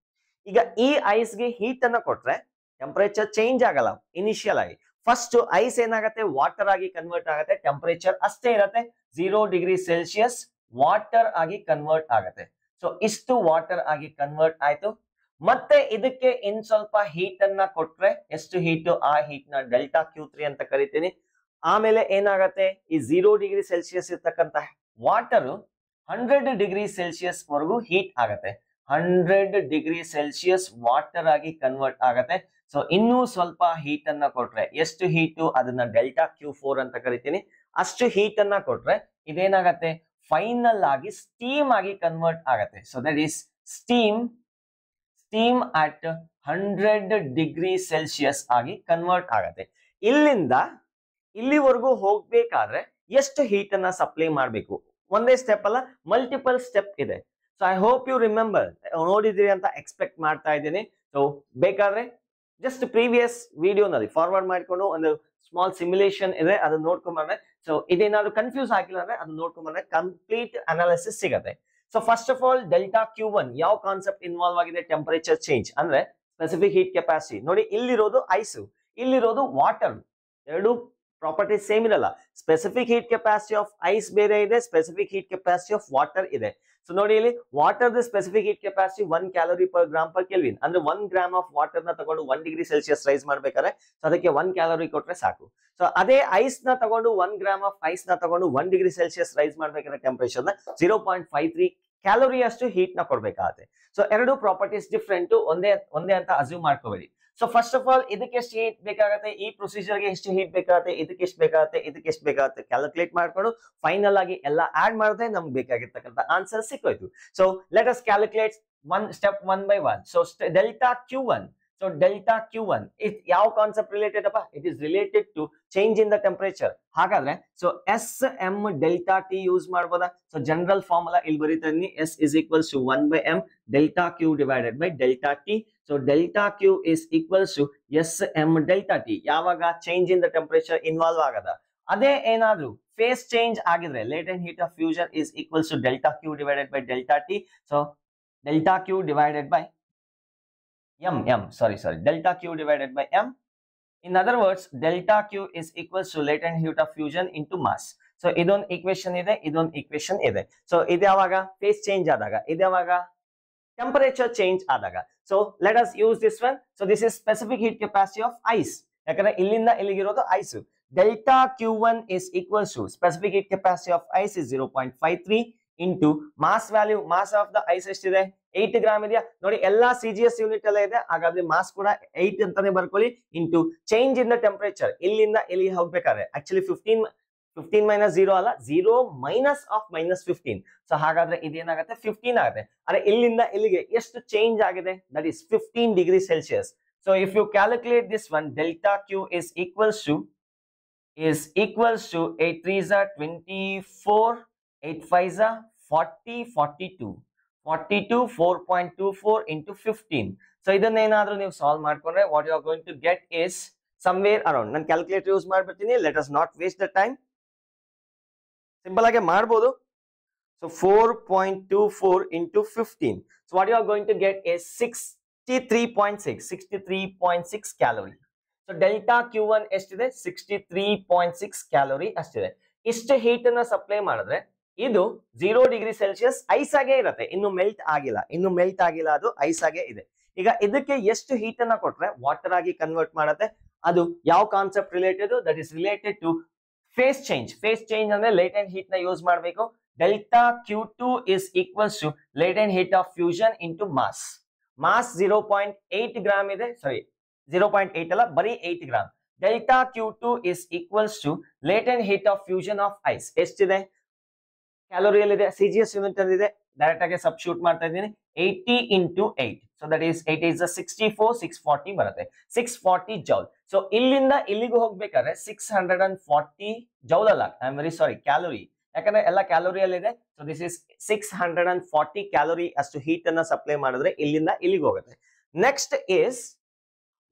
ಈಗ ಈ ಐಸ್ ಗೆ ಹೀಟ್ ಅನ್ನ ಕೊಟ್ರೆ ಟೆಂಪರೇಚರ್ ಚೇಂಜ್ ಆಗಲ್ಲ ಇನಿಷಿಯಲ್ ಆಗಿ. ಫಸ್ಟ್ ಐಸ್ ಏನಾಗತ್ತೆ? ವಾಟರ್ ಆಗಿ ಕನ್ವರ್ಟ್ ಆಗತ್ತೆ. ಟೆಂಪರೇಚರ್ ಅಷ್ಟೇ ಇರತ್ತೆ, 0 ಡಿಗ್ರಿ ಸೆಲ್ಸಿಯಸ್ ವಾಟರ್ ಆಗಿ ಕನ್ವರ್ಟ್ ಆಗತ್ತೆ. ಸೊ ಇಷ್ಟು ವಾಟರ್ ಆಗಿ ಕನ್ವರ್ಟ್ ಆಯ್ತು. ಮತ್ತೆ ಇದಕ್ಕೆ ಇನ್ ಸ್ವಲ್ಪ ಹೀಟ್ ಅನ್ನ ಕೊಟ್ರೆ, ಎಷ್ಟು ಹೀಟು? ಆ ಹೀಟ್ ನ ಡೆಲ್ಟಾ Q3 ಅಂತ ಕರಿತೀನಿ. ಆಮೇಲೆ ಏನಾಗತ್ತೆ? ಈ 0 ಡಿಗ್ರಿ ಸೆಲ್ಸಿಯಸ್ ಇರ್ತಕ್ಕಂಥ ವಾಟರ್ 100 ಡಿಗ್ರಿ ಸೆಲ್ಸಿಯಸ್ ವರೆಗೂ ಹೀಟ್ ಆಗತ್ತೆ. 100 ಡಿಗ್ರಿ ಸೆಲ್ಸಿಯಸ್ ವಾಟರ್ ಆಗಿ ಕನ್ವರ್ಟ್ ಆಗತ್ತೆ. ಸೊ ಇನ್ನೂ ಸ್ವಲ್ಪ ಹೀಟ್ ಅನ್ನ ಕೊಟ್ರೆ, ಎಷ್ಟು ಹೀಟು? ಅದನ್ನ ಡೆಲ್ಟಾ Q4 ಅಂತ ಕರಿತೀನಿ. ಅಷ್ಟು ಹೀಟ್ ಅನ್ನ ಕೊಟ್ರೆ ಇದೇನಾಗತ್ತೆ? ಫೈನಲ್ ಆಗಿ ಸ್ಟೀಮ್ ಆಗಿ ಕನ್ವರ್ಟ್ ಆಗತ್ತೆ. So that is steam at 100 degree Celsius ಆಗಿ ಕನ್ವರ್ಟ್ ಆಗತ್ತೆ. ಇಲ್ಲಿಂದ ಇಲ್ಲಿವರೆಗೂ ಹೋಗ್ಬೇಕಾದ್ರೆ ಎಷ್ಟು ಹೀಟ್ ಅನ್ನ ಸಪ್ಲೈ ಮಾಡಬೇಕು? ಒಂದೇ ಸ್ಟೆಪ್ ಅಲ್ಲ, ಮಲ್ಟಿಪಲ್ ಸ್ಟೆಪ್ ಇದೆ. So I hope you remember, ನೋಡಿದಿರಿ ಅಂತ ಎಕ್ಸ್ಪೆಕ್ಟ್ ಮಾಡ್ತಾ ಇದ್ದೀನಿ. ಸೊ ಬೇಕಾದ್ರೆ ಜಸ್ಟ್ ಪ್ರೀವಿಯಸ್ ವಿಡಿಯೋನಲ್ಲಿ ಫಾರ್ವರ್ಡ್ ಮಾಡ್ಕೊಂಡು ಒಂದು ಸ್ಮಾಲ್ ಸಿಮ್ಯುಲೇಷನ್ ಇದೆ, ಅದನ್ನ ನೋಡ್ಕೊಂಡ್ಬಂದ್ರೆ, ಸೊ ಇದೇನಾದ್ರು ಕನ್ಫ್ಯೂಸ್ ಆಗಿಲ್ಲ ಅಂದ್ರೆ ಅದನ್ನ ನೋಡ್ಕೊಂಡ್ಬಂದ್ರೆ ಕಂಪ್ಲೀಟ್ ಅನಾಲಿಸಿಸ್ ಸಿಗತ್ತೆ. So first of all delta Q1 ಯಾವ ಕಾನ್ಸೆಪ್ಟ್ ಇನ್ವಾಲ್ವ್ ಆಗಿದೆ? ಟೆಂಪರೇಚರ್ ಚೇಂಜ್ ಅಂದ್ರೆ ಸ್ಪೆಸಿಫಿಕ್ ಹೀಟ್ ಕೆಪಾಸಿಟಿ. ನೋಡಿ ಇಲ್ಲಿರೋದು ಐಸು, ಇಲ್ಲಿರೋದು ವಾಟರ್. ಎರಡು ಪ್ರಾಪರ್ಟೀಸ್ ಸೇಮ್ ಇರಲ್ಲ. Specific heat capacity of ice ಬೇರೆ ಇದೆ, specific heat capacity of water ಇದೆ. ಸೊ ನೋಡಿ ಇಲ್ಲಿ water specific heat capacity 1 calorie per gram per kelvin. ಅಂದ್ರೆ 1 ಗ್ರಾಮ್ ಆಫ್ ವಾಟರ್ ನ ತಗೊಂಡು 1 ಡಿಗ್ರಿ ಸೆಲ್ಸಿಯಸ್ ರೈಸ್ ಮಾಡ್ಬೇಕಾದ್ರೆ ಸೊ ಅದಕ್ಕೆ 1 ಕ್ಯಾಲೋರಿ ಕೊಟ್ರೆ ಸಾಕು. ಸೊ ಅದೇ ಐಸ್ ನ ತಗೊಂಡು 1 ಗ್ರಾಮ್ ಆಫ್ ಐಸ್ ನ ತಗೊಂಡು 1 ಡಿಗ್ರಿ ಸೆಲ್ಸಿಯಸ್ ರೈಸ್ ಮಾಡ್ಬೇಕಾದ್ರೆ ಟೆಂಪರೇಚರ್ ನ 0.53 ಕ್ಯಾಲೋರಿ ಅಷ್ಟು ಹೀಟ್ ನ ಕೊಡ್ಬೇಕಾಗತ್ತೆ. ಸೊ ಎರಡು ಪ್ರಾಪರ್ಟೀಸ್ ಡಿಫ್ರೆಂಟ್, ಒಂದೇ ಅಂತ ಅಸ್ಯೂಮ್ ಮಾಡ್ಕೋಬೇಡಿ. ಸೊ ಫಸ್ಟ್ ಆಫ್ ಆಲ್ ಇದಕ್ಕೆ ಎಷ್ಟು ಹೀಟ್ ಬೇಕಾಗುತ್ತೆ? ಈ ಪ್ರೊಸೀಜರ್ಗೆ ಎಷ್ಟು ಹೀಟ್ ಬೇಕಾಗುತ್ತೆ? ಇದಕ್ಕೆ ಎಷ್ಟು ಬೇಕಾಗುತ್ತೆ? ಇದಕ್ಕೆ ಎಷ್ಟು ಬೇಕಾಗುತ್ತೆ? ಕ್ಯಾಲ್ಕುಲೇಟ್ ಮಾಡ್ಕೊಂಡು ಫೈನಲ್ ಆಗಿ ಎಲ್ಲ ಆಡ್ ಮಾಡಿದ್ರೆ ನಮ್ಗೆ ಬೇಕಾಗಿರ್ತಕ್ಕಂಥ ಆನ್ಸರ್ ಸಿಕ್ಕೋಯ್ತು. So let us calculate one by one. So delta Q1. So delta Q1 ಯಾವ ಕಾನ್ಸೆಪ್ಟ್ ರಿಲೇಟೆಡ್ ಅಪ್ಪ? It is related to change in the temperature. ಹಾಗಾದ್ರೆ so SM delta T use ಮಾಡ್ಬೋದಾ? ಸೊ ಜನರಲ್ ಫಾರ್ಮುಲಾ ಇಲ್ಲಿ ಬರೀತೀನಿ, S is equals to 1 by M delta Q divided by delta T. So delta Q is equals to SM delta T. ಯಾವಾಗ change in the temperature involve ಆಗದ. ಅದೇ ಏನಾದ್ರು face change ಆಗಿದ್ರೆ latent heat of fusion is equals to delta Q divided by delta T. So delta Q divided by delta Q divided by M. In other words, delta Q is equals to latent heat of fusion into mass. So ಇದೊಂದು equation ಇದೆ, ಇದೊಂದು equation ಇದೆ. So ಇದು ಯಾವಾಗ phase change ಆದಾಗ, ಇದು ಯಾವಾಗ temperature change ಆದಾಗ. So let us use this one. So this is specific heat capacity of ice. ಯಾಕಂದ್ರೆ ಇಲ್ಲಿಂದ ಇಲ್ಲಿಗಿರೋದು ice. delta Q1 is equals to specific heat capacity of ice is 0.53 into mass value, mass of the ice ಎಷ್ಟಿದೆ 8 gram ಇದೆಯಾ ನೋಡಿ, ಎಲ್ಲಾ CGS unit ಎಲ್ಲ ಇದೆ, ಹಾಗಾದ್ರೆ mass ಕೂಡ 8 ಅಂತಾನೆ ಬರ್ಕೊಳ್ಳಿ. Into change in the temperature, ಇಲ್ಲಿಂದ ಇಲ್ಲಿಗೆ ಹೋಗ್ಬೇಕಾದ್ರೆ ಆಕ್ಚುಲಿ 15 ಮೈನಸ್ 0 ಅಲ್ಲ, 0 ಮೈನಸ್ ಆಫ್ -15. ಸೊ ಹಾಗಾದ್ರೆ ಇದೇನಾಗುತ್ತೆ 15 ಆಗುತ್ತೆ. ಅರೆ ಇಲ್ಲಿಂದ ಇಲ್ಲಿಗೆ ಎಷ್ಟು ಚೇಂಜ್ ಆಗಿದೆ, that is 15 degree Celsius. So if you calculate this one, delta Q is equals to 8 3s are 24, 8 5s are 40, 42, 4.24 into 15. So ಇದನ್ನೇನಾದ್ರೂ ನೀವು ಸಾಲ್ವ್ ಮಾಡ್ಕೊಂಡ್ರೆ what you are going to get is somewhere around, ನಾನು calculator use ಮಾಡ್ಬಿಡ್ತೀನಿ, let us not waste the time, simple ಆಗಿ ಮಾಡ್ಬೋದು. So 4.24 into 15, so what you are going to get is 63.6 calorie. So delta Q1 ಎಷ್ಟಿದೆ 63.6 calorie ಅಷ್ಟಿದೆ. ಇಷ್ಟು heat ಅನ್ನ supply ಮಾಡಿದ್ರೆ ಇದು 0 degree Celsius ice ಆಗೇ ಇರುತ್ತೆ, ಇನ್ನು ಮೆಲ್ಟ್ ಆಗಿಲ್ಲ, ಅದು ಐಸ್ ಆಗೇ ಇದೆ. ಈಗ ಇದಕ್ಕೆ ಎಷ್ಟು ಹೀಟ್ ಅನ್ನ ಕೊಟ್ರೆ ವಾಟರ್ ಆಗಿ ಕನ್ವರ್ಟ್ ಮಾಡುತ್ತೆ, ಅದು ಯಾವ concept related, that is related to phase change ಅಂದ್ರೆ ಲೇಟೆಂಟ್ ಹೀಟ್ ನ ಯೂಸ್ ಮಾಡಬೇಕು. Delta Q2 is equals to latent heat of fusion into mass 0.8 gram ಇದೆ, ಸಾರಿ 0.8 ಅಲ್ಲ, ಬರೀ 8 gram. Delta Q2 is equals to latent heat of fusion of ice ಎಷ್ಟಿದೆ, ಕ್ಯಾಲೋರಿಯಲ್ಲಿದೆ, CGS unit ಅಲ್ಲಿ ಇದೆ, direct ಆಗಿ ಸಬ್ಸ್ಟಿಟ್ಯೂಟ್ ಮಾಡ್ತಾ ಇದ್ದೀನಿ. 80 into 8, so that is 8 is 64, 640 ಬರುತ್ತೆ, 640 ಜೌಲ್. ಸೊ ಇಲ್ಲಿಂದ ಇಲ್ಲಿಗೂ ಹೋಗ್ಬೇಕಾದ್ರೆ 640 ಜೌಲ್ ಅಲ್ಲ, I am very sorry, calorie, ಯಾಕಂದ್ರೆ ಎಲ್ಲ ಕ್ಯಾಲೋರಿಯಲ್ಲಿದೆ. ಸೊ ದಿಸ್ ಇಸ್ 640 ಕ್ಯಾಲೋರಿ ಅಷ್ಟು ಹೀಟ್ ಅನ್ನ ಸಪ್ಲೈ ಮಾಡಿದ್ರೆ ಇಲ್ಲಿಂದ ಇಲ್ಲಿಗೆ ಹೋಗುತ್ತೆ. ನೆಕ್ಸ್ಟ್ ಇಸ್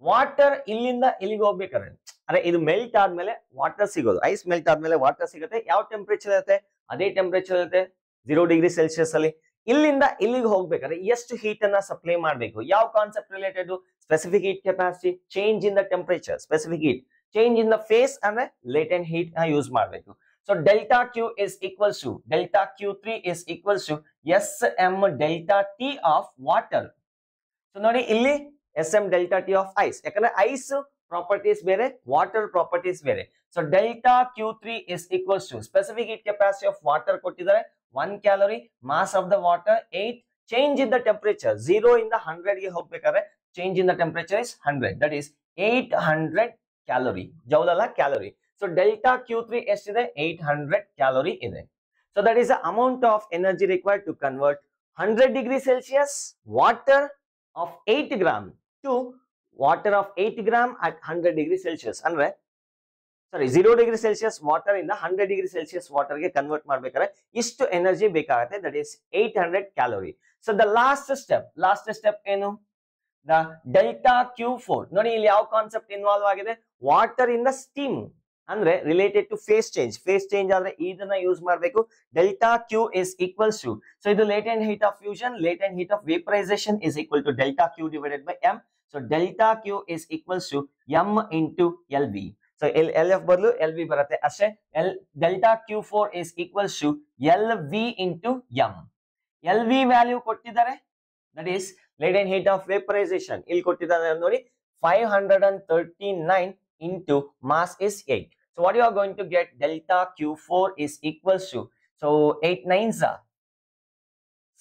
ವಾಟರ್, ಇಲ್ಲಿಂದ ಇಲ್ಲಿಗೆ ಹೋಗ್ಬೇಕಾದ್ರೆ, ಅರೆ ಇದು ಮೆಲ್ಟ್ ಆದ್ಮೇಲೆ ವಾಟರ್ ಸಿಗೋದು, ಐಸ್ ಮೆಲ್ಟ್ ಆದ್ಮೇಲೆ ವಾಟರ್ ಸಿಗುತ್ತೆ, ಯಾವ ಟೆಂಪರೇಚರ್ ಇರುತ್ತೆ ಅದೇ ಟೆಂಪರೇಚರ್ ಇರುತ್ತೆ 0 ಡಿಗ್ರಿ ಸೆಲ್ಸಿಯಸ್ ಅಲ್ಲಿ. ಇಲ್ಲಿಂದ ಇಲ್ಲಿಗೆ ಹೋಗ್ಬೇಕಾದ್ರೆ ಎಷ್ಟು ಹೀಟ್ ಅನ್ನ ಸಪ್ಲೈ ಮಾಡಬೇಕು, ಯಾವ concept related, specific heat capacity, change in the temperature, specific heat, change in the phase ಅಂದ್ರೆ ಲೇಟೆಂಟ್ ಹೀಟ್ ನ ಯೂಸ್ ಮಾಡಬೇಕು. So delta Q is equals to delta Q3 is equals to SM delta T of water. So ನೋಡಿ ಇಲ್ಲಿ SM delta T of ice, ಯಾಕಂದ್ರೆ ice properties ಬೇರೆ, water properties ಬೇರೆ. So delta Q3 is equals to specific heat capacity of water ಕೊಟ್ಟಿದ್ದಾರೆ 1 calorie, mass of the water 8, change in the temperature 0 ಇಂದ 100 ಗೆ ಹೋಗ್ಬೇಕಾದ್ರೆ change in the temperature is 100, that is 800 calorie, joule ಅಲ್ಲ calorie. So delta Q3 ಎಷ್ಟಿದೆ 800 calorie ಇದೆ. So that is the amount of energy required to convert 100 degree Celsius water of 8 gram to water of 8 gram at 100 degree Celsius. ಅಂದ್ರೆ ಸಾರಿ 0 degree Celsius water ಇಂದ 100 degree Celsius water ಗೆ convert ಮಾಡ್ಬೇಕಾದ್ರೆ ಇಷ್ಟು energy ಬೇಕಾಗುತ್ತೆ, that is 800 calorie. So the last step ಏನು, the delta Q4. ನೋಡಿ ಇಲ್ಲಿ ಯಾವ ಕಾನ್ಸೆಪ್ಟ್ ಇನ್ವಾಲ್ವ್ ಆಗಿದೆ, ವಾಟರ್ ಇಂದ ಸ್ಟೀಮ್, ಅಂದ್ರೆ ರಿಲೇಟೆಡ್ ಟು ಫೇಸ್ ಚೇಂಜ್ ಆದ್ರೆ ಇದನ್ನ ಯೂಸ್ ಮಾಡಬೇಕು. Delta Q is equals to, so ಇದು latent heat of fusion, latent heat of vaporisation is equal to delta Q divided by M. So delta Q is equals to M into LV. So LF ಬದಲು LV ಬರುತ್ತೆ ಅಷ್ಟೇ. Delta Q4 is equals to LV into M. LV value ಕೊಟ್ಟಿದ್ದಾರೆ, that is latent heat of vaporisation, ಇಲ್ಲಿ ಕೊಟ್ಟಿದ್ದಾರೆ ನೋಡಿ 539 into mass is 8. So what you are going to get, delta Q4 is equals to, so 8 9s are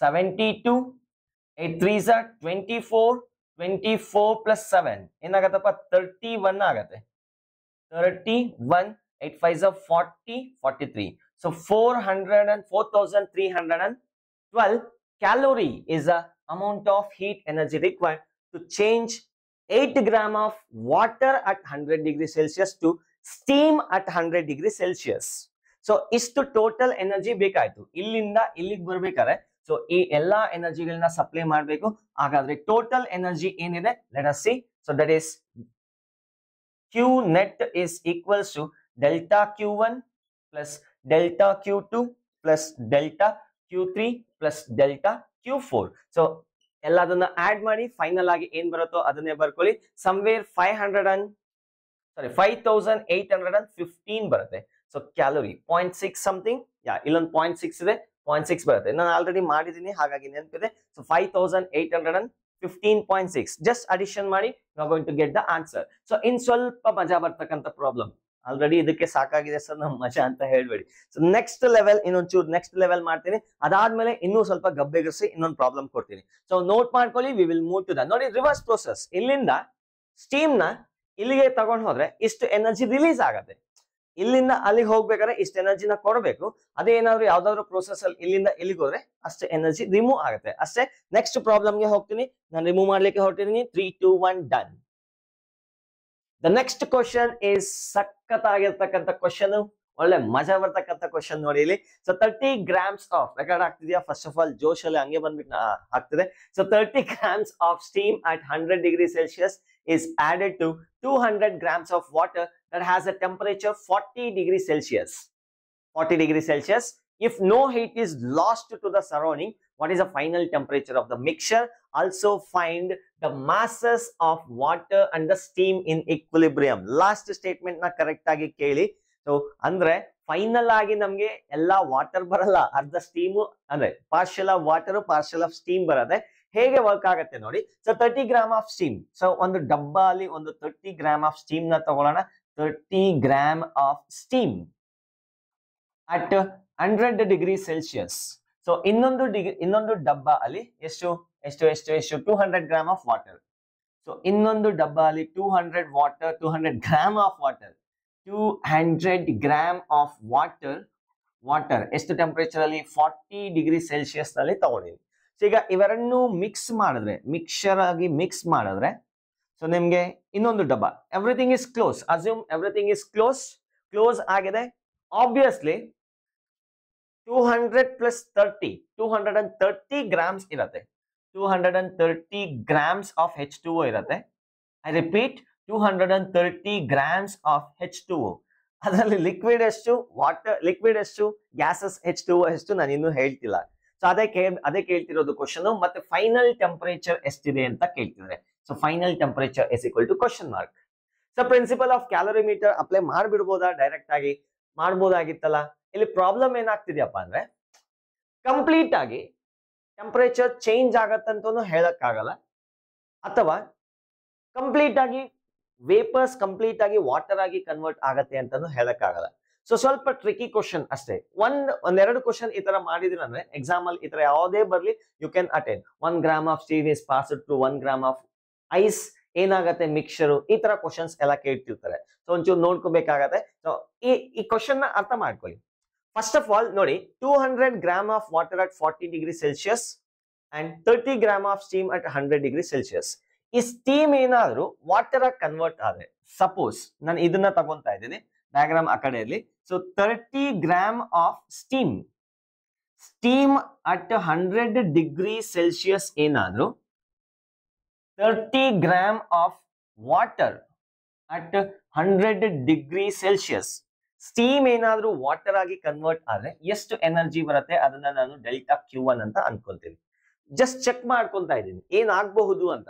72, 8 3s are 24, 24 plus 7 ಏನಾಗತ್ತಪ್ಪ 31 ಆಗತ್ತೆ, 31, 8 5s are 40, 43. So 4,312 calorie is the amount of heat energy required to change 8 gram of water at 100 degree Celsius to steam at 100 degree Celsius. So ಇಷ್ಟು total energy ಬೇಕಾಯ್ತು ಇಲ್ಲಿಂದ ಇಲ್ಲಿಗೆ ಬರ್ಬೇಕಾದ್ರೆ. So ಈ ಎಲ್ಲಾ ಎನರ್ಜಿಗಳನ್ನ supply ಮಾಡಬೇಕು. ಹಾಗಾದ್ರೆ total energy ಏನಿದೆ, let us see. So that is Q net is equals to delta Q1 plus delta Q2 plus delta Q3 plus delta Q4. So ಎಲ್ಲದನ್ನ ಆಡ್ ಮಾಡಿ ಫೈನಲ್ ಆಗಿ ಏನ್ ಬರುತ್ತೋ ಅದನ್ನೇ ಬರ್ಕೊಳ್ಳಿ. ಸಮ್ವೇರ್ 5815 ಬರುತ್ತೆ. ಸೊ ಕ್ಯಾಲೋರಿ 0.6 ಸಮಥಿಂಗ್, ಇಲ್ಲೊಂದು 0.6 ಇದೆ, 0.6 ಬರುತ್ತೆ. ನಾನು ಆಲ್ರೆಡಿ ಮಾಡಿದೀನಿ ಹಾಗಾಗಿ ನೆನಪಿದೆ. ಸೊ 5815.6 ಜಸ್ಟ್ ಅಡಿಷನ್ ಮಾಡಿ, you are going to get the answer. So ಇನ್ ಸ್ವಲ್ಪ ಮಜಾ ಬರ್ತಕ್ಕಂಥ ಪ್ರಾಬ್ಲಮ್, ಆಲ್ರೆಡಿ ಇದಕ್ಕೆ ಸಾಕಾಗಿದೆ ಸರ್ ನಮ್ಮ ಮಜಾ ಅಂತ ಹೇಳ್ಬೇಡಿ. ಸೊ ನೆಕ್ಸ್ಟ್ ಲೆವೆಲ್ ಇನ್ನೊಂಚೂರು ನೆಕ್ಸ್ಟ್ ಲೆವೆಲ್ ಮಾಡ್ತೀನಿ, ಅದಾದ್ಮೇಲೆ ಇನ್ನೂ ಸ್ವಲ್ಪ ಗಬ್ಬೆಗರಿಸಿ ಇನ್ನೊಂದು ಪ್ರಾಬ್ಲಮ್ ಕೊಡ್ತೀನಿ. ಸೊ ನೋಟ್ ಮಾಡ್ಕೊಳ್ಳಿ, we will move to the ನೋಡಿ ರಿವರ್ಸ್ ಪ್ರೋಸೆಸ್. ಇಲ್ಲಿಂದ ಸ್ಟೀಮ್ ನ ಇಲ್ಲಿಗೆ ತಗೊಂಡ್ ಹೋದ್ರೆ ಇಷ್ಟು ಎನರ್ಜಿ ರಿಲೀಸ್ ಆಗತ್ತೆ, ಇಲ್ಲಿಂದ ಅಲ್ಲಿಗೆ ಹೋಗ್ಬೇಕಾದ್ರೆ ಇಷ್ಟು ಎನರ್ಜಿನ ಕೊಡಬೇಕು. ಅದೇ ಏನಾದ್ರು ಯಾವ್ದಾದ್ರು ಪ್ರೋಸೆಸ್ ಅಲ್ಲಿ ಇಲ್ಲಿಂದ ಇಲ್ಲಿಗೆ ಹೋದ್ರೆ ಅಷ್ಟೇ ಎನರ್ಜಿ ರಿಮೂವ್ ಆಗುತ್ತೆ ಅಷ್ಟೇ. ನೆಕ್ಸ್ಟ್ ಪ್ರಾಬ್ಲಮ್ಗೆ ಹೋಗ್ತೀನಿ, ನಾನು ರಿಮೂವ್ ಮಾಡ್ಲಿಕ್ಕೆ ಹೊರಟಿದ್ದೀನಿ. 3, 2, 1 done. The next question is ಸಖತ್ತಾಗಿರ್ತಕ್ಕಂಥ ಕ್ವಶನ್, ಒಳ್ಳೆ ಮಜಾ ಬರ್ತಕ್ಕಂಥ ಕ್ವಶನ್ ನೋಡಿ ಇಲ್ಲಿ. ಸೊ 30 grams ಆಫ್ ರೆಕಾರ್ಡ್ ಆಗ್ತಿದ್ಯಾ? ಫಸ್ಟ್ ಆಫ್ ಆಲ್ ಜೋಶ್ ಅಲ್ಲಿ ಹಂಗೆ ಬಂದ್ಬಿಟ್ಟು ಆಗ್ತಿದೆ. So 30 grams of steam at 100 degrees Celsius is added to 200 grams of water that has a temperature 40 degrees Celsius. 40 degrees Celsius. If no heat is lost to the surrounding, what is the final temperature of the mixture? Also find the masses of water and the steam in equilibrium. Last statement na correct agi keli. So andre final ಆಗಿ ನಮ್ಗೆ ಎಲ್ಲಾ water ಬರಲ್ಲ, ಅರ್ಧ steam ಅಂದ್ರೆ partial of water partial of steam ಬರುತ್ತೆ. ಹೇಗೆ work ಆಗುತ್ತೆ ನೋಡಿ. So 30 gram of steam, so ಒಂದು ಡಬ್ಬ ಅಲ್ಲಿ ಒಂದು 30 ಗ್ರಾಮ್ ಆಫ್ ಸ್ಟೀಮ್ ನ ತಗೊಳ್ಳೋಣ. 30 gram of steam at 100 degree Celsius. So ಇನ್ನೊಂದು ಡಬ್ಬ ಅಲ್ಲಿ ಎಷ್ಟು 200 ಗ್ರಾಮ್ ಆಫ್ ವಾಟರ್. ಸೊ ಇನ್ನೊಂದು ಡಬ್ಬ ಅಲ್ಲಿ 200 gram of water. 200 gram of water ಎಷ್ಟು ಟೆಂಪರೇಚರ್ ಅಲ್ಲಿ? 40 ಡಿಗ್ರಿ ಸೆಲ್ಸಿಯಸ್ ನಲ್ಲಿ ತಗೊಂಡಿದ್ವಿ. ಸೊ ಈಗ ಇವೆರಡನ್ನು ಮಿಕ್ಸ್ ಮಾಡಿದ್ರೆ, ಮಿಕ್ಸರ್ ಆಗಿ ಮಿಕ್ಸ್ ಮಾಡಿದ್ರೆ, ಸೊ ನಿಮ್ಗೆ ಇನ್ನೊಂದು ಡಬ್ಬ. Everything is close, assume everything is close ಆಗಿದೆ. ಆಬ್ವಿಯಸ್ಲಿ 200 plus 30 230 ಗ್ರಾಮ್ಸ್ ಇರತ್ತೆ. 230 ಗ್ರಾಮ್ಸ್ ಆಫ್ H2O ಇರತ್ತೆ. I repeat, 230 grams of H2O. ಅದರಲ್ಲಿ ಲಿಕ್ವಿಡ್ ಎಷ್ಟು, ವಾಟರ್ ಲಿಕ್ವಿಡ್ ಎಷ್ಟು, ಗ್ಯಾಸಸ್ H2O ಎಷ್ಟು ನಾನು ಇನ್ನೂ ಹೇಳ್ತಿಲ್ಲ. ಸೊ ಅದೇ ಕೇಳ್ತಿರೋದು ಕ್ವಶನ್. ಮತ್ತೆ ಫೈನಲ್ ಟೆಂಪರೇಚರ್ ಎಷ್ಟಿದೆ ಅಂತ ಕೇಳ್ತಿದ್ದಾರೆ. So final temperature is equal to question mark. So principle of calorimeter apply ಮಾಡ್ಬಿಡ್ಬೋದಾ? ಡೈರೆಕ್ಟ್ ಆಗಿ ಮಾಡ್ಬೋದಾಗಿತ್ತಲ್ಲ. ಇಲ್ಲಿ ಪ್ರಾಬ್ಲಮ್ ಏನಾಗ್ತಿದ್ಯಪ್ಪ ಅಂದ್ರೆ ಕಂಪ್ಲೀಟ್ ಆಗಿ ಟೆಂಪರೇಚರ್ ಚೇಂಜ್ ಆಗತ್ತಂತೂ ಹೇಳಕ್ಕಾಗಲ್ಲ, ಅಥವಾ ಕಂಪ್ಲೀಟ್ ಆಗಿ ವೇಪರ್ಸ್ ಕಂಪ್ಲೀಟ್ ಆಗಿ ವಾಟರ್ ಆಗಿ ಕನ್ವರ್ಟ್ ಆಗತ್ತೆ ಅಂತಾನು ಹೇಳಕ್ಕಾಗಲ್ಲ. ಸೊ ಸ್ವಲ್ಪ ಟ್ರಿಕಿ ಕ್ವಶನ್ ಅಷ್ಟೇ. ಒಂದೆರಡು ಕ್ವಶನ್ ಈ ತರ ಮಾಡಿದ್ರೆ ಅಂದ್ರೆ ಎಕ್ಸಾಮ್ ಅಲ್ಲಿ ಈ ತರ ಯಾವುದೇ ಬರ್ಲಿ you can attend. 1 gram of steam is passed to 1 gram of ice, ಏನಾಗತ್ತೆ ಮಿಕ್ಸರ್, ಈ ತರ ಕ್ವಶನ್ಸ್ ಎಲ್ಲ ಕೇಳ್ತಿರ್ತಾರೆ. ಸೊ ಒಂಚೂರು ನೋಡ್ಕೋಬೇಕಾಗತ್ತೆ. ಸೊ ಈ ಕ್ವಶನ್ ನ ಅರ್ಥ ಮಾಡ್ಕೊಳ್ಳಿ. ಫಸ್ಟ್ ಆಫ್ ಆಲ್ ನೋಡಿ, 200 gram of water at 40 degree Celsius and 30 gram of steam at 100 degree Celsius. ಈ ಸ್ಟೀಮ್ ಏನಾದ್ರು ವಾಟರ್ ಆಗಿ ಕನ್ವರ್ಟ್ ಆದ್ರೆ, ಸಪೋಸ್ ನಾನು ಇದನ್ನ ತಗೊಂತಾ ಇದ್ದೀನಿ, ಡಯಾಗ್ರಾಮ್ ಆ ಕಡೆ ಇರಲಿ. So 30 gram of steam at 100 degree Celsius ಏನಾದ್ರು, 30 gram of water at 100 degree Celsius. Steam ಏನಾದ್ರೂ ವಾಟರ್ ಆಗಿ ಕನ್ವರ್ಟ್ ಆದ್ರೆ ಎಷ್ಟು ಎನರ್ಜಿ ಬರುತ್ತೆ ಅದನ್ನ ನಾನು ಡೆಲ್ಟಾ Q1 ಅಂತ ಅನ್ಕೊಂತೀನಿ. ಜಸ್ಟ್ ಚೆಕ್ ಮಾಡ್ಕೊಂತಾ ಇದ್ದೀನಿ ಏನಾಗಬಹುದು ಅಂತ.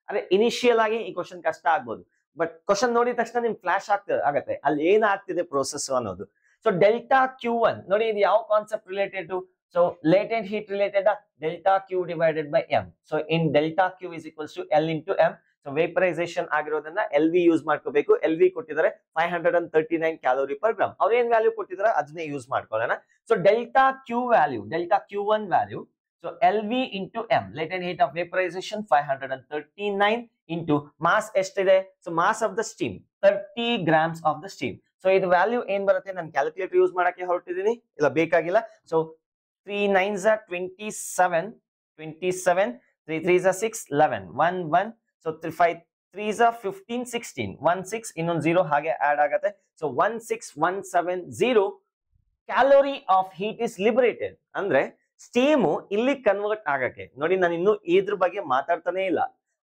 ಅದೇ ಇನಿಷಿಯಲ್ ಆಗಿ ಈ ಕ್ವಶನ್ ಕಷ್ಟ ಆಗ್ಬೋದು, ಬಟ್ ಕ್ವಶನ್ ನೋಡಿದ ತಕ್ಷಣ ನಿಮ್ಗೆ ಫ್ಲಾಶ್ ಆಗತ್ತೆ ಅಲ್ಲಿ ಏನಾಗ್ತಿದೆ ಪ್ರೋಸೆಸ್ ಅನ್ನೋದು. ಸೊ ಡೆಲ್ಟಾ Q1 ನೋಡಿ, ಇದು ಯಾವ concept related to? So latent heat related, delta Q divided by M. So in delta Q is equals to L into M. So vaporisation ಆಗಿರೋದನ್ನ LV ಯೂಸ್ ಮಾಡ್ಕೋಬೇಕು. LV ಕೊಟ್ಟಿದ್ದಾರೆ 539 calorie per gram. ಅವ್ರು ಏನ್ value ಕೊಟ್ಟಿದ್ದಾರೆ ಅದನ್ನೇ use ಮಾಡ್ಕೊಳ್ಳೋಣ. So delta Q1 value, so LV into M, latent heat of vaporization 539 into mass ಎಷ್ಟಿದೆ? So mass of the steam 30 grams of the steam. So ಇದು value ಏನ್ ಬರುತ್ತೆ ನಾನು ಕ್ಯಾಲ್ಕುಲೇಟರ್ ಯೂಸ್ ಮಾಡಕ್ಕೆ ಹೊರಟಿದ್ದೀನಿ, ಇಲ್ಲ ಬೇಕಾಗಿಲ್ಲ. So 3 9s are 27, 3 3s are 6, 11, 1 1. So 5 3s are 15, 16, 1 6 ಇನ್ನೊಂದು 0 ಹಾಗೆ ಆಡ್ ಆಗತ್ತೆ. So 16170 calorie of heat is liberated. ಅಂದ್ರೆ ಸ್ಟೀಮು ಇಲ್ಲಿ ಕನ್ವರ್ಟ್ ಆಗಕ್ಕೆ ನೋಡಿ, ನಾನು ಇನ್ನು ಇದ್ರ ಬಗ್ಗೆ ಮಾತಾಡ್ತಾನೆ ಇಲ್ಲ.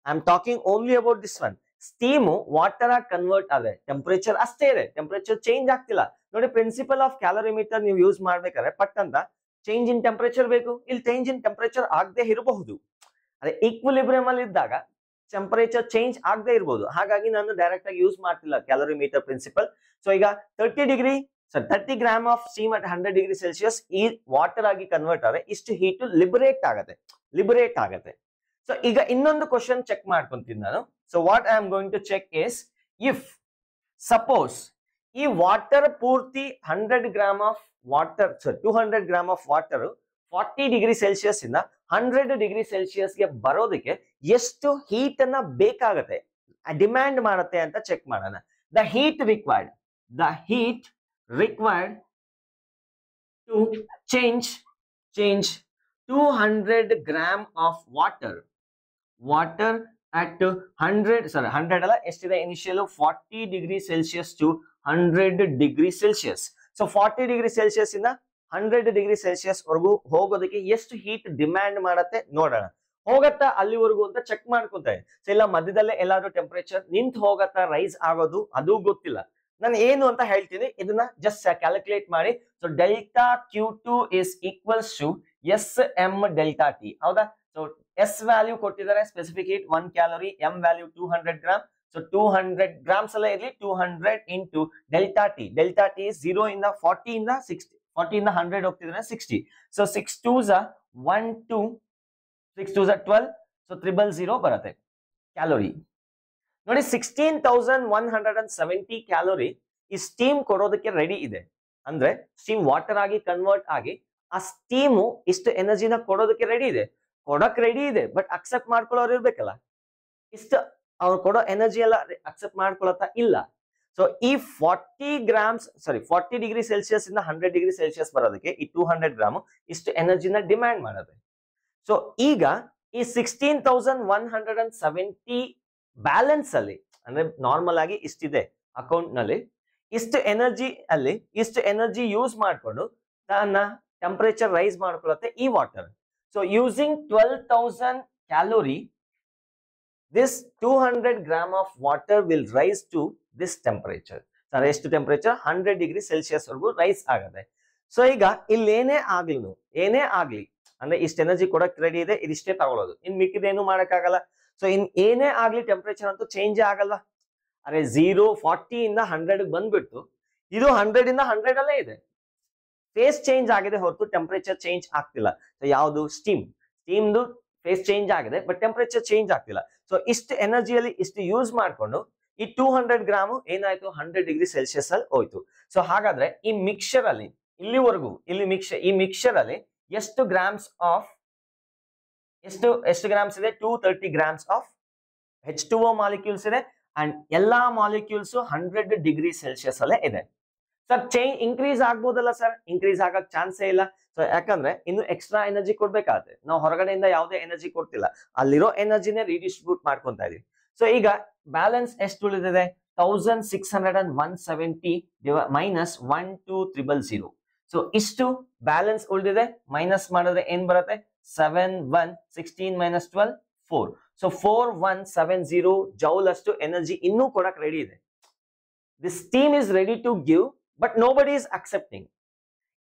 I am talking only about this one. Steam water ಆಗಿ ಕನ್ವರ್ಟ್ ಆದ್ರೆ ಟೆಂಪರೇಚರ್ ಅಷ್ಟೇ ಇದೆ, ಟೆಂಪರೇಚರ್ ಚೇಂಜ್ ಆಗ್ತಿಲ್ಲ. ನೋಡಿ, ಪ್ರಿನ್ಸಿಪಲ್ ಆಫ್ ಕ್ಯಾಲೋರಿಮೀಟರ್ ನೀವು ಯೂಸ್ ಮಾಡ್ಬೇಕಾದ್ರೆ ಪಟ್ ಅಂತ ಚೇಂಜ್ ಇನ್ ಟೆಂಪರೇಚರ್ ಬೇಕು. ಇಲ್ಲಿ ಚೇಂಜ್ ಇನ್ ಟೆಂಪರೇಚರ್ ಆಗದೆ ಇರಬಹುದು, ಅದೇ ಈಕ್ವಿಲಿಬ್ರಿಯಂ ಅಲ್ಲಿ ಇದ್ದಾಗ ಟೆಂಪರೇಚರ್ ಚೇಂಜ್ ಆಗದೆ ಇರಬಹುದು. ಹಾಗಾಗಿ ನಾನು ಡೈರೆಕ್ಟ್ ಆಗಿ ಯೂಸ್ ಮಾಡ್ತಿಲ್ಲ ಕ್ಯಾಲೋರಿಮೀಟರ್ ಪ್ರಿನ್ಸಿಪಲ್. ಸೊ ಈಗ 30 gram of steam at 100 degree Celsius ಈ ವಾಟರ್ ಆಗಿ ಕನ್ವರ್ಟ್ ಆದ್ರೆ ಇಷ್ಟು ಹೀಟ್ ಲಿಬರೇಟ್ ಆಗತ್ತೆ. ಸೊ ಈಗ ಇನ್ನೊಂದು ಕ್ವಶನ್ ಚೆಕ್ ಮಾಡ್ಕೊಂತೀನಿ ನಾನು. So what I am going to check is, if suppose ಈ ವಾಟರ್ ಪೂರ್ತಿ 100 gram of water 200 gram of water 40 degree Celsius ಇಂದ 100 ಡಿಗ್ರಿ ಸೆಲ್ಸಿಯಸ್ಗೆ ಬರೋದಕ್ಕೆ ಎಷ್ಟು ಹೀಟ್ ಅನ್ನ ಬೇಕಾಗತ್ತೆ, ಡಿಮ್ಯಾಂಡ್ ಮಾಡುತ್ತೆ ಅಂತ ಚೆಕ್ ಮಾಡೋಣ. The heat required to change 200 gram of water at 100 ಅಲ್ಲ, ಎಷ್ಟಿದೆ initial 40 degree Celsius to 100 degree Celsius. So 40 degree Celsius ಇಂದ 100 ಡಿಗ್ರಿ ಸೆಲ್ಸಿಯಸ್ ವರೆಗೂ ಹೋಗೋದಕ್ಕೆ ಎಷ್ಟು ಹೀಟ್ ಡಿಮ್ಯಾಂಡ್ ಮಾಡತ್ತೆ ನೋಡೋಣ. ಹೋಗತ್ತಾ ಅಲ್ಲಿವರೆಗೂ ಅಂತ ಚೆಕ್ ಮಾಡ್ಕೊತಾರೆ. ಸೊ ಇಲ್ಲ ಮಧ್ಯದಲ್ಲೇ ಎಲ್ಲಾದ್ರೂ ಟೆಂಪರೇಚರ್ ನಿಂತು ಹೋಗತ್ತಾ, ರೈಸ್ ಆಗೋದು ಅದು ಗೊತ್ತಿಲ್ಲ. ನಾನು ಏನು ಅಂತ ಹೇಳ್ತೀನಿ, ಇದನ್ನ ಜಸ್ಟ್ ಕ್ಯಾಲ್ಕುಲೇಟ್ ಮಾಡಿ. So delta Q2 is equals to SM delta T. ಹೌದಾ? ಸೊ S ವ್ಯಾಲ್ಯೂ ಕೊಟ್ಟಿದ್ದಾರೆ, specific heat 1 calorie, M value 200 gram. So 200 grams ಅಲ್ಲೇ ಇರಲಿ, 200 into delta T. Delta T 0 ಇಂದ 40 ಇಂದ 60, 40 ಇಂದ 100 ಹೋಗ್ತಿದ್ರೆ 60. So 6 2s 1 2, 6 2s 12. ಸೊ 000 ಬರುತ್ತೆ calorie. ನೋಡಿ 16,170 ಕ್ಯಾಲೋರಿ ಈ ಸ್ಟೀಮ್ ಕೊಡೋದಕ್ಕೆ ರೆಡಿ ಇದೆ. ಅಂದ್ರೆ ಸ್ಟೀಮ್ ವಾಟರ್ ಆಗಿ ಕನ್ವರ್ಟ್ ಆಗಿ ಆ ಸ್ಟೀಮು ಇಷ್ಟು ಎನರ್ಜಿನ ಕೊಡೋದಕ್ಕೆ ರೆಡಿ ಇದೆ. ಕೊಡಕ್ ರೆಡಿ ಇದೆ, ಬಟ್ ಅಕ್ಸೆಪ್ಟ್ ಮಾಡ್ಕೊಳ್ಳೋರು ಇರ್ಬೇಕಲ್ಲ. ಇಷ್ಟು ಅವ್ರು ಕೊಡೋ ಎನರ್ಜಿ ಎಲ್ಲ ಅಕ್ಸೆಪ್ಟ್ ಮಾಡ್ಕೊಳತ್ತಾ ಇಲ್ಲ. ಸೊ ಈ 40 ಡಿಗ್ರಿ ಸೆಲ್ಸಿಯಸ್ ಇಂದ 100 ಡಿಗ್ರಿ ಸೆಲ್ಸಿಯಸ್ ಬರೋದಕ್ಕೆ ಈ 200 ಗ್ರಾಮ್ ಇಷ್ಟು ಎನರ್ಜಿನ ಡಿಮ್ಯಾಂಡ್ ಮಾಡುತ್ತೆ. ಸೊ ಈಗ ಈ 16,170 ಬ್ಯಾಲೆನ್ಸ್ ಅಲ್ಲಿ, ಅಂದ್ರೆ ನಾರ್ಮಲ್ ಆಗಿ ಇಷ್ಟಿದೆ ಅಕೌಂಟ್ ನಲ್ಲಿ, ಇಷ್ಟು ಎನರ್ಜಿ ಯೂಸ್ ಮಾಡ್ಕೊಂಡು ತನ್ನ ಟೆಂಪರೇಚರ್ ರೈಸ್ ಮಾಡ್ಕೊಳ್ಳುತ್ತೆ ಈ water. So using 12,000 calorie, this 200 gram of water will rise to this temperature. ಎಷ್ಟು ಟೆಂಪರೇಚರ್ 100 ಡಿಗ್ರಿ ಸೆಲ್ಸಿಯಸ್ ವರೆಗೂ ರೈಸ್ ಆಗುತ್ತೆ. ಸೊ ಈಗ ಇಲ್ಲಿ ಏನೇ ಆಗ್ಲಿ ಅಂದ್ರೆ ಇಷ್ಟು ಎನರ್ಜಿ ಕೊಡಕ್ ರೆಡಿ ಇದೆ, ಇದಿಷ್ಟೇ ತಗೊಳ್ಳೋದು, ಇನ್ ಮಿಕ್ಕಿದೇನು ಮಾಡಕ್ಕಾಗಲ್ಲ. ಸೊ ಇನ್ ಏನೇ ಆಗ್ಲಿ ಟೆಂಪರೇಚರ್ ಅಂತೂ ಚೇಂಜ್ ಆಗಲ್ಲ. ಅರೆ 40 ಇಂದ 100 ಬಂದ್ಬಿಟ್ಟು ಇದು 100 ಇಂದ 100 ಅಲ್ಲೇ ಇದೆ. ಫೇಸ್ ಚೇಂಜ್ ಆಗಿದೆ ಹೊರತು ಟೆಂಪರೇಚರ್ ಚೇಂಜ್ ಆಗ್ತಿಲ್ಲ. ಸೊ ಯಾವುದು ಸ್ಟೀಮ್ದು ಫೇಸ್ ಚೇಂಜ್ ಆಗಿದೆ, ಬಟ್ ಟೆಂಪರೇಚರ್ ಚೇಂಜ್ ಆಗ್ತಿಲ್ಲ. ಸೊ ಇಷ್ಟು ಎನರ್ಜಿಯಲ್ಲಿ ಇಷ್ಟು ಯೂಸ್ ಮಾಡ್ಕೊಂಡು ಈ 200 ಗ್ರಾಮ್ ಏನಾಯ್ತು 100 ಡಿಗ್ರಿ ಸೆಲ್ಸಿಯಸ್ ಅಲ್ಲಿ ಹೋಯ್ತು. ಸೊ ಹಾಗಾದ್ರೆ ಈ ಮಿಕ್ಸ್ಚರ್ ಅಲ್ಲಿ ಇಲ್ಲಿವರೆಗೂ ಈ ಮಿಕ್ಸ್ಚರ್ ಅಲ್ಲಿ ಎಷ್ಟು ಗ್ರಾಮ್ಸ್ ಇದೆ? 230 ಗ್ರಾಮ್ಸ್ ಆಫ್ H2O ಮಾಲಿಕ್ಯೂಲ್ಸ್ ಇದೆ. ಅಂಡ್ ಎಲ್ಲಾ ಮಾಲಿಕ್ಯೂಲ್ಸ್ 100 ಡಿಗ್ರಿ ಸೆಲ್ಸಿಯಸ್ ಅಲ್ಲೇ ಇದೆ. ಸರ್ ಇನ್ಕ್ರೀಸ್ ಆಗ್ಬೋದಲ್ಲ ಸರ್? ಇನ್ಕ್ರೀಸ್ ಆಗಕ್ ಚಾನ್ಸೇ ಇಲ್ಲ. ಸೊ ಯಾಕಂದ್ರೆ ಇನ್ನು ಎಕ್ಸ್ಟ್ರಾ ಎನರ್ಜಿ ಕೊಡ್ಬೇಕಾಗುತ್ತೆ. ನಾವು ಹೊರಗಡೆಯಿಂದ ಯಾವುದೇ ಎನರ್ಜಿ ಕೊಡ್ತಿಲ್ಲ, ಅಲ್ಲಿರೋ ಎನರ್ಜಿನೇ ರೀಡಿಸ್ಟ್ರಿಬ್ಯೂಟ್ ಮಾಡ್ಕೊಂತಾ ಇದೀವಿ. ಸೊ ಈಗ ಬ್ಯಾಲೆನ್ಸ್ ಎಷ್ಟು ಉಳಿದಿದೆ? 16,170 ಮೈನಸ್ 12,000. ಸೊ ಇಷ್ಟು ಬ್ಯಾಲೆನ್ಸ್ ಉಳಿದಿದೆ. ಮೈನಸ್ ಮಾಡಿದ್ರೆ ಏನ್ ಬರುತ್ತೆ? 7 1 16 ಮೈನಸ್ 12 4. ಸೊ 4170 ಜೌಲ್ ಅಷ್ಟು ಎನರ್ಜಿ ಇನ್ನೂ ಕೊಡಕ್ ರೆಡಿ ಇದೆ. The steam is ready to give, but nobody is accepting.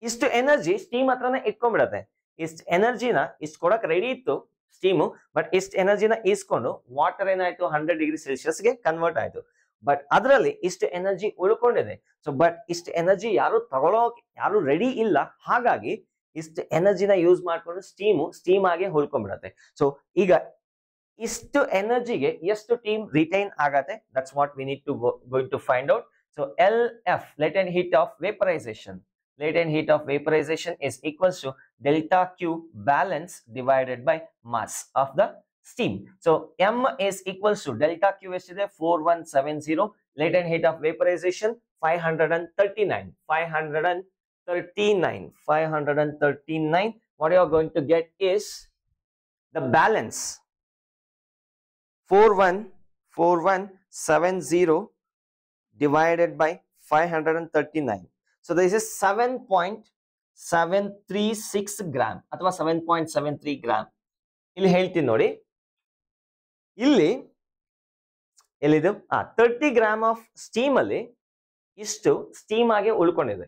ಇಷ್ಟು ಎನರ್ಜಿ ಸ್ಟೀಮ್ ಹತ್ರನೇ ಇಟ್ಕೊಂಡ್ಬಿಡತ್ತೆ. ಇಷ್ಟು ಎನರ್ಜಿನ ಇಷ್ಟು ಕೊಡಕ್ ರೆಡಿ ಇತ್ತು ಸ್ಟೀಮು, ಬಟ್ ಇಷ್ಟು ಎನರ್ಜಿನ ಇಸ್ಕೊಂಡು ವಾಟರ್ ಏನಾಯ್ತು 100 ಡಿಗ್ರಿ ಸೆಲ್ಸಿಯಸ್ಗೆ ಕನ್ವರ್ಟ್ ಆಯ್ತು. ಬಟ್ ಅದರಲ್ಲಿ ಇಷ್ಟು ಎನರ್ಜಿ ಉಳ್ಕೊಂಡಿದೆ. ಸೊ ಬಟ್ ಇಷ್ಟು ಎನರ್ಜಿ ಯಾರು ರೆಡಿ ಇಲ್ಲ. ಹಾಗಾಗಿ ಇಷ್ಟು ಎನರ್ಜಿನ ಯೂಸ್ ಮಾಡ್ಕೊಂಡು ಸ್ಟೀಮ್ ಆಗಿ ಉಳ್ಕೊಂಡ್ಬಿಡತ್ತೆ. ಸೊ ಈಗ ಇಷ್ಟು ಎನರ್ಜಿಗೆ ಎಷ್ಟು ಟೀಮ್ ರಿಟೈನ್ ಆಗತ್ತೆ? That's what we need to going to find out. So LF, latent heat of vaporization. Latent heat of vaporization is equals to delta Q balance divided by mass of the steam. So M is equals to delta Q is 4170. Latent heat of vaporization 539. What you are going to get is the balance 4170 divided by 539. So this is 7.736 gram ಅಥವಾ 7.73 gram. ಇಲ್ಲಿ ಹೇಳ್ತೀನಿ ನೋಡಿ, ಎಲ್ಲಿದು 30 gram of steam ಅಲ್ಲಿ ಇಷ್ಟು steam ಆಗಿ ಉಳ್ಕೊಂಡಿದೆ.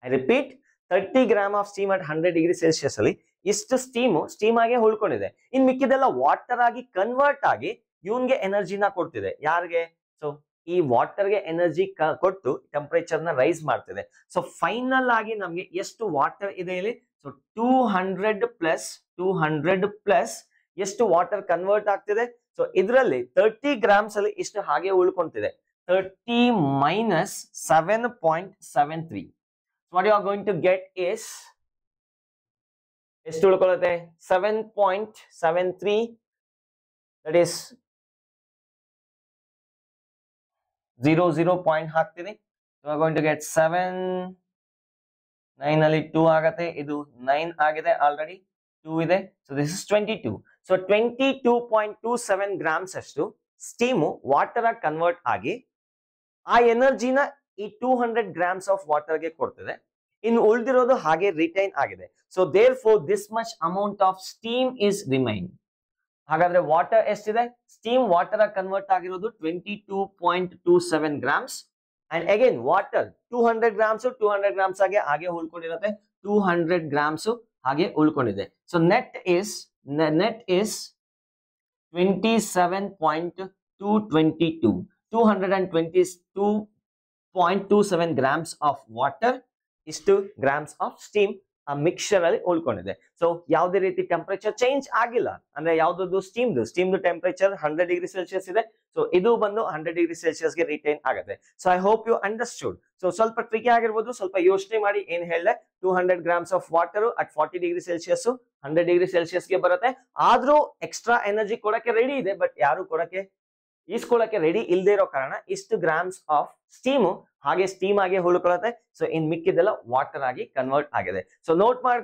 I repeat, 30 gram of steam at 100 degree Celsius ಅಲ್ಲಿ ಇಷ್ಟು ಸ್ಟೀಮ್ ಆಗಿ ಉಳ್ಕೊಂಡಿದೆ. ಇನ್ ಮಿಕ್ಕಿದೆಲ್ಲ ವಾಟರ್ ಆಗಿ ಕನ್ವರ್ಟ್ ಆಗಿ ಇವನ್ಗೆ ಎನರ್ಜಿನ ಕೊಡ್ತಿದೆ. ಯಾರಿಗೆ? ಸೊ ಈ ವಾಟರ್ಗೆ ಎನರ್ಜಿ ಕೊಟ್ಟು ಟೆಂಪರೇಚರ್ ನ ರೈಸ್ ಮಾಡ್ತಿದೆ. ಸೊ ಫೈನಲ್ ಆಗಿ ನಮ್ಗೆ ಎಷ್ಟು ವಾಟರ್ ಇದೆ ಇಲ್ಲಿ? ಸೊ 200 ಪ್ಲಸ್ ಎಷ್ಟು ವಾಟರ್ ಕನ್ವರ್ಟ್ ಆಗ್ತಿದೆ? ಸೊ ಇದರಲ್ಲಿ 30 ಗ್ರಾಮ್ಸ್ ಅಲ್ಲಿ ಇಷ್ಟು ಹಾಗೆ ಉಳ್ಕೊಂತಿದೆ. 30 minus 7.73. So what you are going to get is ಎಷ್ಟು ಉಳ್ಕೊಳ್ಳುತ್ತೆ 7.73, that is 0 ಪಾಯಿಂಟ್ ಹಾಕ್ತೀನಿ. You are going to get 7, 9 ಅಲ್ಲಿ 2 ಆಗತ್ತೆ, ಇದು 9 ಆಗಿದೆ ಆಲ್ರೆಡಿ, 2 ಇದೆ, so this is 22. So 22.27 grams ಅಷ್ಟು ಸ್ಟೀಮು ವಾಟರ್ ಆಗಿ ಕನ್ವರ್ಟ್ ಆಗಿ ಆ ಎನರ್ಜಿನ ಈ 200 grams ಆಫ್ ವಾಟರ್ ಗೆ ಕೊಡ್ತದೆ. ಇನ್ನು ಉಳಿದಿರೋದು ಹಾಗೆ ರಿಟೈನ್ ಆಗಿದೆ. So therefore this much amount of steam is remain. ಹಾಗಾದ್ರೆ ವಾಟರ್ ಎಷ್ಟಿದೆ? ಸ್ಟೀಮ್ ವಾಟರ್ ಆಗಿ ಕನ್ವರ್ಟ್ ಆಗಿರೋದು 22.27 grams. And again water 200 grams 200 grams ಹಾಗೆ ಉಳ್ಕೊಂಡಿರುತ್ತೆ, 200 grams ಹಾಗೆ ಉಳ್ಕೊಂಡಿದೆ. ಸೊ net is 27.222, 222.27 grams of water, ಇಷ್ಟು ಗ್ರಾಮ್ಸ್ ಆಫ್ ಸ್ಟೀಮ್ ಆ ಮಿಕ್ಸ್ಚರ್ ಅಲ್ಲಿ ಉಳ್ಕೊಂಡಿದೆ. ಸೊ ಯಾವುದೇ ರೀತಿ ಟೆಂಪರೇಚರ್ ಚೇಂಜ್ ಆಗಿಲ್ಲ. ಅಂದ್ರೆ ಯಾವ್ದು ಸ್ಟೀಮ್ದು ಟೆಂಪರೇಚರ್ 100 ಡಿಗ್ರಿ ಸೆಲ್ಸಿಯಸ್ ಇದೆ. ಸೊ ಇದು ಬಂದು 100 ಡಿಗ್ರಿ ಸೆಲ್ಸಿಯಸ್ ಗೆ ರಿಟೈನ್ ಆಗುತ್ತೆ. So I hope you understood. So ಸ್ವಲ್ಪ ಟ್ರಿಕಿ ಆಗಿರ್ಬೋದು, ಸ್ವಲ್ಪ ಯೋಚನೆ ಮಾಡಿ ಏನ್ ಹೇಳಿದೆ. 200 grams of water at 40 degree Celsius 100 degree Celsius ಗೆ ಬರುತ್ತೆ. ಆದ್ರೂ ಎಕ್ಸ್ಟ್ರಾ ಎನರ್ಜಿ ಕೊಡಕ್ಕೆ ರೆಡಿ ಇದೆ, ಬಟ್ ಯಾರು ಈಸ್ಕೊಳ್ಳಕ್ಕೆ ರೆಡಿ ಇಲ್ಲದೆ ಇರೋ ಕಾರಣ ಇಷ್ಟು ಗ್ರಾಮ್ಸ್ ಆಫ್ ಸ್ಟೀಮು ಹಾಗೆ ಸ್ಟೀಮ್ ಆಗಿ ಉಳ್ಕೊಳ್ಳುತ್ತೆ. ಸೊ ಇನ್ ಮಿಕ್ಕಿದೆಲ್ಲ ವಾಟರ್ ಆಗಿ ಕನ್ವರ್ಟ್ ಆಗಿದೆ. ಸೊ ನೋಟ್ ಮಾಡಿ